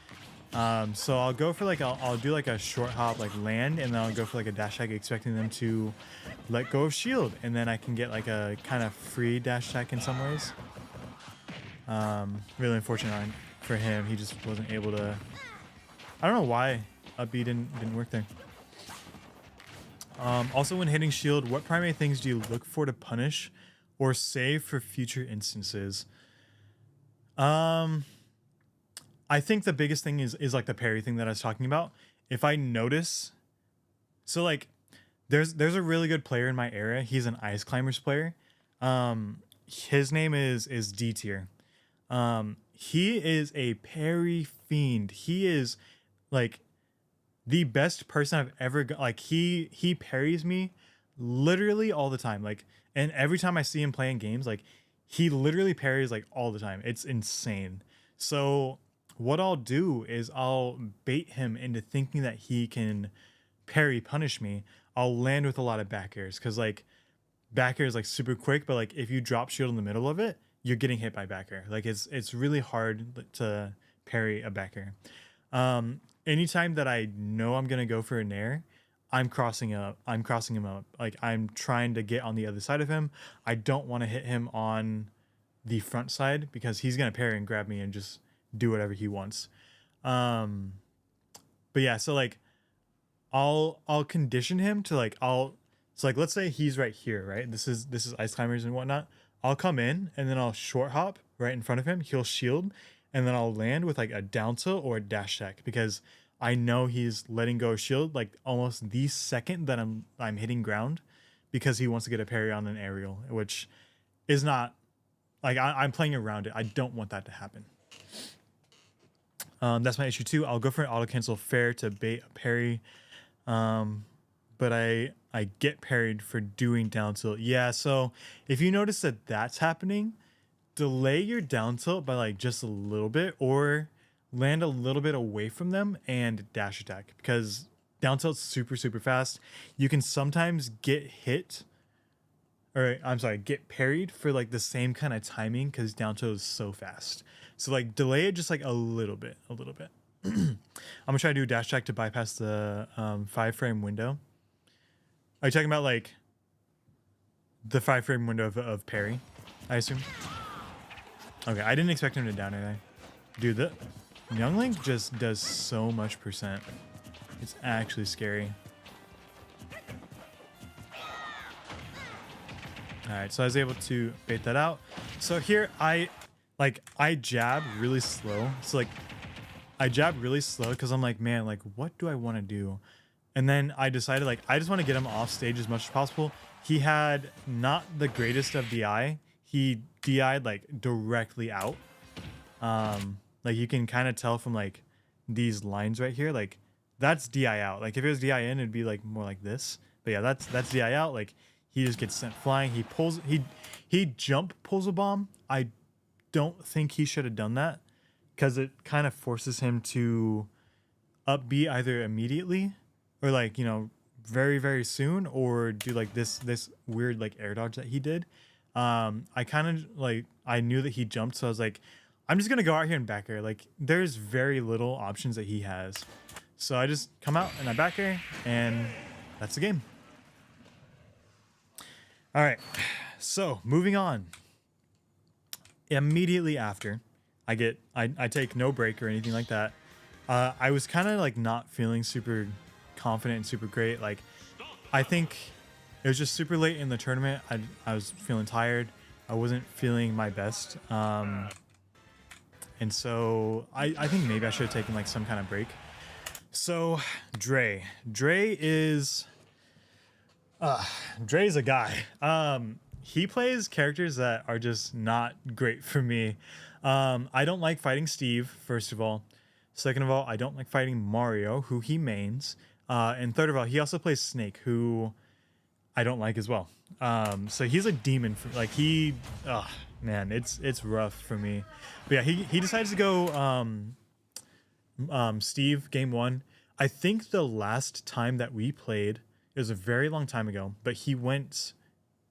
So I'll go for like I'll do like a short hop, like land, and then I'll go for like a dash attack, expecting them to let go of shield, and then I can get like a kind of free dash attack in some ways. Really unfortunate for him, he just wasn't able to. I don't know why up B didn't work there. Also, when hitting shield, what primary things do you look for to punish or save for future instances? I think the biggest thing is like the parry thing that I was talking about. If I notice, so like there's a really good player in my area. He's an Ice Climbers player. His name is D tier. He is a parry fiend. He is like the best person I've ever got. Like he parries me literally all the time. Like, and every time I see him playing games, like he literally parries like all the time. It's insane. So what I'll do is I'll bait him into thinking that he can parry punish me. I'll land with a lot of back airs, because like back air is like super quick, but like if you drop shield in the middle of it, you're getting hit by back air. Like it's really hard to parry a back air. Anytime that I know I'm gonna go for a nair, I'm crossing him up. Like I'm trying to get on the other side of him. I don't want to hit him on the front side because he's gonna parry and grab me and just do whatever he wants. But yeah, so like I'll condition him to like so like let's say he's right here, right? This is Ice Climbers and whatnot. I'll come in and then I'll short hop right in front of him. He'll shield, and then I'll land with like a down tilt or a dash attack, because I know he's letting go of shield like almost the second that I'm hitting ground, because he wants to get a parry on an aerial, which is not like I'm playing around it. I don't want that to happen. That's my issue too. I'll go for an auto cancel fair to bait a parry, but I get parried for doing down tilt. Yeah, so if you notice that that's happening, delay your down tilt by like just a little bit, or land a little bit away from them and dash attack, because down tilt's super fast. You can sometimes get hit, or I'm sorry, get parried for like the same kind of timing, because down tilt is so fast. So like delay it just like a little bit. I'm gonna try to do a dash attack to bypass the 5-frame window. Are you talking about like the 5-frame window of parry, I assume? Okay, I didn't expect him to down it. Dude, Young Link just does so much percent. It's actually scary. All right, so I was able to bait that out. So here I jab really slow. So like I jab really slow because I'm like, man, like what do I want to do? And then I decided like I just want to get him off stage as much as possible. He had not the greatest of DI. He DI'd like directly out. Like you can kind of tell from like these lines right here, like that's DI out. Like if it was DI in, it'd be like more like this. But yeah, that's DI out. Like he just gets sent flying. He jump pulls a bomb. I don't think he should have done that because it kind of forces him to up B either immediately or like, you know, very, very soon, or do like this weird like air dodge that he did. I kind of like, I knew that he jumped, so I was like, I'm just gonna go out here and back air. Like there's very little options that he has. So I just come out and I back air, and that's the game. All right, so moving on. Immediately after, I take no break or anything like that. I was kind of like not feeling super confident and super great. Like I think it was just super late in the tournament. I was feeling tired. I wasn't feeling my best. And so I think maybe I should have taken like some kind of break. So Dre is Dre's a guy. He plays characters that are just not great for me. I don't like fighting Steve, first of all. Second of all, I don't like fighting Mario, who he mains. And third of all, he also plays Snake, who I don't like as well. So he's a demon for like man, it's rough for me. But yeah, he decides to go Steve game 1. I think the last time that we played, it was a very long time ago, but he went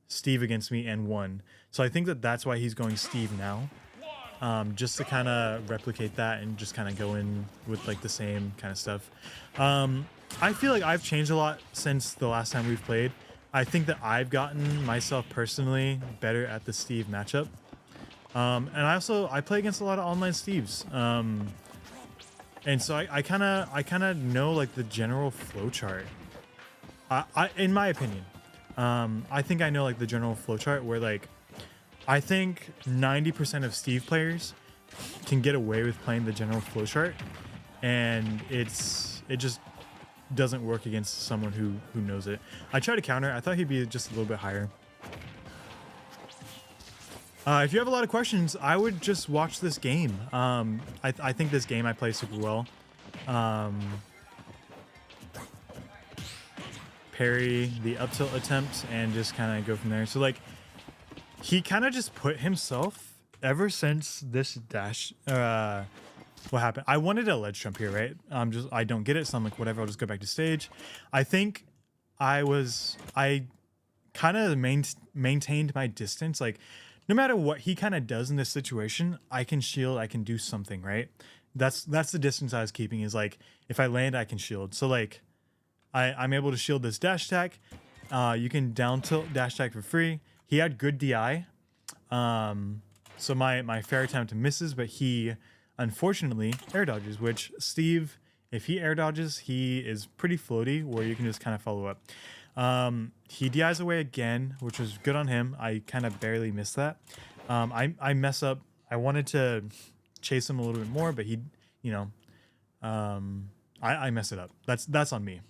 Steve against me and won. So I think that's why he's going Steve now. Just to kind of replicate that and just kind of go in with like the same kind of stuff. I feel like I've changed a lot since the last time we've played. I think that I've gotten myself personally better at the Steve matchup. And I play against a lot of online Steves. And so I kind of know like the general flow chart. In my opinion, I think I know like the general flow chart where like I think 90% of Steve players can get away with playing the general flow chart, and it just doesn't work against someone who knows it. I tried to counter. I thought he'd be just a little bit higher. If you have a lot of questions, I would just watch this game. I think this game I play super well. Parry the up tilt attempt and just kind of go from there. So like he kind of just put himself ever since this dash. What happened? I wanted a ledge jump here, right? I don't get it, so I'm like, whatever. I'll just go back to stage. I think I kind of maintained my distance. Like no matter what he kind of does in this situation, I can shield. I can do something, right? That's the distance I was keeping. Is like if I land, I can shield. So like I'm able to shield this dash attack. You can down tilt dash attack for free. He had good DI. So my fair attempt misses, but he unfortunately air dodges, which Steve, if he air dodges, he is pretty floaty where you can just kind of follow up. He DIs away again, which was good on him. I kind of barely missed that. I mess up. I wanted to chase him a little bit more, but he, you know, I mess it up. That's on me.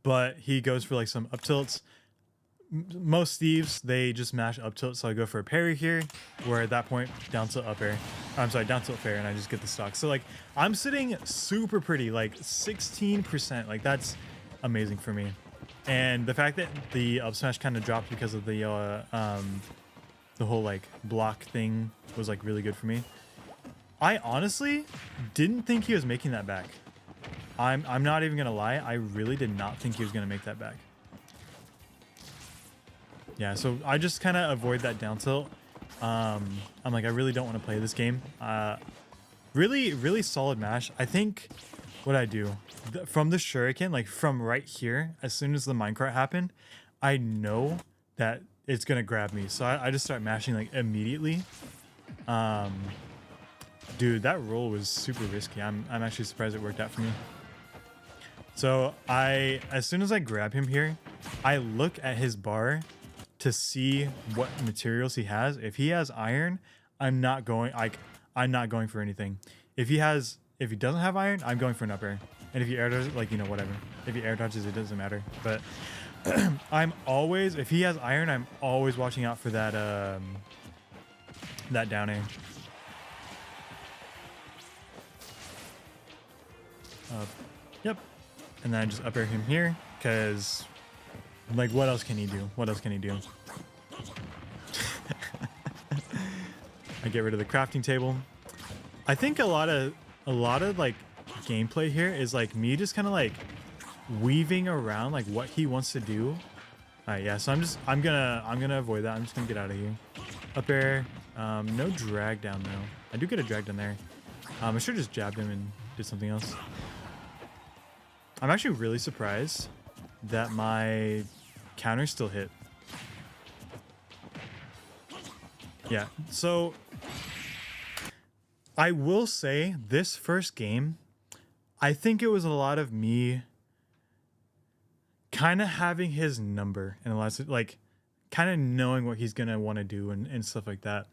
But he goes for like some up tilts. Most Steves, they just mash up tilt, so I go for a parry here, where at that point, down tilt up air. I'm sorry, down tilt fair, and I just get the stock. So like, I'm sitting super pretty, like 16%, like that's amazing for me. And the fact that the up smash kind of dropped because of the whole like block thing was like really good for me. I honestly didn't think he was making that back. I'm not even gonna lie, I really did not think he was gonna make that back. Yeah, so I just kind of avoid that down tilt. I'm like, I really don't want to play this game. Really solid mash. I think what I do from the shuriken, like from right here, as soon as the minecart happened, I know that it's gonna grab me. So I just start mashing like immediately. Dude, that roll was super risky. I'm actually surprised it worked out for me. So as soon as I grab him here, I look at his bar to see what materials he has. If he has iron, I'm not going for anything. If he doesn't have iron, I'm going for an up air. And if he air dodges, like, you know, whatever. If he air dodges, it doesn't matter. But if he has iron, I'm always watching out for that that down air. Yep. And then I just up air him here, because, like, what else can he do? What else can he do? I get rid of the crafting table. I think a lot of like gameplay here is like me just kind of like weaving around like what he wants to do. All right, yeah. So I'm gonna avoid that. I'm just gonna get out of here. Up air. No drag down though. I do get a drag down there. I should have just jabbed him and did something else. I'm actually really surprised that my counter still hit. Yeah, so I will say this first game, I think it was a lot of me kind of having his number and a lot of, like, kind of knowing what he's going to want to do and stuff like that.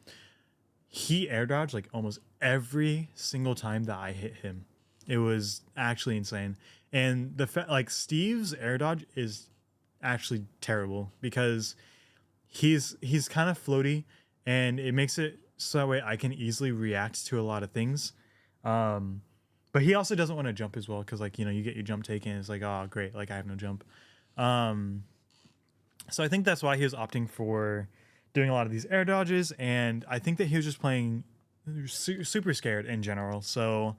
He air dodged like almost every single time that I hit him. It was actually insane. And the fact, like, Steve's air dodge is actually terrible because he's kind of floaty, and it makes it so that way I can easily react to a lot of things. But he also doesn't want to jump as well because, like, you know, you get your jump taken. It's like, oh, great, like I have no jump. So I think that's why he was opting for doing a lot of these air dodges, and I think that he was just playing super scared in general. So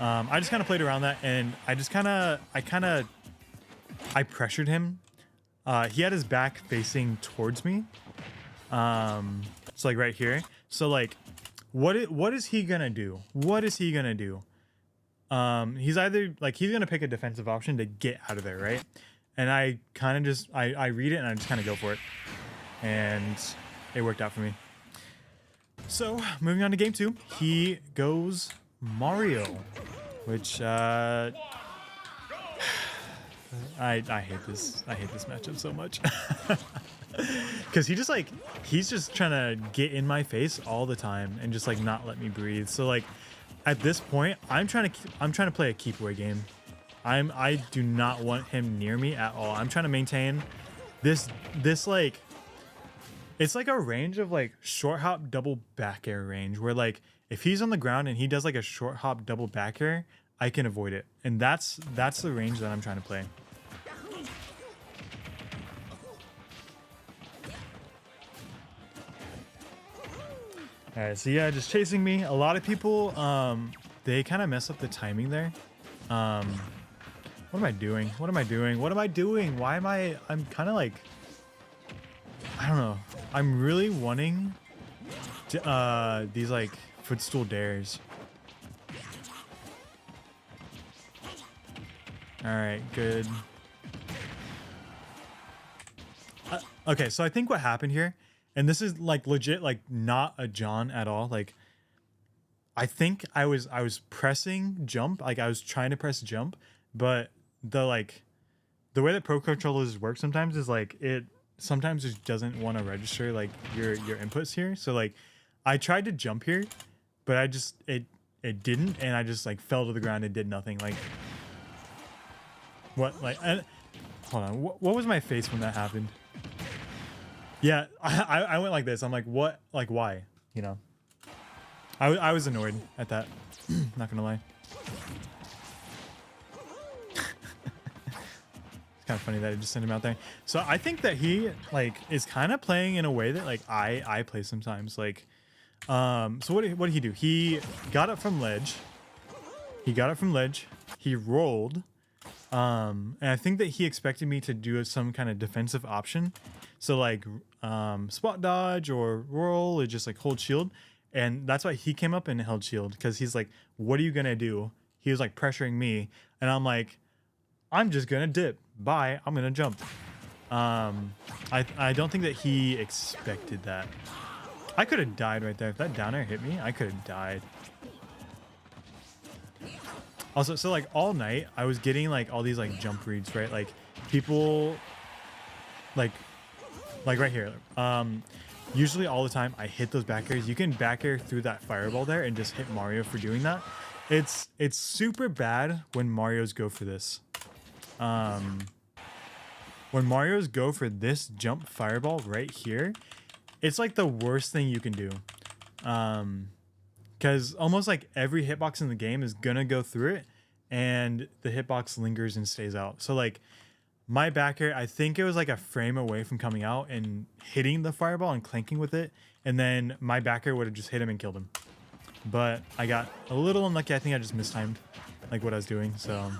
I just kind of played around that, and I pressured him. He had his back facing towards me, so like right here. So like what is he gonna do? He's either like he's gonna pick a defensive option to get out of there, right? And I kind of just I read it and I just kind of go for it, and it worked out for me. So, moving on to game 2, he goes Mario, which I hate this. I hate this matchup so much. Cuz he's just trying to get in my face all the time and just like not let me breathe. So like at this point, I'm trying to play a keep away game. I do not want him near me at all. I'm trying to maintain this like, it's like a range of like short hop double back air range where like if he's on the ground and he does like a short hop double back air, I can avoid it. And that's the range that I'm trying to play. All right, so yeah, just chasing me. A lot of people, they kind of mess up the timing there. What am I doing? Why am I'm kind of like, I don't know. I'm really wanting to, these like footstool dares. All right, good. Okay, so I think what happened here, and this is like legit, like not a John at all. Like, I think I was pressing jump, like I was trying to press jump, but the way that Pro Controllers work sometimes is like it sometimes just doesn't want to register like your inputs here. So like I tried to jump here, but I just it didn't, and I just like fell to the ground and did nothing. Like what? Like hold on, what was my face when that happened? Yeah, I went like this. I'm like, what? Like why? You know, I was annoyed at that. Not gonna lie. Kind of funny that I just sent him out there. So I think that he like is kind of playing in a way that like I play sometimes. Like, so what did he do? He got up from ledge. He rolled, and I think that he expected me to do some kind of defensive option. So like spot dodge or roll or just like hold shield, and that's why he came up and held shield, because he's like, what are you gonna do? He was like pressuring me, and I'm like, I'm just gonna dip. Bye. I'm gonna jump. I don't think that he expected that. I could have died right there. If that down air hit me, I could have died. Also, so like all night I was getting like all these like jump reads, right? Like people like right here. Usually all the time I hit those back airs. You can back air through that fireball there and just hit Mario for doing that. It's super bad when Marios go for this. When Marios go for this jump fireball right here, it's like the worst thing you can do. Because almost like every hitbox in the game is gonna go through it, and the hitbox lingers and stays out. So like my back air, I think it was like a frame away from coming out and hitting the fireball and clanking with it, and then my back air would have just hit him and killed him. But I got a little unlucky. I think I just mistimed like what I was doing. So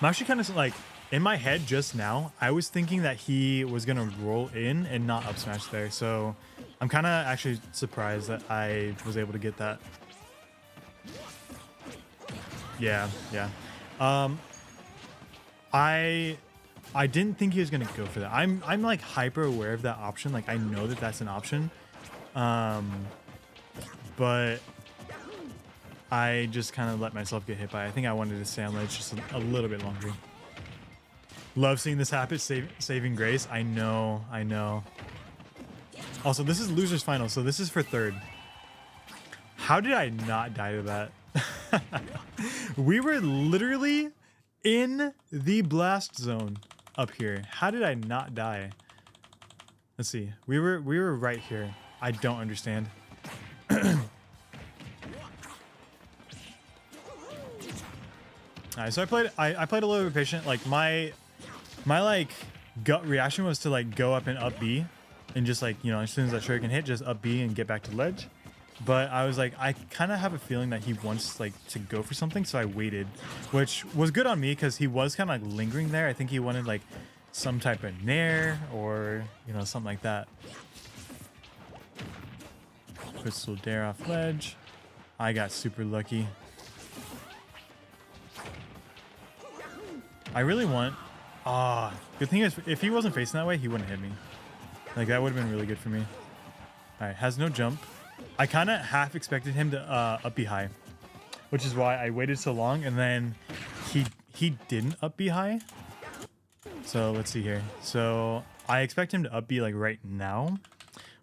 I'm actually kind of like in my head just now, I was thinking that he was gonna roll in and not up smash there. So I'm kind of actually surprised that I was able to get that. Yeah. I didn't think he was gonna go for that. I'm like hyper aware of that option. Like I know that that's an option. But I just kind of let myself get hit by it. I think I wanted to stay on ledge just a little bit longer. Love seeing this happen, saving grace. I know. Also, this is losers final, so this is for third. How did I not die to that? We were literally in the blast zone up here. How did I not die? Let's see. We were right here. I don't understand. Alright, so I played a little bit patient. Like my like gut reaction was to like go up and up B and just like, you know, as soon as that trigger can hit, just up B and get back to ledge. But I was like, I kind of have a feeling that he wants like to go for something, so I waited, which was good on me because he was kind of like lingering there. I think he wanted like some type of nair or, you know, something like that. Crystal dare off ledge. I got super lucky. I really want... good thing is, if he wasn't facing that way, he wouldn't hit me. Like, that would have been really good for me. Alright, has no jump. I kind of half expected him to up B high, which is why I waited so long, and then he didn't up B high. So, let's see here. So, I expect him to up B, like, right now,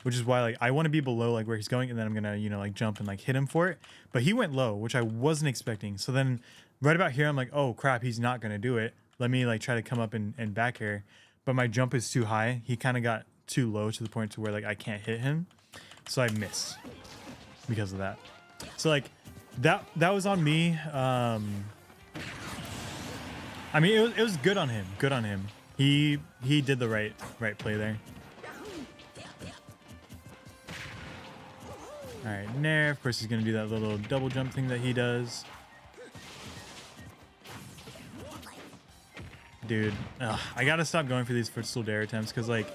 which is why, like, I want to be below, like, where he's going, and then I'm gonna, you know, like, jump and, like, hit him for it. But he went low, which I wasn't expecting. So then... right about here, I'm like, oh crap, he's not gonna do it. Let me like try to come up and back air. But my jump is too high. He kind of got too low to the point to where like I can't hit him. So I miss because of that. So like that was on me. I mean, it was good on him. Good on him. He did the right play there. All right, Nair. Of course, he's gonna do that little double jump thing that he does. Dude, I gotta stop going for these footstool dare attempts because like,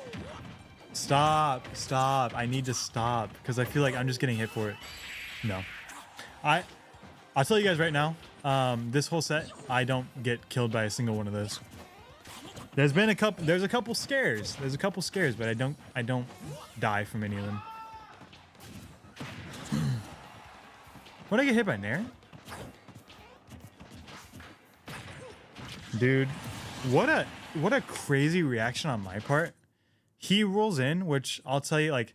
stop. I need to stop because I feel like I'm just getting hit for it. No, I'll tell you guys right now. This whole set, I don't get killed by a single one of those. There's a couple scares. But I don't die from any of them. What did I get hit by, Nair? Dude. What a crazy reaction on my part. He rolls in, which I'll tell you, like,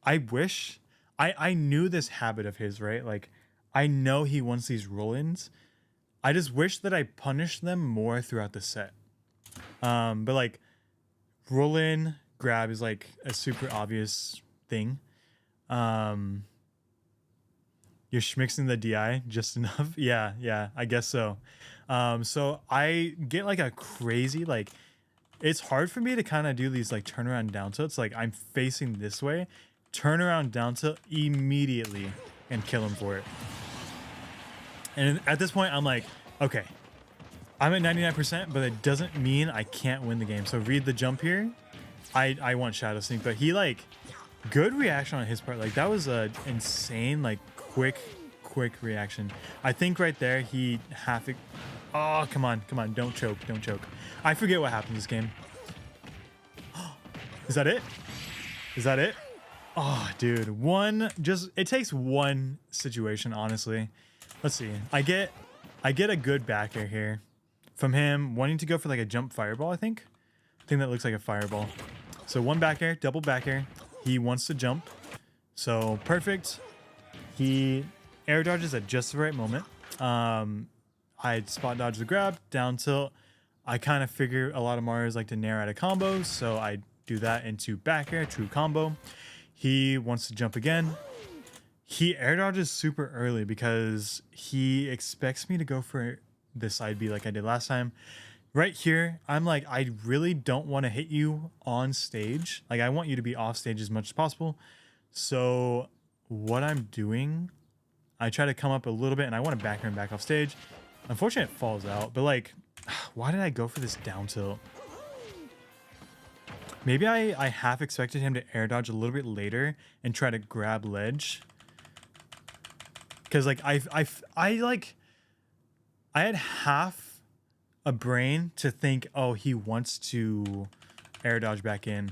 I wish I knew this habit of his, right? Like, I know he wants these roll-ins. I just wish that I punished them more throughout the set. But like, roll in, grab is like a super obvious thing. You're schmixing the DI just enough. Yeah, I guess so. So I get like a crazy, like, it's hard for me to kind of do these like turnaround down tilts. Like I'm facing this way, turn around down tilt immediately and kill him for it. And at this point, I'm like, okay, I'm at 99%, but it doesn't mean I can't win the game. So read the jump here. I want Shadow Sneak, but he like, good reaction on his part. Like that was a insane, like quick reaction. I think right there he half... Oh, come on. Don't choke. I forget what happened this game. Is that it? Oh, dude, it takes one situation, honestly. Let's see. I get a good back air here from him wanting to go for like a jump fireball, I think. I think that looks like a fireball. So one back air, double back air. He wants to jump. So perfect. He air dodges at just the right moment. I spot dodge the grab, down tilt. I kind of figure a lot of Marios like to nair out of combos, so I do that into back air, true combo. He wants to jump again. He air dodges super early because he expects me to go for the side B like I did last time. Right here, I'm like, I really don't want to hit you on stage. Like, I want you to be off stage as much as possible. So what I'm doing, I try to come up a little bit and I want to back her and back off stage. Unfortunately, it falls out. But like, why did I go for this down tilt? Maybe I half expected him to air dodge a little bit later and try to grab ledge. Because like I had half a brain to think, oh, he wants to air dodge back in.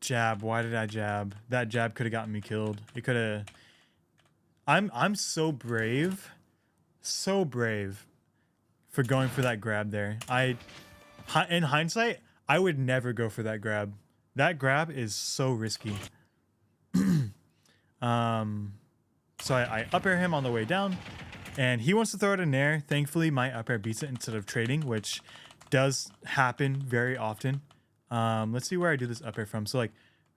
Jab. Why did I jab? That jab could have gotten me killed. It could have. I'm so brave, for going for that grab there. In hindsight, I would never go for that grab. That grab is so risky. So I up air him on the way down, and he wants to throw it in air. Thankfully, my up air beats it instead of trading, which does happen very often. Let's see where I do this up air from. So like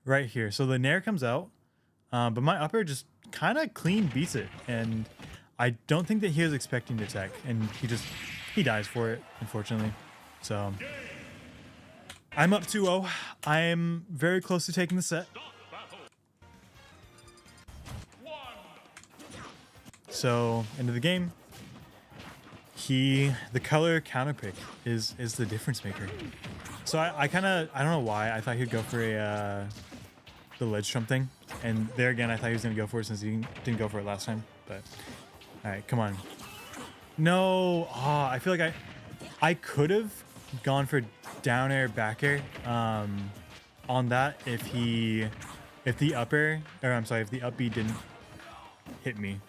right here. So the nair comes out, but my up air just kind of clean beats it, and I don't think that he was expecting to tech, and he dies for it, unfortunately. So I'm up 2-0. I am very close to taking the set. So into the game, the color counter pick is the difference maker. So I don't know why I thought he'd go for the ledge trump thing, and there again I thought he was gonna go for it since he didn't go for it last time. But all right, come on. No, I feel like I could have gone for down air, back air on that if the up air, or I'm sorry, if the up B didn't hit me.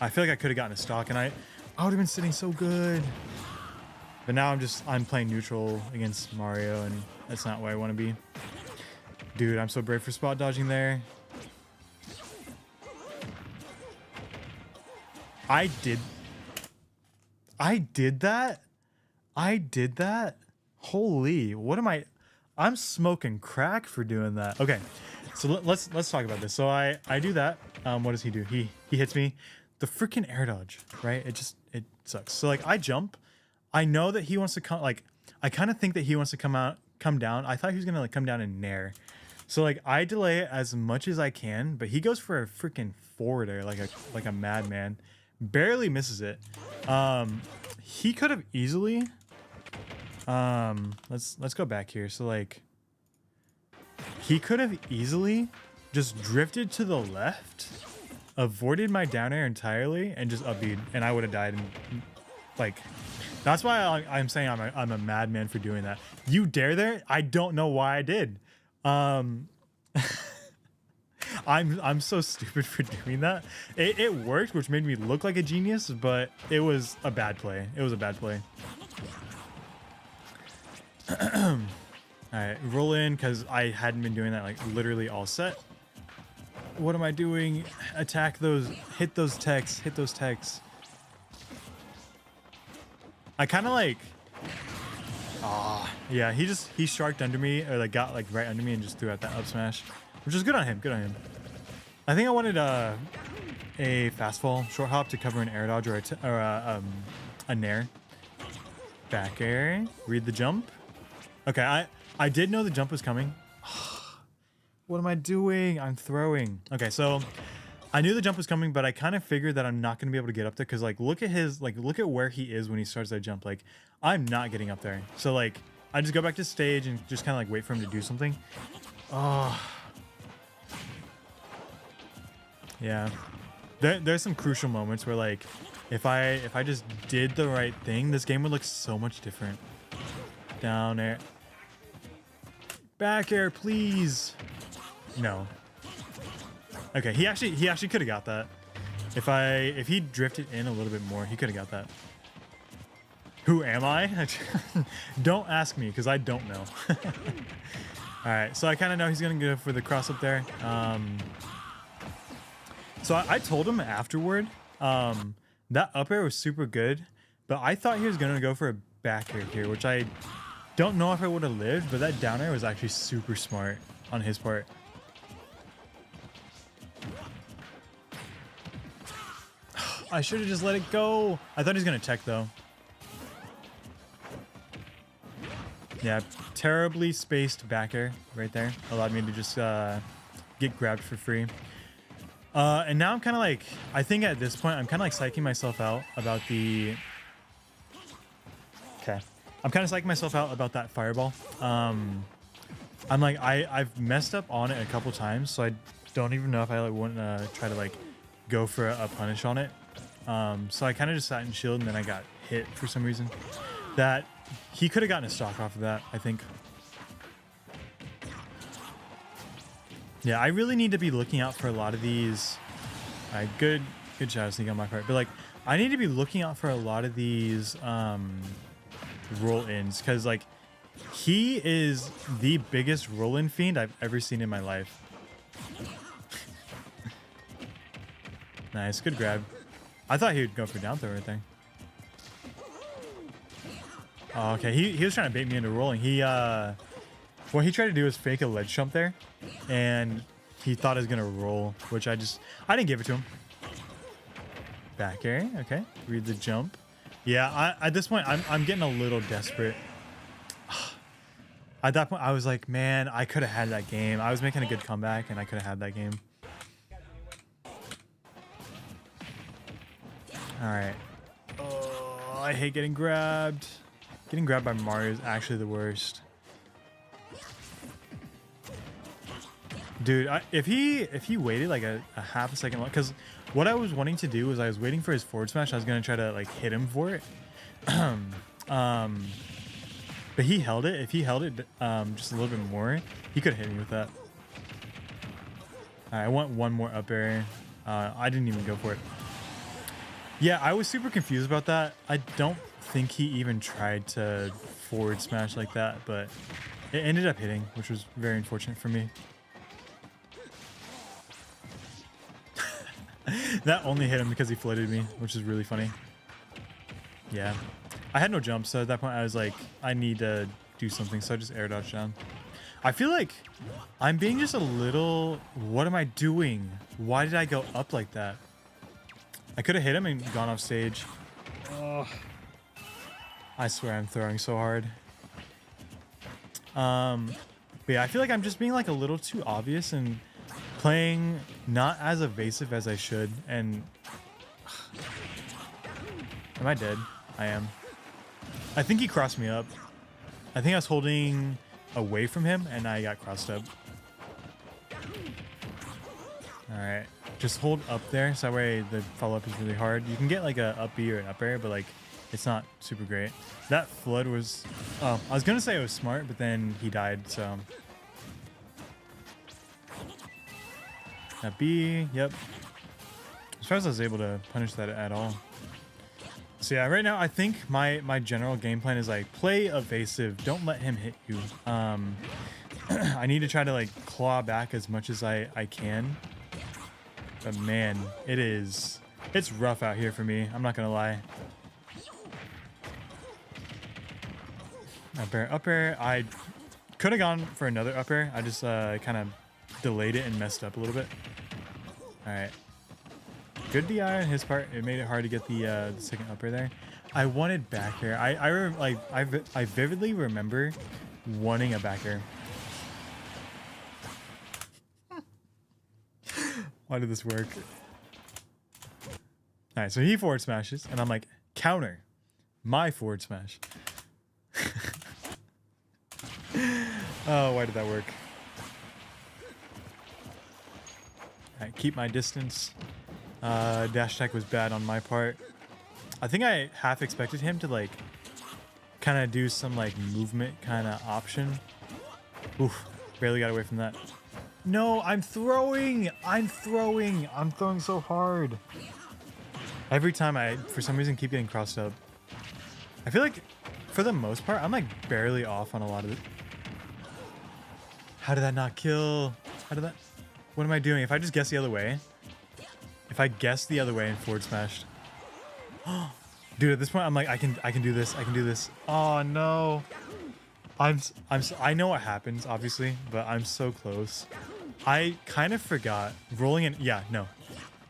I feel like I could have gotten a stock, and I would have been sitting so good. But now I'm playing neutral against Mario, and that's not where I want to be. Dude, I'm so brave for spot dodging there. I did that? I did that? Holy, what am I'm smoking crack for doing that. Okay, so let's talk about this. So I do that. What does he do? He hits me. The freaking air dodge, right? It sucks. So like I jump. I know that he wants to come, like I kind of think that he wants to come down. I thought he was gonna like come down and nair. So like I delay it as much as I can, but he goes for a freaking forward air like a madman. Barely misses it. He could have easily let's go back here. So like he could have easily just drifted to the left, avoided my down air entirely, and just up B'd, and I would have died. And like that's why I'm saying I'm a madman for doing that. You dare there? I don't know why I did. I'm so stupid for doing that. It worked, which made me look like a genius, but it was a bad play. It was a bad play. All right, roll in, because I hadn't been doing that like literally all set. What am I doing? Attack those, hit those techs, hit those techs. I kind of like, yeah, he sharked under me, or like got like right under me and just threw out that up smash, which is good on him, good on him. I think I wanted a fast fall short hop to cover an air dodge or a nair. Back air, read the jump. Okay, I did know the jump was coming. What am I doing? I'm throwing. Okay, so I knew the jump was coming, but I kind of figured that I'm not going to be able to get up there because, like, look at where he is when he starts that jump. Like, I'm not getting up there. So, like, I just go back to stage and just kind of, like, wait for him to do something. Oh. Yeah. There's some crucial moments where, like, if I just did the right thing, this game would look so much different. Down air. Back air, please. No. Okay, he actually could have got that. If he drifted in a little bit more, he could have got that. Who am I? Don't ask me, because I don't know. All right, so I kind of know he's going to go for the cross up there. So I told him afterward, that up air was super good, but I thought he was going to go for a back air here, which I don't know if I would have lived, but that down air was actually super smart on his part. I should have just let it go. I thought he was going to tech, though. Yeah, terribly spaced back air right there. Allowed me to just get grabbed for free. And now I'm kind of like, I think at this point, I'm kind of like psyching myself out about the... Okay. I'm kind of psyching myself out about that fireball. I'm like, I've messed up on it a couple times, so I don't even know if I like wouldn't try to like go for a punish on it. So I kind of just sat in shield, and then I got hit for some reason. That he could have gotten a stock off of that, I think. Yeah, I really need to be looking out for a lot of these. All right, good shadow sneak on my part. But like, I need to be looking out for a lot of these roll-ins, because like, he is the biggest roll-in fiend I've ever seen in my life. Nice, good grab. I thought he would go for down throw right there. Oh, okay, he was trying to bait me into rolling. What he tried to do was fake a ledge jump there, and he thought I was gonna roll, which I didn't give it to him. Back air, okay. Read the jump. Yeah, at this point, I'm getting a little desperate. At that point, I was like, man, I could have had that game. I was making a good comeback, and I could have had that game. All right. Oh, I hate getting grabbed. Getting grabbed by Mario is actually the worst. Dude, if he waited like a half a second, because what I was wanting to do was I was waiting for his forward smash. I was gonna try to like hit him for it. But he held it. If he held it just a little bit more, he could have hit me with that. All right, I want one more up air. I didn't even go for it. Yeah, I was super confused about that. I don't think he even tried to forward smash like that, but it ended up hitting, which was very unfortunate for me. That only hit him because he floated me, which is really funny. Yeah. I had no jump, so at that point I was like, I need to do something, so I just air dodged down. I feel like I'm being just a little... What am I doing? Why did I go up like that? I could have hit him and gone off stage. Oh, I swear I'm throwing so hard. But yeah, I feel like I'm just being like a little too obvious and playing not as evasive as I should. And am I dead? I am. I think he crossed me up. I think I was holding away from him and I got crossed up. All right. Just hold up there, so that way the follow-up is really hard. You can get like a up B or an up air, but like it's not super great. That flood was... Oh, I was gonna say it was smart, but then he died, so... That B, yep. As far as I was able to punish that at all. So yeah, right now I think my general game plan is like, play evasive, don't let him hit you. I need to try to like claw back as much as I can. But man, it's rough out here for me. I'm not gonna lie. Up air. I could have gone for another up air. I just kind of delayed it and messed up a little bit. All right. Good DI on his part. It made it hard to get the second up air there. I wanted back air. I vividly remember wanting a back air. Why did this work? All right, so he forward smashes, and I'm like, counter my forward smash. Oh, why did that work? All right, keep my distance. Dash attack was bad on my part. I think I half expected him to like kind of do some like movement kind of option. Oof, barely got away from that. No, I'm throwing. I'm throwing so hard. Every time I, for some reason, keep getting crossed up. I feel like, for the most part, I'm like barely off on a lot of it. How did that not kill? How did that? What am I doing? If I just guess the other way, if I guess the other way and forward smashed, dude, at this point I'm like, I can do this. I can do this. Oh no. I know what happens, obviously, but I'm so close. I kind of forgot rolling in. Yeah, no,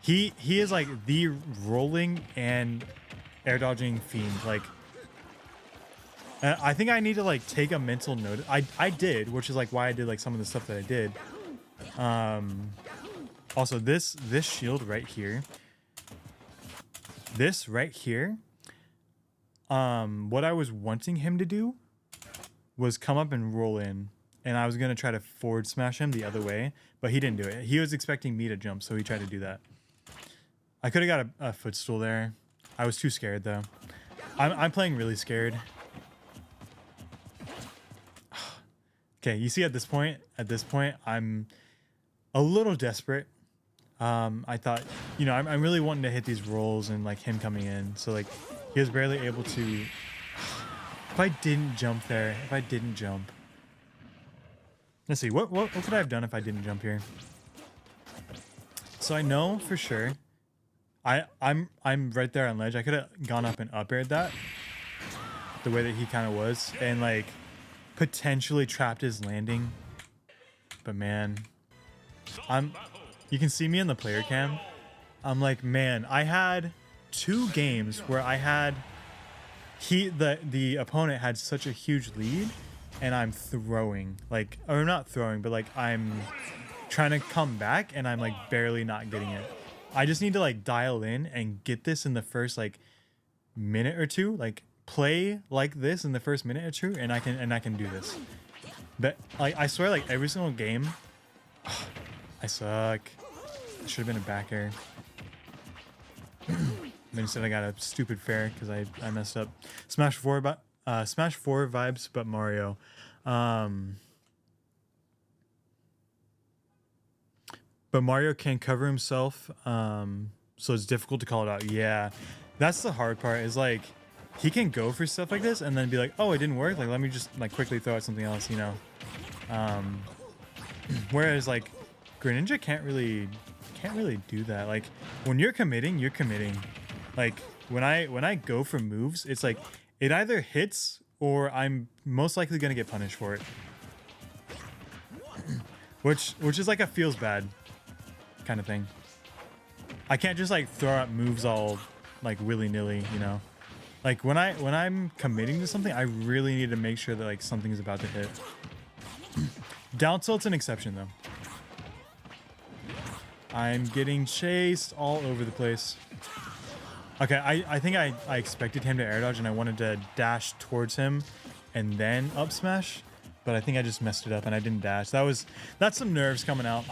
he is like the rolling and air dodging fiend. Like, I think I need to like take a mental note. I did, which is like why I did like some of the stuff that I did. Also this shield right here. This right here. What I was wanting him to do was come up and roll in, and I was gonna try to forward smash him the other way, but he didn't do it. He was expecting me to jump, so he tried to do that. I could have got a footstool there. I was too scared though. I'm playing really scared. Okay, you see at this point, I'm a little desperate. I thought, you know, I'm really wanting to hit these rolls and like him coming in. So like he was barely able to. If I didn't jump there, let's see, what could I have done if I didn't jump here? So I know for sure, I'm right there on ledge. I could have gone up and up aired that, the way that he kind of was, and like potentially trapped his landing. But man, you can see me in the player cam. I'm like, man, I had 2 games where I had. The opponent had such a huge lead, and I'm throwing, like, or not throwing, but like I'm trying to come back, and I'm like barely not getting it. I just need to like dial in and get this in the first like minute or two, like play like this in the first minute or two, and I can do this. But like I swear, like every single game, I suck. It should have been a back air. But instead I got a stupid fair because I messed up. Smash 4 vibes, but Mario. But Mario can cover himself, so it's difficult to call it out. Yeah, that's the hard part. Is like he can go for stuff like this and then be like, oh, it didn't work. Like let me just like quickly throw out something else, you know. Whereas like Greninja can't really do that. Like when you're committing, you're committing. Like when I go for moves, it's like it either hits or I'm most likely gonna get punished for it. which is like a feels bad kind of thing. I can't just like throw out moves all like willy-nilly, you know. Like when I'm committing to something, I really need to make sure that like something's about to hit. Down tilt's an exception though. I'm getting chased all over the place. Okay, I think I expected him to air dodge and I wanted to dash towards him and then up smash, but I think I just messed it up and I didn't dash. That's some nerves coming out.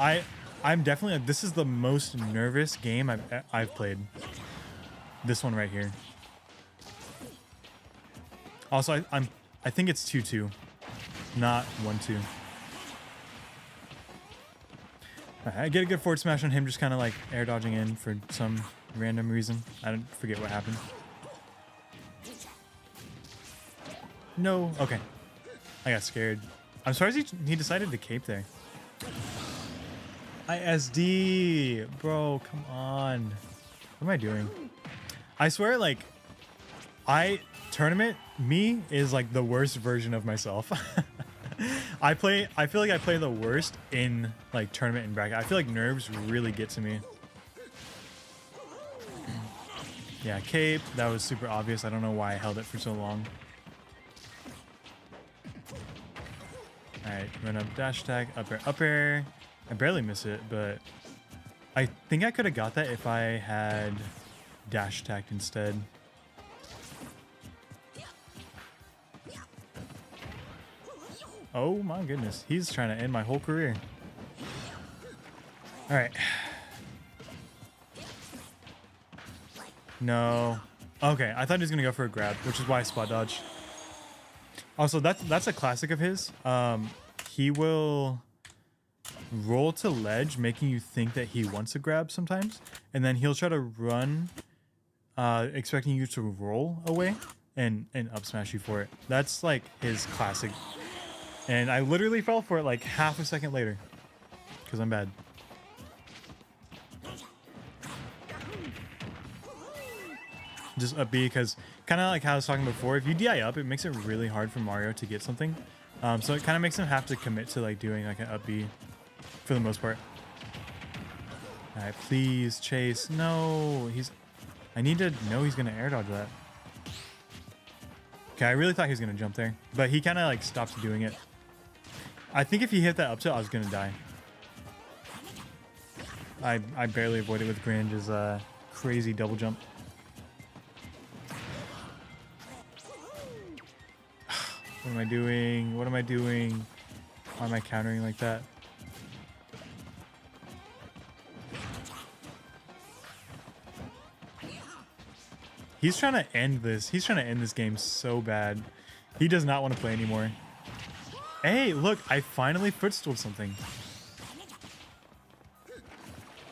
I'm definitely, this is the most nervous game I've played. This one right here. Also, I think it's 2-2, not 1-2. I get a good forward smash on him, just kind of like air dodging in for some random reason. I don't forget what happened. No, okay. I got scared. I'm surprised he decided to cape there. ISD, bro, come on. What am I doing? I swear, like, tournament me is like the worst version of myself. I feel like I play the worst in like tournament and bracket. I feel like nerves really get to me. Yeah, cape, that was super obvious. I don't know why I held it for so long. Alright, run up, dash attack, up air. I barely miss it, but I think I could have got that if I had dash attacked instead. Oh my goodness, he's trying to end my whole career. All right. No. Okay, I thought he was gonna go for a grab, which is why I spot dodged. Also, that's a classic of his. He will roll to ledge, making you think that he wants to grab sometimes, and then he'll try to run, expecting you to roll away and up smash you for it. That's like his classic. And I literally fell for it like half a second later because I'm bad. Just up B, because kind of like how I was talking before, if you DI up, it makes it really hard for Mario to get something. So it kind of makes him have to commit to like doing like an up B for the most part. All right, please chase. No, I need to know he's gonna air dodge that. Okay, I really thought he was gonna jump there, but he kind of like stops doing it. I think if he hit that up tilt, I was gonna die. I barely avoided with Grange's crazy double jump. What am I doing? What am I doing? Why am I countering like that? He's trying to end this. He's trying to end this game so bad. He does not want to play anymore. Hey, look, I finally footstooled something.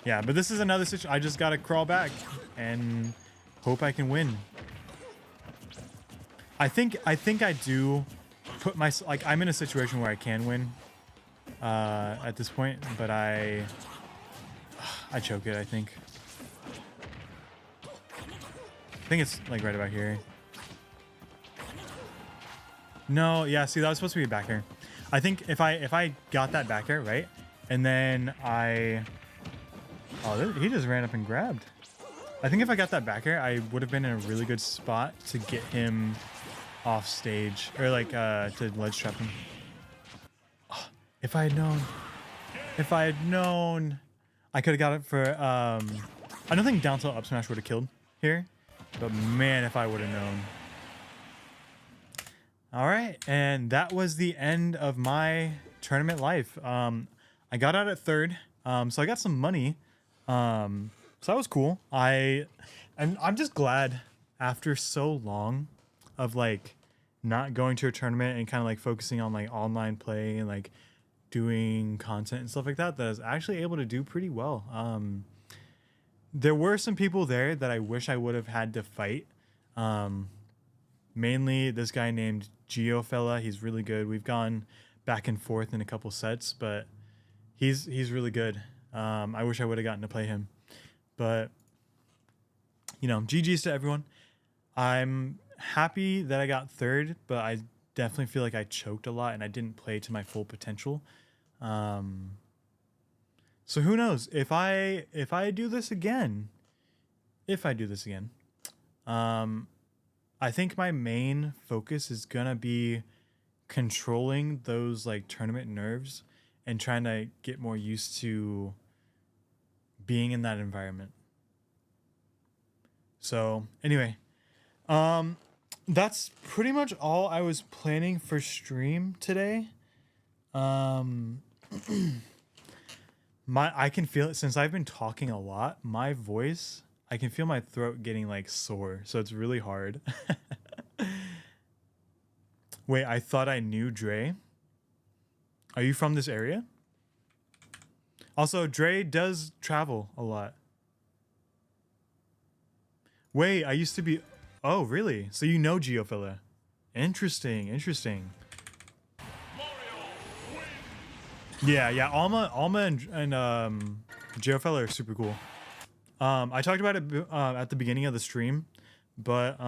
Yeah, but this is another situation. I just got to crawl back and hope I can win. I think I do put my, like, I'm in a situation where I can win at this point, but I choke it, I think. I think it's like right about here. No, yeah, see, that was supposed to be a back air. I think if I got that back air, right? And then he just ran up and grabbed. I think if I got that back air, I would have been in a really good spot to get him off stage, or like to ledge trap him. Oh, if I had known, I could have got it for I don't think down tilt up smash would have killed here, but man, if I would have known. All right, and that was the end of my tournament life. I got out at third, so I got some money, so that was cool. I'm just glad after so long of like not going to a tournament and kind of like focusing on like online play and like doing content and stuff like that, that I was actually able to do pretty well. There were some people there that I wish I would have had to fight. Mainly this guy named Geofella. He's really good. We've gone back and forth in a couple sets, but he's really good. I wish I would have gotten to play him, but you know, GG's to everyone. I'm happy that I got third, but I definitely feel like I choked a lot and I didn't play to my full potential. So who knows if I do this again, I think my main focus is gonna be controlling those like tournament nerves and trying to get more used to being in that environment. So anyway, that's pretty much all I was planning for stream today. I can feel it since I've been talking a lot, my voice, I can feel my throat getting like sore, so it's really hard. Wait, I thought I knew Dre. Are you from this area? Also, Dre does travel a lot. Wait, I used to be... Oh, really? So you know Geofilla. Interesting, interesting. Yeah, Alma and Geofilla are super cool. I talked about it at the beginning of the stream, but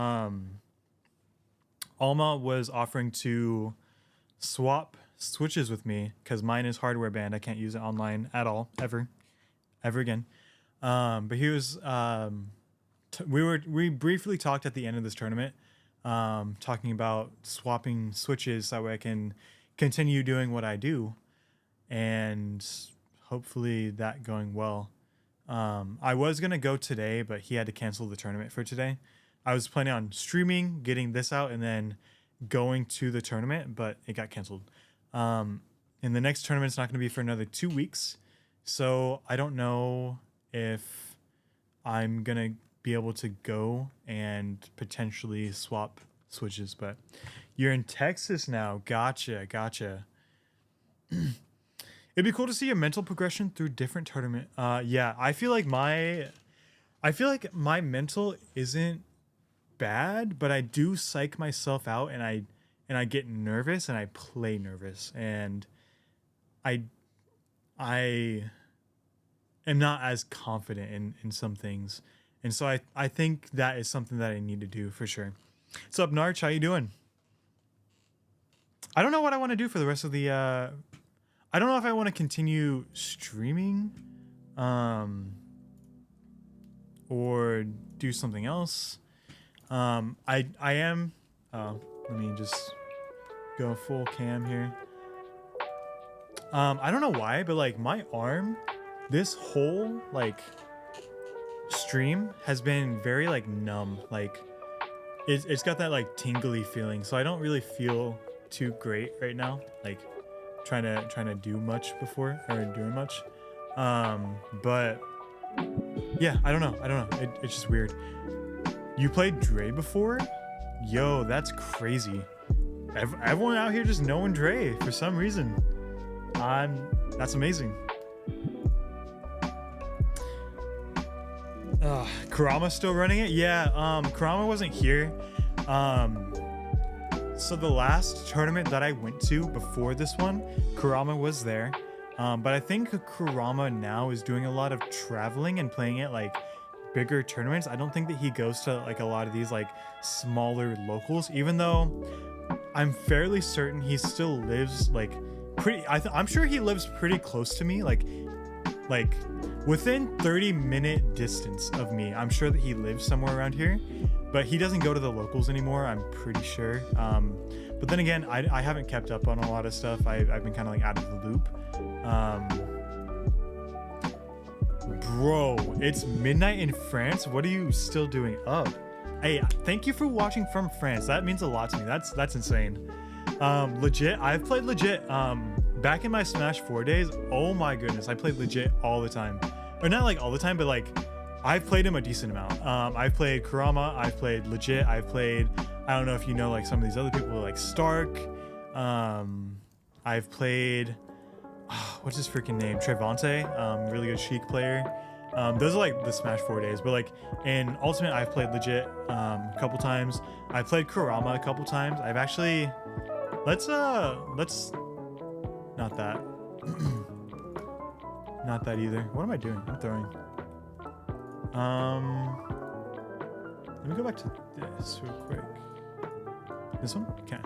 Alma was offering to swap switches with me because mine is hardware banned. I can't use it online at all, ever again. But he was... we briefly talked at the end of this tournament, talking about swapping switches so that way I can continue doing what I do, and hopefully that going well. I was gonna go today, but he had to cancel the tournament for today. I was planning on streaming, getting this out, and then going to the tournament, but it got canceled. And the next tournament's not gonna be for another 2 weeks, so I don't know if I'm gonna be able to go and potentially swap switches. But you're in Texas now. Gotcha. It'd be cool to see your mental progression through different tournament. Yeah, I feel like my mental isn't bad, but I do psych myself out, and I get nervous, and I play nervous, and I am not as confident in some things, and so I think that is something that I need to do for sure. What's up, Narch? How you doing? I don't know what I want to do for the rest of the. I don't know if I want to continue streaming, or do something else. I am. Let me just go full cam here. I don't know why, but like my arm, this whole like stream has been very like numb. Like it's got that like tingly feeling, so I don't really feel too great right now. Like trying to do much before or doing much. But yeah, I don't know. It's just weird. You played Dre before? Yo, that's crazy. Everyone out here just knowing Dre for some reason. That's amazing. Kurama's still running it? Yeah, Kurama wasn't here. So the last tournament that I went to before this one, Kurama was there. But I think Kurama now is doing a lot of traveling and playing at like bigger tournaments. I don't think that he goes to like a lot of these like smaller locals, even though I'm fairly certain he still lives like pretty, I'm sure he lives pretty close to me, like within 30-minute distance of me. I'm sure that he lives somewhere around here, but he doesn't go to the locals anymore, I'm pretty sure. But then again, I haven't kept up on a lot of stuff. I've been kind of like out of the loop. Bro, it's midnight in France. What are you still doing up? Hey, thank you for watching from France. That means a lot to me. That's insane. Legit, I've played legit. Back in my Smash 4 days, oh my goodness, I played legit all the time. Or not like all the time, but like I've played him a decent amount. I've played Kurama, I've played legit, I've played, I don't know if you know like some of these other people like Stark. I've played, what's his freaking name? Trevante, really good Sheik player. Those are like the Smash 4 days, but like in Ultimate, I've played legit a couple times. I've played Kurama a couple times. I've actually, let's not that. Not that either. What am I doing? I'm throwing. Let me go back to this real quick. This one? Okay.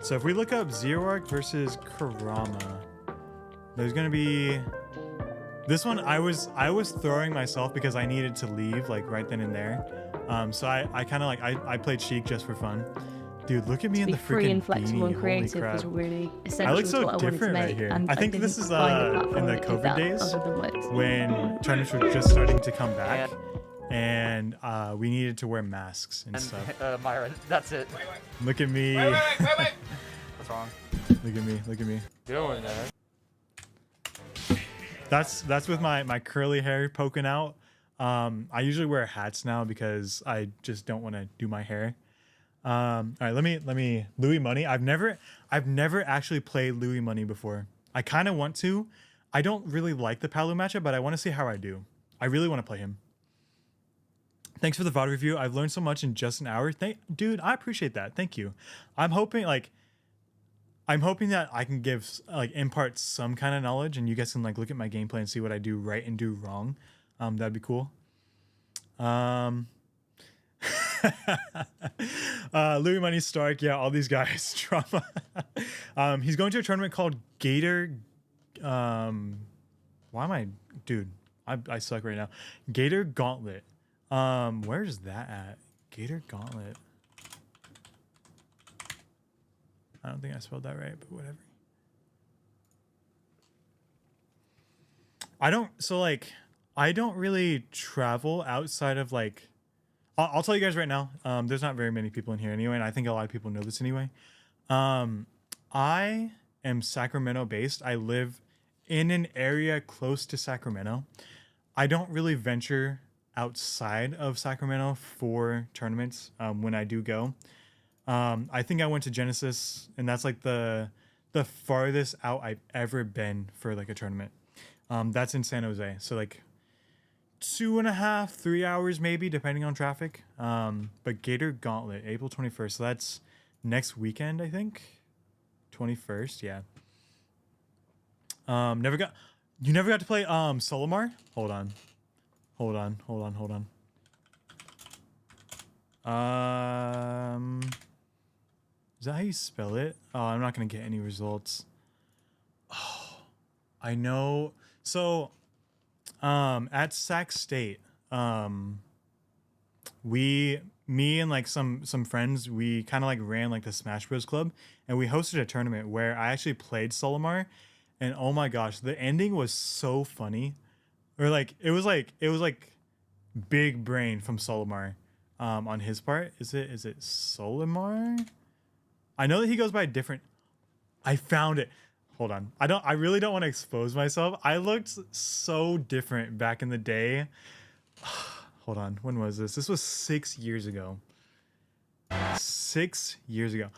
So if we look up Zero versus Kurama, there's gonna be this one. I was throwing myself because I needed to leave like right then and there. So I kind of like I played Sheik just for fun. Dude, look at me in the freaking free and flexible beanie. and creative Holy was crap. really essential I look to so what I wanted to different make. right here. And I think didn't this is find a in platform the that did COVID that days other than words. when tournaments were just starting to come back, and we needed to wear masks and stuff. Myron, that's it. Look at me. Wait. What's wrong? Look at me. Doing that. That's with my curly hair poking out. I usually wear hats now because I just don't want to do my hair. All right, let me Louis Money. I've never actually played Louis Money before. I kind of want to. I don't really like the Palu matchup, but I want to see how I do. I really want to play him. Thanks for the VOD review. I've learned so much in just an hour. Dude, I appreciate that. Thank you. I'm hoping that I can impart some kind of knowledge, and you guys can like look at my gameplay and see what I do right and do wrong. That'd be cool. Louis Money, Stark, yeah, all these guys. Trauma. He's going to a tournament called Gator. Why am I, dude? I suck right now. Gator Gauntlet. Where's that at? Gator Gauntlet. I don't think I spelled that right, but whatever. I don't really travel outside of like, I'll tell you guys right now, there's not very many people in here anyway, and I think a lot of people know this anyway. I am Sacramento based. I live in an area close to Sacramento. I don't really venture outside of Sacramento for tournaments when I do go. I think I went to Genesis, and that's like the farthest out I've ever been for like a tournament. That's in San Jose, so like 2.5, 3 hours maybe, depending on traffic. But Gator Gauntlet, April 21st. So that's next weekend, I think. 21st, yeah. You never got to play Solomar? Hold on. Is that how you spell it? Oh, I'm not gonna get any results. Oh, I know. So, at Sac State, me and like some friends, we kind of like ran like the Smash Bros Club, and we hosted a tournament where I actually played Solomar, and oh my gosh, the ending was so funny. Or like it was like big brain from Solomar, on his part. Is it Solomar? I know that he goes by a different. I found it. Hold on. I really don't want to expose myself. I looked so different back in the day. Hold on. When was this? This was 6 years ago. 6 years ago.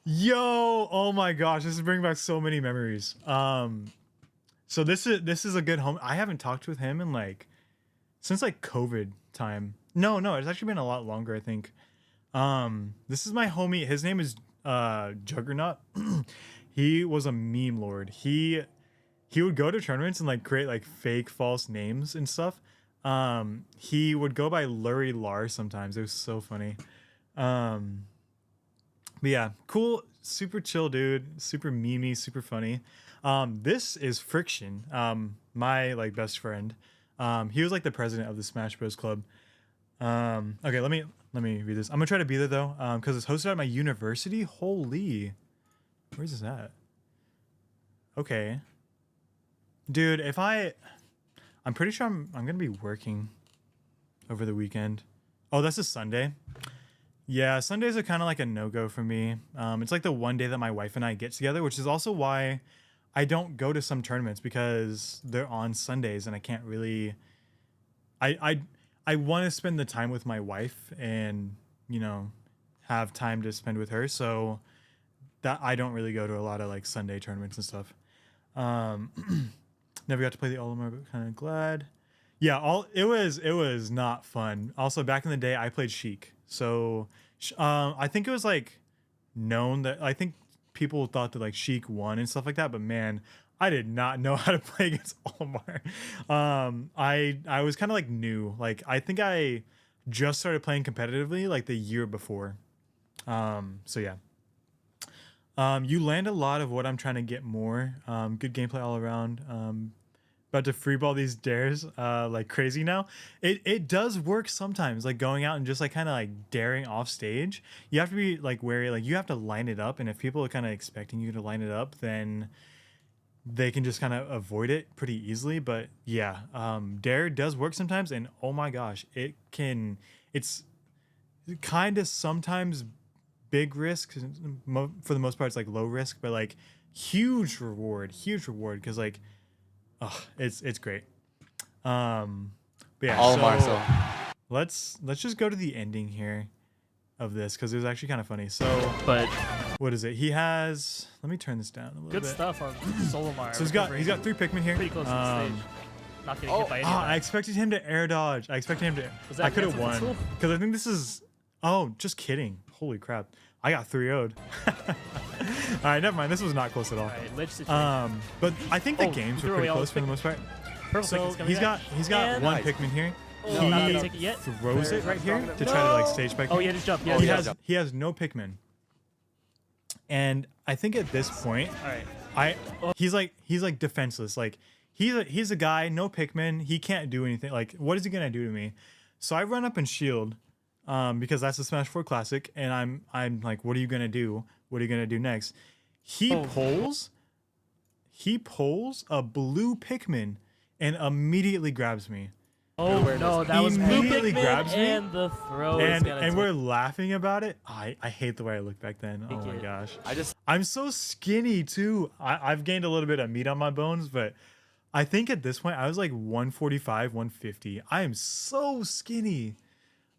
Yo, oh my gosh, this is bringing back so many memories. So this is a good home. I haven't talked with him in like since like COVID time. No, it's actually been a lot longer, I think. This is my homie. His name is Juggernaut. He was a meme lord. He would go to tournaments and like create like fake false names and stuff. He would go by Lurie Lar sometimes. It was so funny. But yeah, cool, super chill dude, super memey, super funny. This is Friction, my like best friend. He was like the president of the Smash Bros Club. Okay, let me read this. I'm gonna try to be there though, because it's hosted at my university. Holy, where's this at? Okay, dude, I'm pretty sure I'm gonna be working over the weekend. Oh, that's a Sunday. Yeah, Sundays are kind of like a no-go for me. It's like the one day that my wife and I get together, which is also why I don't go to some tournaments, because they're on Sundays and I can't really. I want to spend the time with my wife and, you know, have time to spend with her. So that I don't really go to a lot of like Sunday tournaments and stuff. Never got to play the Olimar, but kind of glad. Yeah, it was not fun. Also, back in the day, I played Sheik. So I think it was like known that I think people thought that like Sheik won and stuff like that. But man, I did not know how to play against Olimar. I was kind of like new. Like I think I just started playing competitively like the year before. So yeah. You land a lot of what I'm trying to get more. Good gameplay all around. About to freeball these dares like crazy now. It does work sometimes, like going out and just like kind of like daring off stage. You have to be like wary, like you have to line it up, and if people are kind of expecting you to line it up, then they can just kind of avoid it pretty easily. But yeah, dare does work sometimes, and oh my gosh, it's kind of sometimes big risk. For the most part it's like low risk, but like huge reward because like it's great. But yeah, so let's just go to the ending here of this, because it was actually kind of funny. So But what is it? He has, let me turn this down a little bit. good stuff on Solomar. So he's got 3 Pikmin here. pretty close to the stage. Not getting hit by any of I that. expected him to air dodge. I expected him to. Was that I could have Ganson's won tool? because I think this is. Oh, just kidding! Holy crap! I got 3-0'd. All right, never mind. This was not close at all. All right, ledge situation. But I think the Oh, games threw were away pretty all close his for the most part. Purple So Pikmin's coming back. he's got And- one Nice. Pikmin here. Oh, not He gonna take it yet. throws it right here to try to like stage spike. Oh, me. yeah, just jump. Yeah, He yeah. has he has no Pikmin. And I think at this point, All right. he's like defenseless. Like he's a guy, no Pikmin. He can't do anything. Like what is he gonna do to me? So I run up and shield, because that's the Smash 4 Classic, and I'm like, what are you gonna do? What are you gonna do next? He pulls a blue Pikmin and immediately grabs me. Oh no, that was blue Immediately Pikmin grabs me, and the throw is gonna and we're laughing about it. I hate the way I look back then. Oh my it. gosh. I I'm so skinny too. I've gained a little bit of meat on my bones, but I think at this point I was like 145, 150. I am so skinny.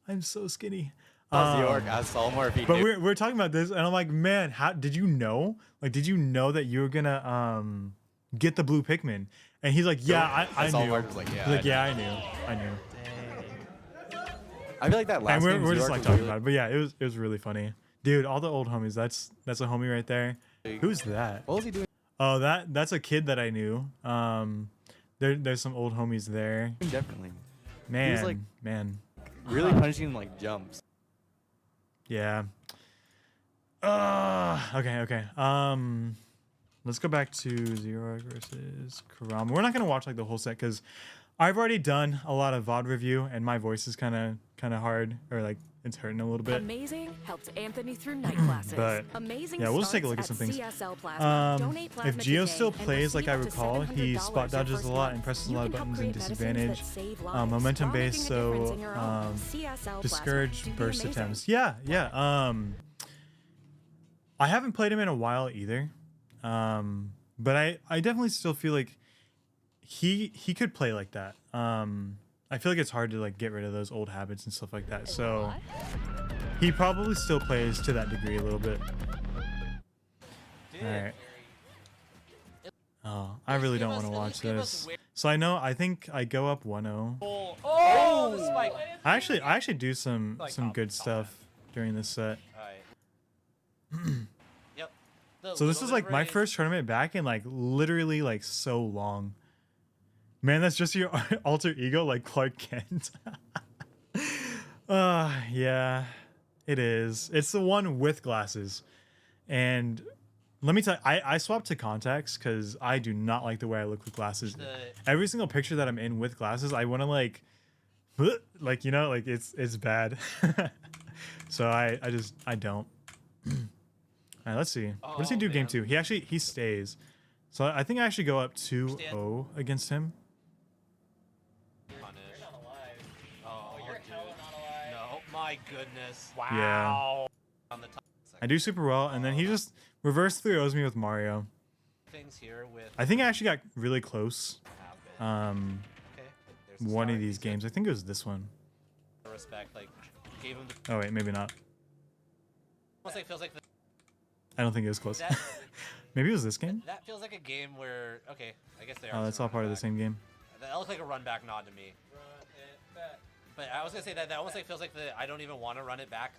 I'm so skinny. York asked Solmar if he But knew. we're talking about this, and I'm like, man, how did you know? Like, did you know that you were gonna get the blue Pikmin? And he's like, yeah, I knew. Solmar was like, yeah. He's like, yeah, I knew. I feel like that last And game we're just York like was talking really- about it. But yeah, it was really funny, dude. All the old homies. That's a homie right there. Who's that? What was he doing? Oh, that's a kid that I knew. There's some old homies there. Definitely. Man, like- man. Really punishing like jumps. Yeah. Okay. Let's go back to Zero versus Karam. We're not gonna watch like the whole set because I've already done a lot of VOD review and my voice is kind of hard, or like it's hurting a little bit. Amazing helped Anthony through night classes. But, Amazing yeah, we'll just take a look at some things. If Geo still plays like I recall, he spot dodges a lot and presses a lot of buttons in disadvantage. Momentum based, so discourage burst attempts. Yeah. I haven't played him in a while either. But I definitely still feel like he could play like that. I feel like it's hard to like get rid of those old habits and stuff like that. So he probably still plays to that degree a little bit. All right. Oh, I really don't want to watch this. So I think I go up 1-0. Oh, the spike. I actually do some good stuff during this set. Yep. So this is like my first tournament back in like literally like so long. Man, that's just your alter ego, like Clark Kent. Yeah, it is. It's the one with glasses. And let me tell you, I swapped to contacts because I do not like the way I look with glasses. Every single picture that I'm in with glasses, I want to like you know, like it's bad. So I don't. All right, let's see. What does he do game 2? He stays. So I think I actually go up 2-0 against him. No, my goodness. Wow. Yeah. I do super well, and then he just reverse 3-0s me with Mario. I think I actually got really close. One of these games. I think it was this one. Oh wait, maybe not. I don't think it was close. Maybe it was this game? That feels like a game where, okay, I guess they are. Oh, that's all part of the same game. That looks like a run back nod to me. But I was gonna say that almost like feels like I don't even want to run it back.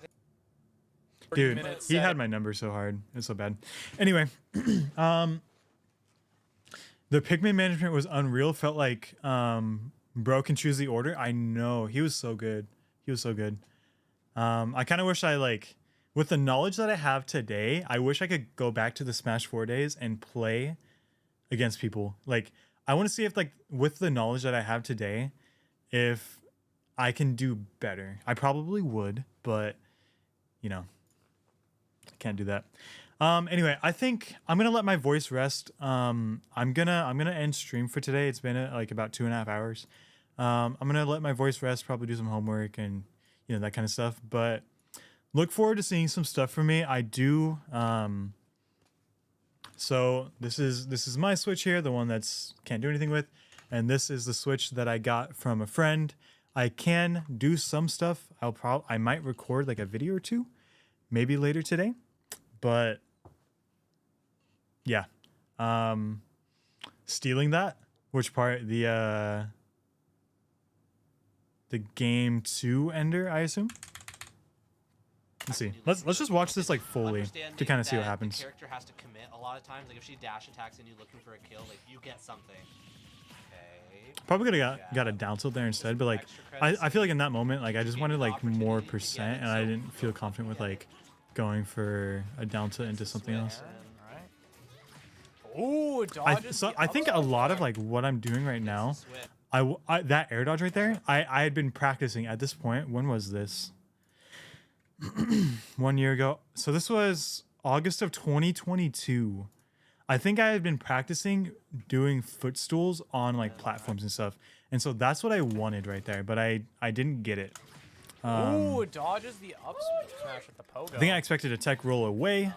Dude, he had my number so hard. It's so bad. Anyway, the Pikmin management was unreal. Felt like bro can choose the order. I know. He was so good. I kind of wish I like, with the knowledge that I have today, I wish I could go back to the Smash 4 days and play against people. Like, I want to see if like with the knowledge that I have today, if I can do better. I probably would, but you know, can't do that. Anyway, I think I'm gonna let my voice rest. I'm gonna end stream for today. It's been like about 2.5 hours. I'm gonna let my voice rest, probably do some homework and you know, that kind of stuff. But look forward to seeing some stuff from me. I do. So this is my Switch here, the one that's can't do anything with, and this is the Switch that I got from a friend. I can do some stuff. I might record like a video or two, maybe later today, but yeah. Stealing that, which part? The game 2 ender, I assume. Let's see. Let's just watch this like fully to kind of see what happens. The character has to commit a lot of times. Like if she dash attacks and you looking for a kill, like you get something. Okay. Probably could have got a down tilt there instead, but like I feel like in that moment, like I just wanted like more percent, and I didn't feel confident with like going for a down tilt into something else. Ooh, I think a lot of like what I'm doing right now, that air dodge right there, I had been practicing at this point. When was this? 1 year ago. So this was August of 2022. I think I had been practicing doing footstools on like platforms and stuff. And so that's what I wanted right there, but I didn't get it. Ooh, dodges the up smash with the pogo. I think I expected a tech roll away.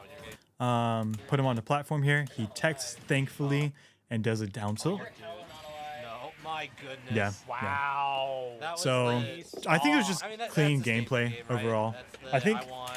Put him on the platform here. He techs, thankfully, and does a down tilt. No, my my goodness. Yeah. Wow. That was So lit. I think it was just I mean, that's clean the staple gameplay game, right? overall. That's the, I think want